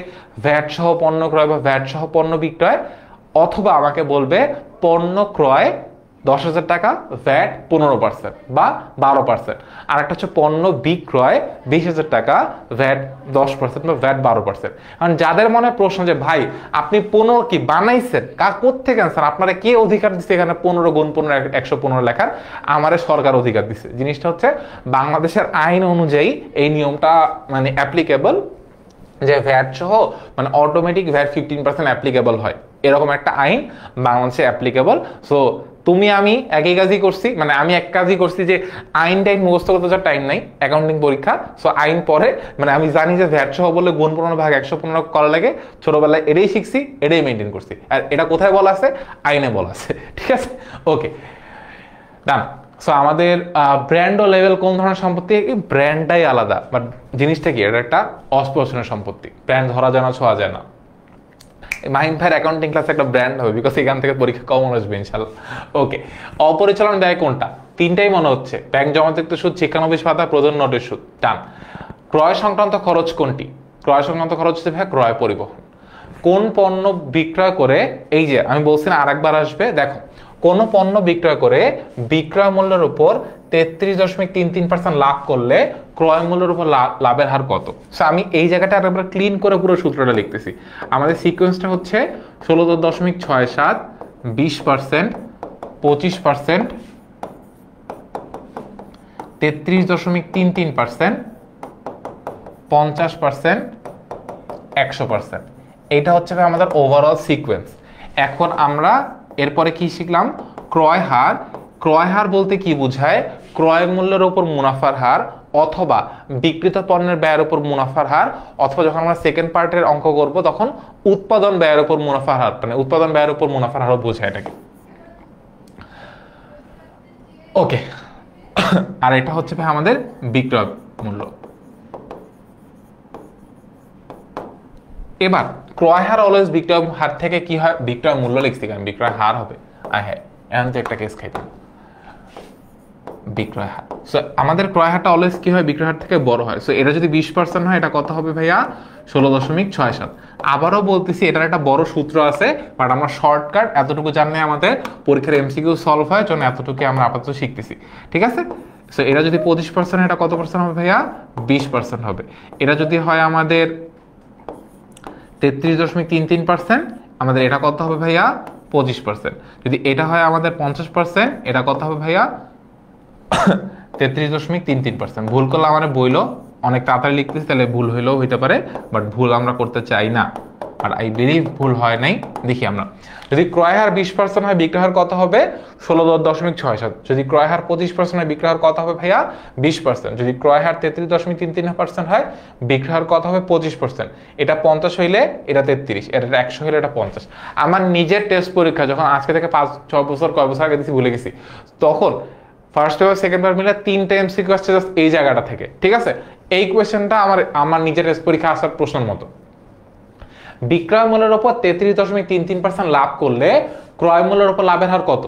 ভ্যাট সহ পণ্য ক্রয় বা ভ্যাট সহ পণ্য বিক্রয়, অথবা আমাকে বলবে পণ্য ক্রয় 10,000 টাকা, ভ্যাট 15% বা 12%, আর একটা হচ্ছে পণ্য বিক্রয় 20,000 টাকা, ভ্যাট 10% বা ভ্যাট 12%। কারণ যাদের মনে প্রশ্ন যে ভাই আপনি 15 কি বানাইছেন, কোত্থেকে আনছেন, আপনারা কে অধিকার দিচ্ছে এখানে 15 গুণ 15 115 লেখার, আমারে সরকার অধিকার দিচ্ছে। জিনিসটা হচ্ছে বাংলাদেশের আইন অনুযায়ী এই নিয়মটা মানে অ্যাপ্লিকেবল, যে ভ্যাট সহ মানে অটোমেটিক ভ্যাট 15% অ্যাপ্লিকেবল হয়। এরকম একটা আইন বাংলাদেশে অ্যাপ্লিকেবল। সো তুমি আমি একই কাজই করছি, মানে আমি এক কাজই করছি যে আইন টাইন মুখস্থ করতে যাওয়ার টাইম নাই, অ্যাকাউন্টিং পরীক্ষা। সো আইন পরে মানে আমি জানি যে ভ্যাট সহ বলে গুণ 15 ভাগ 115 করা লাগে, ছোটবেলায় এটাই শিখছি, এটাই মেনটেন করছি। আর এটা কোথায় বলা আছে? আইনে বলা আছে। ঠিক আছে, ওকে ডান। সো আমাদের ব্র্যান্ড ও লেভেল কোন ধরনের সম্পত্তি? ব্র্যান্ডটাই আলাদা, বাট জিনিসটা কি, এটা একটা অস্পর্শনীয় সম্পত্তি, ব্র্যান্ড ধরা যায় না, ছোঁয়া যায় না। মাহিম ভাইয়ের অ্যাকাউন্টিং ক্লাস একটা ব্র্যান্ড হবে, বিকজ এখান থেকে পরীক্ষা কমন আসবে ইনশাল্লাহ। ওকে, অপরিচালন ব্যয় কোনটা? তিনটাই মনে হচ্ছে, ব্যাংক জমাতিরিক্ত সুদ, শিক্ষানবিশ ভাতা, প্রধান নোটের সুদ। ডান। ক্রয় সংক্রান্ত খরচ কোনটি? ক্রয় সংক্রান্ত খরচ হচ্ছে ভাই ক্রয় পরিবহন। কোন পণ্য বিক্রয় করে, এই যে আমি বলছি না আরেকবার আসবে, দেখো কোন পণ্য বিক্রয় করে বিক্রয় মূল্যের উপর 33.33% লাভ করলে ক্রয় মূল্যের উপর লাভের হার কত? সো আমি এই জায়গাটা আরেকবার ক্লিন করে পুরো সূত্রটা লিখতেছি। আমাদের সিকোয়েন্সটা হচ্ছে 16.67, 20%, 25%, 33.33%, 50%, 100%। এইটা হচ্ছে আমাদের ওভারঅল সিকোয়েন্স। এখন আমরা এরপরে কি শিখলাম? ক্রয় হার। ক্রয় হার বলতে কি বোঝায়? ক্রয় মূল্যের উপর মুনাফার হার, অথবা বিক্রিত পণ্যের ব্যয়ের উপর মুনাফার হার, অথবা যখন আমরা সেকেন্ড পার্টের অঙ্ক করব তখন উৎপাদন ব্যয়ের উপর মুনাফার হার, মানে উৎপাদন ব্যয়ের উপর মুনাফার হারও বোঝায় এটাকে। ওকে, আর এটা হচ্ছে ভাই আমাদের বিক্রয় মূল্য। এবার ক্রয় হার অলওয়েজ বিক্রয় হার থেকে কি হয়? বিক্রয় মূল্য লিখছি কেন, বিক্রয় হার হবে। হ্যাঁ, এখন তো একটা কেস খাইতাম, বিক্রয় হার। সো আমাদের ক্রয় হারটা অলওয়েজ কি হয়? বিক্রয় হার থেকে বড় হয়। সো এটা যদি 20% হয়, এটা কত হবে ভাইয়া? 16.67। আবারও বলতেছি, এটার একটা বড় সূত্র আছে, বাট আমরা শর্টকাট এতটুকু জানলে আমাদের পরীক্ষার এমসিকিউ সলভ হয়, জন্য এতটুকু আমরা আপাতত শিখতেছি। ঠিক আছে, সো এটা যদি 25%, এটা কত পার্সেন্ট হবে ভাইয়া? 20% হবে। এটা যদি হয় আমাদের 33.33%, আমাদের এটা কত হবে ভাইয়া? 25%। যদি এটা হয় আমাদের 50%, এটা কত হবে ভাইয়া? 33.33%। ভুল করলে আমার বইলো, অনেক তাড়াতাড়ি লিখতেছি, তাহলে ভুল হইলেও হইতে পারে, বাট ভুল আমরা করতে চাই না। আর আই বিলিভ ভুল হয় নাই। দেখি আমরা, যদি ক্রয় হার 20% হয়, বিক্রয় হার কত হবে? 16.67। যদি ক্রয় হার 25% হয়, বিক্রয় হার কত হবে ভাইয়া? 20%। যদি ক্রয় হার 33.33% হয়, বিক্রয় হার কত হবে? 25%। এটা 50 হইলে এটা 33, এটা 100 হইলে এটা 50। আমার নিজের টেস্ট পরীক্ষা যখন আজকে থেকে 5-6 বছর, কয় বছর আগে দিয়েছি ভুলে গেছি, তখন ফার্স্ট পেপার সেকেন্ড পেপার মিলে 3টা এমসিকিউ আসছে জাস্ট এই জায়গাটা থেকে। ঠিক আছে, এই কোয়েশ্চেনটা আমার নিজের টেস্ট পরীক্ষা আসার প্রশ্নের মতো। বিক্রয় মূল্যের উপর 33.33% লাভ করলে ক্রয় মূল্যের উপর লাভের হার কত?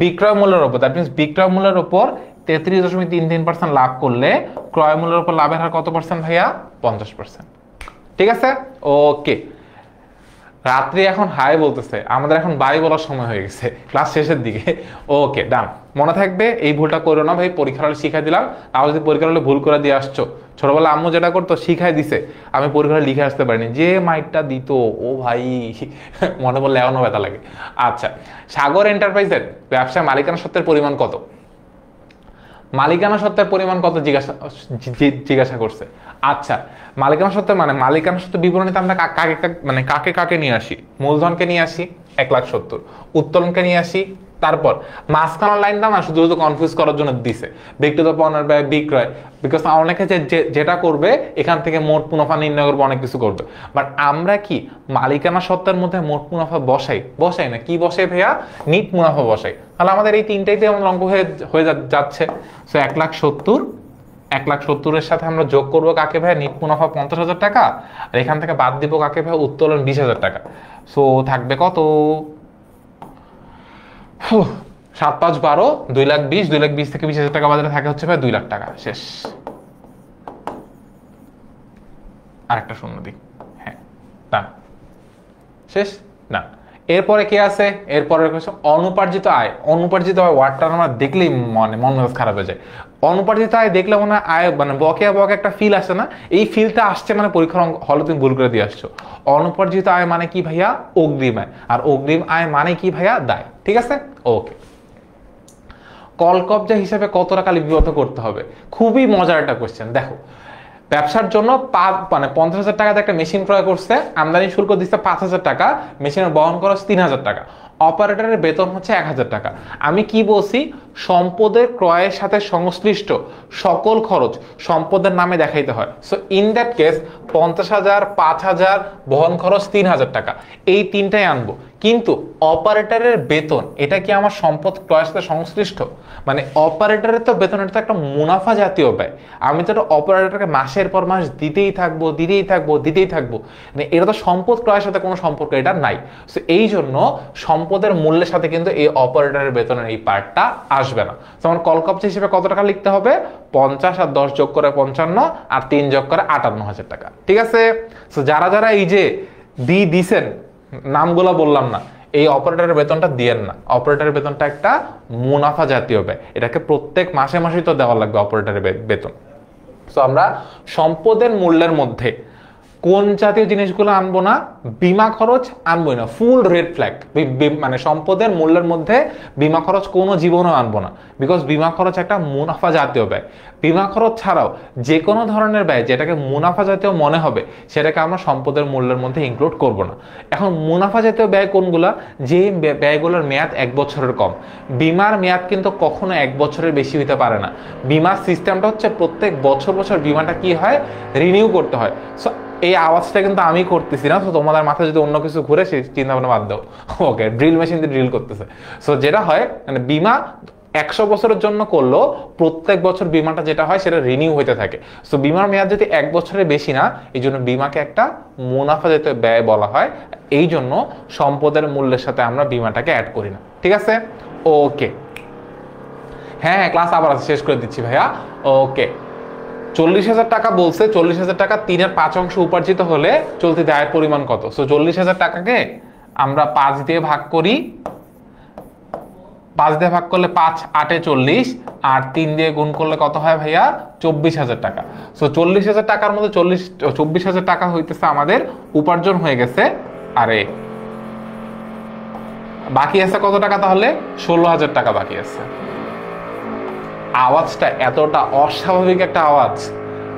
বিক্রয় মূল্যের উপর, দ্যাট মিনস বিক্রয় মূল্যের উপর 33.33% লাভ করলে ক্রয় মূল্যের উপর লাভের হার কত পার্সেন্ট ভাইয়া? 50%। ঠিক আছে, ওকে। রাত্রি এখন হাই বলতেছে, আমাদের এখন বাই বলার সময় হয়ে গেছে, ক্লাস শেষের দিকে। ওকে ডান, মনে থাকবে এই ভুলটা করো না ভাই, পরীক্ষার হলে শিখাই দিলাম। তাও যদি পরীক্ষার হলে ভুল করে দিয়ে আসছো, ছোটবেলা আম্মু যেটা করতো শিখাই দিছে, আমি পরীক্ষা লিখে আসতে পারিনি, যে মাইটটা দিত ও ভাই, মনে বললে এখনো ব্যথা লাগে। আচ্ছা, সাগর এন্টারপ্রাইজের ব্যবসায় মালিকানা সত্ত্বের পরিমাণ কত? মালিকানা সত্ত্বের পরিমাণ কত জিজ্ঞাসা করছে। আচ্ছা, মালিকানা সত্ত্ব মানে মালিকানা সত্ত্ব বিবরণীতে আমরা কাকে কাকে নিয়ে আসি? মূলধনকে নিয়ে আসি 1,70,000, উত্তোলনকে নিয়ে আসি, তারপর মাঝখানের লাইনটা না শুধু কনফিউজ করার জন্য দিছে, বিক্রিত পণ্যের ব্যয়, বিক্রয়, বিকজ অনেকে যেটা করবে এখান থেকে মোট মুনাফা নির্ণয় করবে, অনেক কিছু করবে। বাট আমরা কি মালিকানা সত্ত্বের মধ্যে মোট মুনাফা বসাই না? কি বসাই ভাইয়া? নিট মুনাফা বসাই। তাহলে আমাদের এই তিনটাইতে আমাদের অঙ্ক হয়ে যাচ্ছে। সো 1,70,000 সাথে আমরা যোগ করবো কাকে ভাইয়া? নিট মুনাফা 50,000 টাকা, আর এখান থেকে বাদ দিব কাকে ভাইয়া? উত্তোলন 20,000 টাকা। সো থাকবে কত? 7-5-12, 2,20,000, 2,20,000 থেকে 20,000 টাকা বাজারে থাকে হচ্ছে ভাই 2 লাখ টাকা। শেষ। আরেকটা শূন্য দিই, হ্যাঁ না শেষ না। এরপরে কি আছে? এরপরে অনুপার্জিত আয়। অনুপার্জিত আয় ওয়ার্ডটা আমরা দেখলেই মন মেজাজ খারাপ হয়ে যায়। অনুপার্জিত আয় দেখলে মনে হয় আয় মানে বকেয়া একটা ফিল আসে না? এই ফিলটা আসছে মানে পরীক্ষার হলে তুমি ভুল করে দিয়ে আসছো। অনুপার্জিত আয় মানে কি ভাইয়া? অগ্রিম আয়। আর অগ্রিম আয় মানে কি ভাইয়া? দায়। ঠিক আছে, ওকে। কল কবজা হিসাবে কত টাকা লিপিবদ্ধ করতে হবে? খুবই মজার একটা কোয়েশ্চেন। দেখো, ব্যবসার জন্য 50,000 টাকাতে একটা মেশিন ক্রয় করছে, আমদানি শুল্ক দিচ্ছে 5,000 টাকা, মেশিনের বহন খরচ 3,000 টাকা, অপারেটরের বেতন হচ্ছে 1,000 টাকা। আমি কি বলছি, সম্পদের ক্রয়ের সাথে সংশ্লিষ্ট সকল খরচ সম্পদের নামে দেখাইতে হয়। সো ইন দ্যাট কেস 50,000, 5,000, বহন খরচ 3,000 টাকা, এই তিনটাই আনবো। কিন্তু অপারেটরের বেতন এটা কি আমার সম্পদ ক্রয়ের সাথে সংশ্লিষ্ট? মানে অপারেটরের তো বেতন, এটা তো একটা মুনাফা জাতীয় ব্যয়। আমি তো অপারেটরকে মাসের পর মাস দিতেই থাকবো। মানে এটা তো সম্পদ ক্রয়ের সাথে কোনো সম্পর্ক এটা নাই। সো এই জন্য সম্পদের মূল্যের সাথে কিন্তু এই অপারেটরের বেতনের এই পার্টটা আসবে না। যেমন কলকবজা হিসেবে কত টাকা লিখতে হবে, 50 আর 10 যোগ করে 55 আর 3 যোগ করে 58,000 টাকা। ঠিক আছে? সো যারা এই যে দিছেন নামগুলো বললাম না, এই অপারেটরের বেতনটা দিয়েন না। অপারেটরের বেতনটা একটা মুনাফা জাতীয় ব্যয়, এটাকে প্রত্যেক মাসে মাসেই তো দেওয়া লাগবে অপারেটরের বেতন। সো আমরা সম্পদের মূল্যের মধ্যে কোন জাতীয় জিনিসগুলো আনবো না, বীমা খরচ আনবোই না, ফুল রেড ফ্ল্যাগ। মানে সম্পদের মূল্যের মধ্যে বীমা খরচ কোনো জীবনও আনবো না, বিকজ বীমা খরচ একটা মুনাফা জাতীয় ব্যয়। বীমা খরচ ছাড়াও যে কোনো ধরনের ব্যয় যেটাকে মুনাফা জাতীয় মনে হবে সেটাকে আমরা সম্পদের মূল্যের মধ্যে ইনক্লুড করব না। এখন মুনাফা জাতীয় ব্যয় কোনগুলা, যে ব্যয়গুলোর মেয়াদ 1 বছরের কম। বীমার মেয়াদ কিন্তু কখনো 1 বছরের বেশি হতে পারে না। বীমার সিস্টেমটা হচ্ছে প্রত্যেক বছর বীমাটা কি হয়, রিনিউ করতে হয়। সো এই আওয়াজটা কিন্তু আমি করতেছি না, তো তোমাদের মাথায় যদি অন্য কিছু ঘুরে সেই চিন্তা ভাবনা বাদ দাও। ওকে, ড্রিল মেশিন দিয়ে ড্রিল করতেছে। সো যেটা হয়, মানে বীমা 100 বছরের জন্য করলো, প্রত্যেক বছর বীমাটা যেটা হয় সেটা রিনিউ হইতে থাকে। সো বীমার মেয়াদ যদি 1 বছরের বেশি না, এই জন্য বীমাকে একটা মুনাফা জাতীয় ব্যয় বলা হয়। এই জন্য সম্পদের মূল্যের সাথে আমরা বীমাটাকে অ্যাড করি না। ঠিক আছে? ওকে, হ্যাঁ ক্লাস আবার শেষ করে দিচ্ছি ভাইয়া। ওকে, 40,000 টাকা বলছে, 40,000 টাকা 3-এর 5 অংশ উপার্জিত হলে চলতি আয়ের পরিমাণ কত? সো 40,000 টাকাকে আমরা 5 দিয়ে ভাগ করি। 5 দিয়ে ভাগ করলে 5 8 40, আর 3 দিয়ে গুণ করলে কত হয় ভাইয়া? 24,000 টাকা। সো 40,000 টাকার মধ্যে 24,000 টাকা হইতেছে আমাদের উপার্জন হয়ে গেছে। আরে বাকি আছে কত টাকা? তাহলে 16,000 টাকা বাকি আছে। আওয়াজটা এতটা অস্বাভাবিক একটা আওয়াজ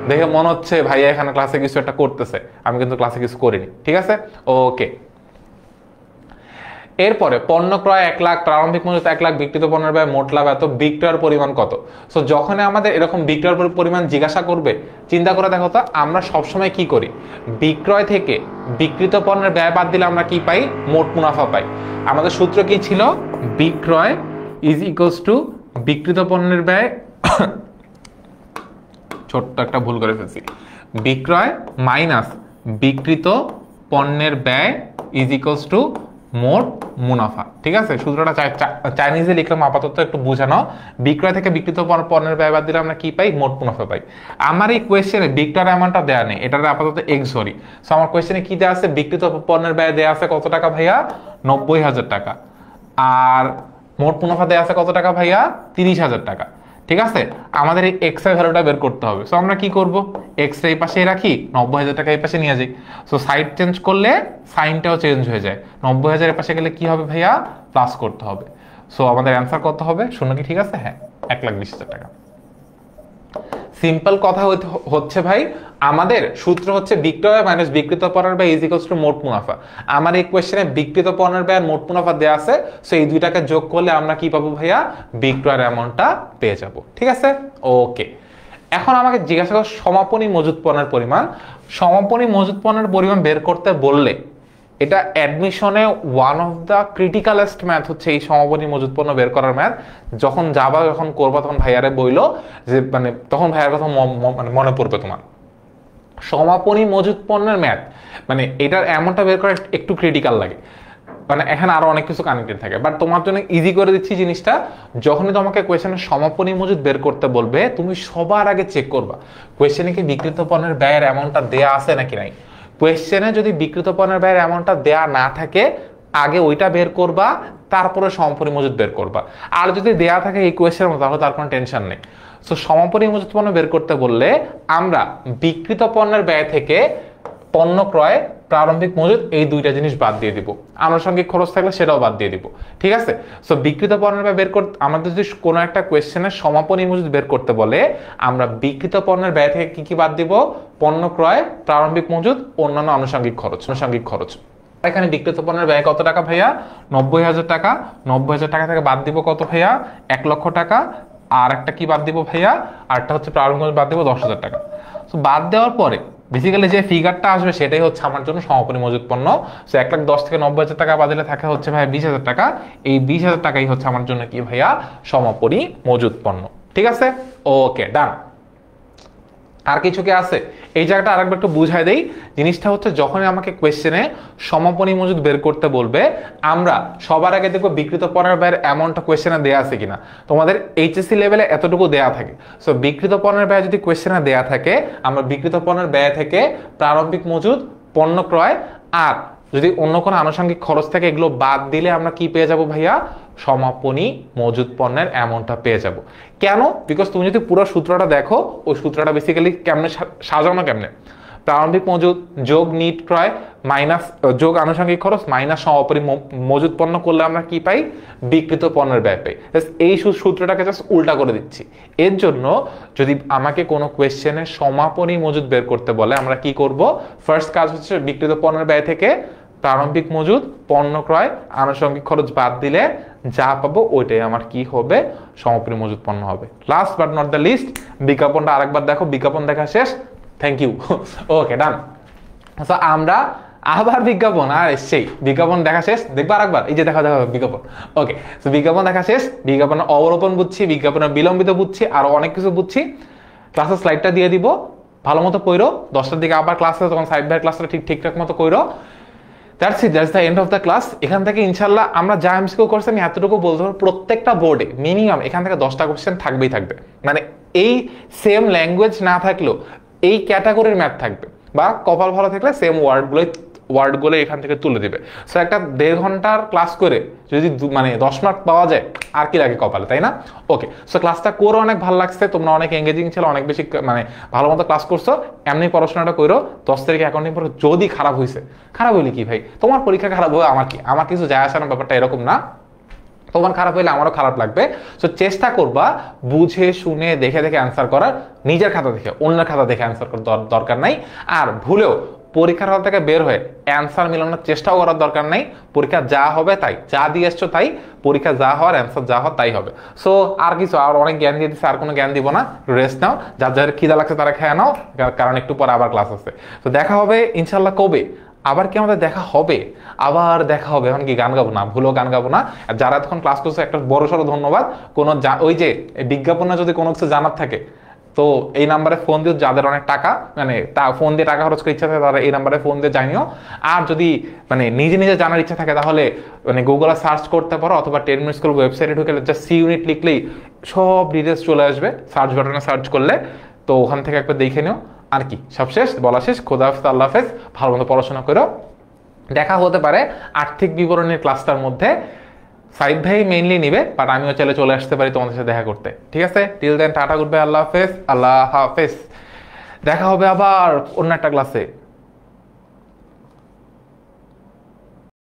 দেখে মনে হচ্ছে ভাইয়া এখানে ক্লাসে কিছু একটা করতেছে, আমি কিন্তু ক্লাসে কিছু করিনি। ঠিক আছে? ওকে, এরপরে পণ্য ক্রয় 1 লাখ, প্রারম্ভিক মূল্য 1 লাখ, বিক্রিত পণ্যের ব্যয় মোট লাভ এত, বিক্রয়ের পরিমাণ কত? সো যখন আমাদের এরকম বিক্রয়ের পরিমাণ জিজ্ঞাসা করবে, চিন্তা করে দেখো তো আমরা সবসময় কি করি, বিক্রয় থেকে বিক্রিত পণ্যের ব্যয় বাদ দিলে আমরা কি পাই? মোট মুনাফা পাই। আমাদের সূত্র কি ছিল? বিক্রয় ইজ ইকুয়ালস টু বিক্রিত পণ্যের ব্যয়, ছোট্ট একটা ভুল করে ফেলছি, বিক্রয় মাইনাস বিক্রিত পণ্যের ব্যয় ইজ ইকুয়ালস টু মোট মুনাফা। ঠিক আছে? সূত্রটা চাইনিজে লিখলাম, আপাতত একটু বুঝানো। বিক্রয় থেকে বিক্রিত পণ্যের ব্যয় বাদ দিলে আমরা কি পাই? মোট মুনাফা পাই। আমার এই কোয়েশ্চেনে বিক্রয়ের অ্যামাউন্টটা দেওয়া নেই, এটার আপাতত এক্স ধরি। সো আমার কোয়েশ্চেনে কি দেওয়া আছে? বিক্রিত পণ্যের ব্যয় দেওয়া আছে কত টাকা ভাইয়া? 90,000 টাকা। আর মোট মুনাফা দেওয়া আছে কত টাকা ভাইয়া? 30,000 টাকা। ঠিক আছে? আমাদের এই এক্স এর ভ্যালুটা বের করতে হবে। সো আমরা কি করব? এক্স এই পাশে রাখি, 90,000 টাকা এই পাশে নিয়ে যাই। সো সাইড চেঞ্জ করলে সাইনটাও চেঞ্জ হয়ে যায়। 90,000 এর পাশে গেলে কি হবে ভাইয়া? প্লাস করতে হবে। সো আমাদের অ্যান্সার কত হবে? শূন্য কি ঠিক আছে? হ্যাঁ, 1,20,000 টাকা। সিম্পল কথা হচ্ছে ভাই, আমাদের সূত্র হচ্ছে বিক্রয় মাইনাস বিক্রিত পণ্যের ব্যয় ইজ ইকুয়ালস টু মোট মুনাফা। আমার এই কোশ্চেনে বিক্রিত পণ্যের ব্যয় মোট মুনাফা দেওয়া আছে। সো এই দুইটাকে যোগ করলে আমরা কি পাবো ভাইয়া? বিক্রয়ের অ্যামাউন্টটা পেয়ে যাব। ঠিক আছে? ওকে, এখন আমাকে জিজ্ঞাসা করো সমাপনী মজুত পণ্যের পরিমাণ। সমাপনী মজুত পণ্যের পরিমাণ বের করতে বললে এটা অ্যাডমিশনে ওয়ান অফ দ্য ক্রিটিক্যালেস্ট ম্যাথ হচ্ছে এই সমাপনী মজুত পণ্য বের করার ম্যাথ। যখন করবা তখন ভাইয়ারে বইলো যে মানে তখন ভাইয়ার কথা মানে মনে পড়বে তোমার। সমাপনী মজুত পণ্যের ম্যাথ মানে এটার অ্যামাউন্টটা বের করা একটু ক্রিটিক্যাল লাগে, মানে এখানে আরো অনেক কিছু কানেক্টেড থাকে। বাট তোমার জন্য ইজি করে দিচ্ছি জিনিসটা। যখনই তোমাকে কোয়েশ্চেনের সমাপনী মজুত বের করতে বলবে, তুমি সবার আগে চেক করবা কোয়েশ্চেনে কি বিক্রিত পণ্যের ব্যয়ের অ্যামাউন্টটা দেয়া আছে নাকি নাই। কোয়েশ্চেনে যদি বিক্রিত পণ্যের ব্যয়ের অ্যামাউন্টটা দেয়া না থাকে, আগে ওইটা বের করবা, তারপরে সমাপনী মজুত বের করবা। আর যদি দেয়া থাকে এই কোয়েশ্চেনের মতো, তাহলে তার কোনো টেনশন নেই। সো সমাপনী মজুত পণ্য বের করতে বললে আমরা বিক্রিত পণ্যের ব্যয় থেকে পণ্য ক্রয় প্রারম্ভিক মজুদ, এই দুইটা জিনিস বাদ দিয়ে দিব। আনুষঙ্গিক খরচ থাকলে সেটাও বাদ দিয়ে দিব। ঠিক আছে, সো বিক্রিত পণ্যের ব্যয় বের করতে আমাদের যদি কোনো একটা কোয়েশ্চেনের সমাপনী মজুদ বের করতে বলে, আমরা বিক্রিত পণ্যের ব্যয় থেকে কি কি বাদ দিব? পণ্য ক্রয়, প্রারম্ভিক মজুদ, অন্যান্য আনুষঙ্গিক খরচ। এখানে বিক্রিত পণ্যের ব্যয় কত টাকা ভাইয়া? 90,000 টাকা। 90,000 টাকা থেকে বাদ দিব কত ভাইয়া? 1 লক্ষ টাকা। আর একটা কি বাদ দিব ভাইয়া? আরটা হচ্ছে প্রারম্ভিক মজুদ বাদ দিব 10,000 টাকা। তো বাদ দেওয়ার পরে বেসিক্যালি যে ফিগারটা আসবে সেটাই হচ্ছে আমার জন্য সমাপনী মজুদ পণ্য। সো 1,10,000 থেকে 90,000 টাকা বাদিলে থাকে হচ্ছে ভাইয়া 20,000 টাকা। এই 20,000 টাকাই হচ্ছে আমার জন্য কি ভাইয়া? সমাপনী মজুদ পণ্য। ঠিক আছে, ওকে, ডান। আর কিছু কি আছে? এই জায়গাটা আরেকবার একটু বুঝাই দেই। জিনিসটা হচ্ছে যখনই আমাকে কোয়েশ্চেনে সমাপনী মজুদ বের করতে বলবে, আমরা সবার আগে দেখবো বিক্রিত পণ্যের ব্যয়ের অ্যামাউন্টটা কোয়েশ্চেনে দেয়া আছে কিনা। তোমাদের এইচএসসি লেভেলে এতটুকু দেয়া থাকে। সো বিক্রিত পণ্যের ব্যয় যদি কোয়েশ্চেনে দেয়া থাকে, আমরা বিক্রিত পণ্যের ব্যয় থেকে প্রারম্ভিক মজুদ, পণ্য ক্রয় আর যদি অন্য কোনো আনুষঙ্গিক খরচ থাকে এগুলো বাদ দিলে আমরা কি পেয়ে যাব ভাইয়া? সমাপনী মজুদ পণ্যের অ্যামাউন্টটা পেয়ে যাব। কেন? বিকজ তুমি যদি পুরো সূত্রটা দেখো, ওই সূত্রটা বেসিক্যালি কেমনে সাজানো, কেমনে প্রারম্ভিক মজুদ যোগ নিট ক্রয় মাইনাস যোগ আনুষঙ্গিক খরচ মাইনাস সমাপনী মজুদ পণ্য করলে আমরা কি পাই? বিক্রিত পণ্যের ব্যয় পাই। এই সূত্রটাকে জাস্ট উল্টা করে দিচ্ছি। এর জন্য যদি আমাকে কোনো কোয়েশ্চেনে সমাপনী মজুদ বের করতে বলে, আমরা কি করব? ফার্স্ট কাজ হচ্ছে বিক্রিত পণ্যের ব্যয় থেকে প্রারম্ভিক মজুদ, পণ্য ক্রয়, আনুষঙ্গিক খরচ বাদ দিলে যা পাবো ওইটাই আমার কি হবে? সমাপনী মজুদ পণ্য হবে। Last but not the least, বিজ্ঞাপনটা আরেকবার দেখো। বিজ্ঞাপন দেখা শেষ, থ্যাংক ইউ, ওকে, ডান। আমরা আবার বিজ্ঞাপন আর এসছেই, বিজ্ঞাপন দেখা শেষ, দেখবো আরেকবার, এই যে দেখা বিজ্ঞাপন। ওকে, তো বিজ্ঞাপন দেখা শেষ, বিজ্ঞাপনের অবলোপন বুঝছি, বিজ্ঞাপনের বিলম্বিত বুঝছি, আরো অনেক কিছু বুঝছি। ক্লাসের স্লাইডটা দিয়ে দিব, ভালো মতো কইরো। 10টার দিকে আবার ক্লাস আছে, তখন সাইড বাই ক্লাসটা ঠিকঠাক মতো কইরো। That's it, that's the end of the class. এখান থেকে ইনশাল্লাহ আমরা যা এমসিকিউ করছি আমি এতটুকু বলতে পারবো, প্রত্যেকটা বোর্ডে মিনিমাম এখান থেকে 10টা কোশ্চেন থাকবেই থাকবে। মানে এই সেম ল্যাঙ্গুয়েজ না থাকলেও এই ক্যাটাগরির ম্যাথ থাকবে, বা কপাল ভালো থাকলে সেম ওয়ার্ডগুলো এখান থেকে তুলে দিবে। সো একটা 1.5 ঘন্টার ক্লাস করে যদি মানে 10 মার্ক পাওয়া যায়, আর কি লাগে কপালে, তাই না? ওকে, সো ক্লাসটা করে অনেক ভালো লাগছে, তোমরা অনেক এঙ্গেজিং ছিল, অনেক বেশি মানে ভালো মতো ক্লাস করছো। এমনি পড়াশোনাটা করো। 10 তারিখে অ্যাকাউন্টিং পড়ো। যদি খারাপ হয়েছে, খারাপ হইলে কি ভাই, তোমার পরীক্ষা খারাপ হবে, আমার কি, আমার কিছু যায় আসে না, ব্যাপারটা এরকম না। তোমার খারাপ হইলে আমারও খারাপ লাগবে। সো চেষ্টা করবা বুঝে শুনে দেখে দেখে অ্যান্সার করার, নিজের খাতা দেখে, অন্যের খাতা দেখে অ্যান্সার করার দরকার নাই। আর ভুলেও পরীক্ষার হল থেকে বের হয়ে অ্যান্সার মিলানোর চেষ্টাও করার দরকার নাই। পরীক্ষা যা হবে তাই, যা দিয়ে এসছো তাই, পরীক্ষা যা হওয়ার অ্যান্সার যা হওয়ার তাই হবে। সো আর কিছু, আর অনেক জ্ঞান দিয়ে দিচ্ছে, আর কোনো জ্ঞান দিব না। রেস্ট নাও, যার যার খিদা লাগছে তারা খেয়ে নাও, কারণ একটু পরে আবার ক্লাস আছে। তো দেখা হবে ইনশাল্লাহ। কবে আবার কি আমাদের দেখা হবে? আবার দেখা হবে। এখন কি গান গাবো না, ভুলেও গান গাবো না। যারা এতক্ষণ ক্লাস করছে একটা বড় সড়ো ধন্যবাদ। কোনো ওই যে বিজ্ঞাপনে যদি কোনো কিছু জানার থাকে তো এই নাম্বারে ফোন দিও। যাদের অনেক টাকা মানে ফোন দিয়ে টাকা খরচ করে ইচ্ছা থাকে তারা এই নাম্বারে ফোন দিয়ে জানিও। আর যদি মানে নিজে নিজে জানার ইচ্ছা থাকে তাহলে মানে গুগলে সার্চ করতে পারো, অথবা 10 মিনিট স্কুল ওয়েবসাইটে ঢুকে জাস্ট সি ইউনিট লিখলেই সব ডিটেলস চলে আসবে সার্চ বাটনে সার্চ করলে। তো ওখান থেকে একবার দেখে নিও। আর কি, সব শেষ, বলা শেষ। খোদা হাফেজ, আল্লাহ হাফেজ, ভালো মতো পড়াশোনা করো। দেখা হতে পারে আর্থিক বিবরণের ক্লাসটার মধ্যে। সাইদ ভাই মেইনলি নিবে, বাট আমিও চাইলে চলে আসতে পারি তোমাদের সাথে দেখা করতে। ঠিক আছে, till then tata, good bye, আল্লাহ হাফেজ, আল্লাহ হাফেজ। দেখা হবে আবার অন্য একটা ক্লাসে।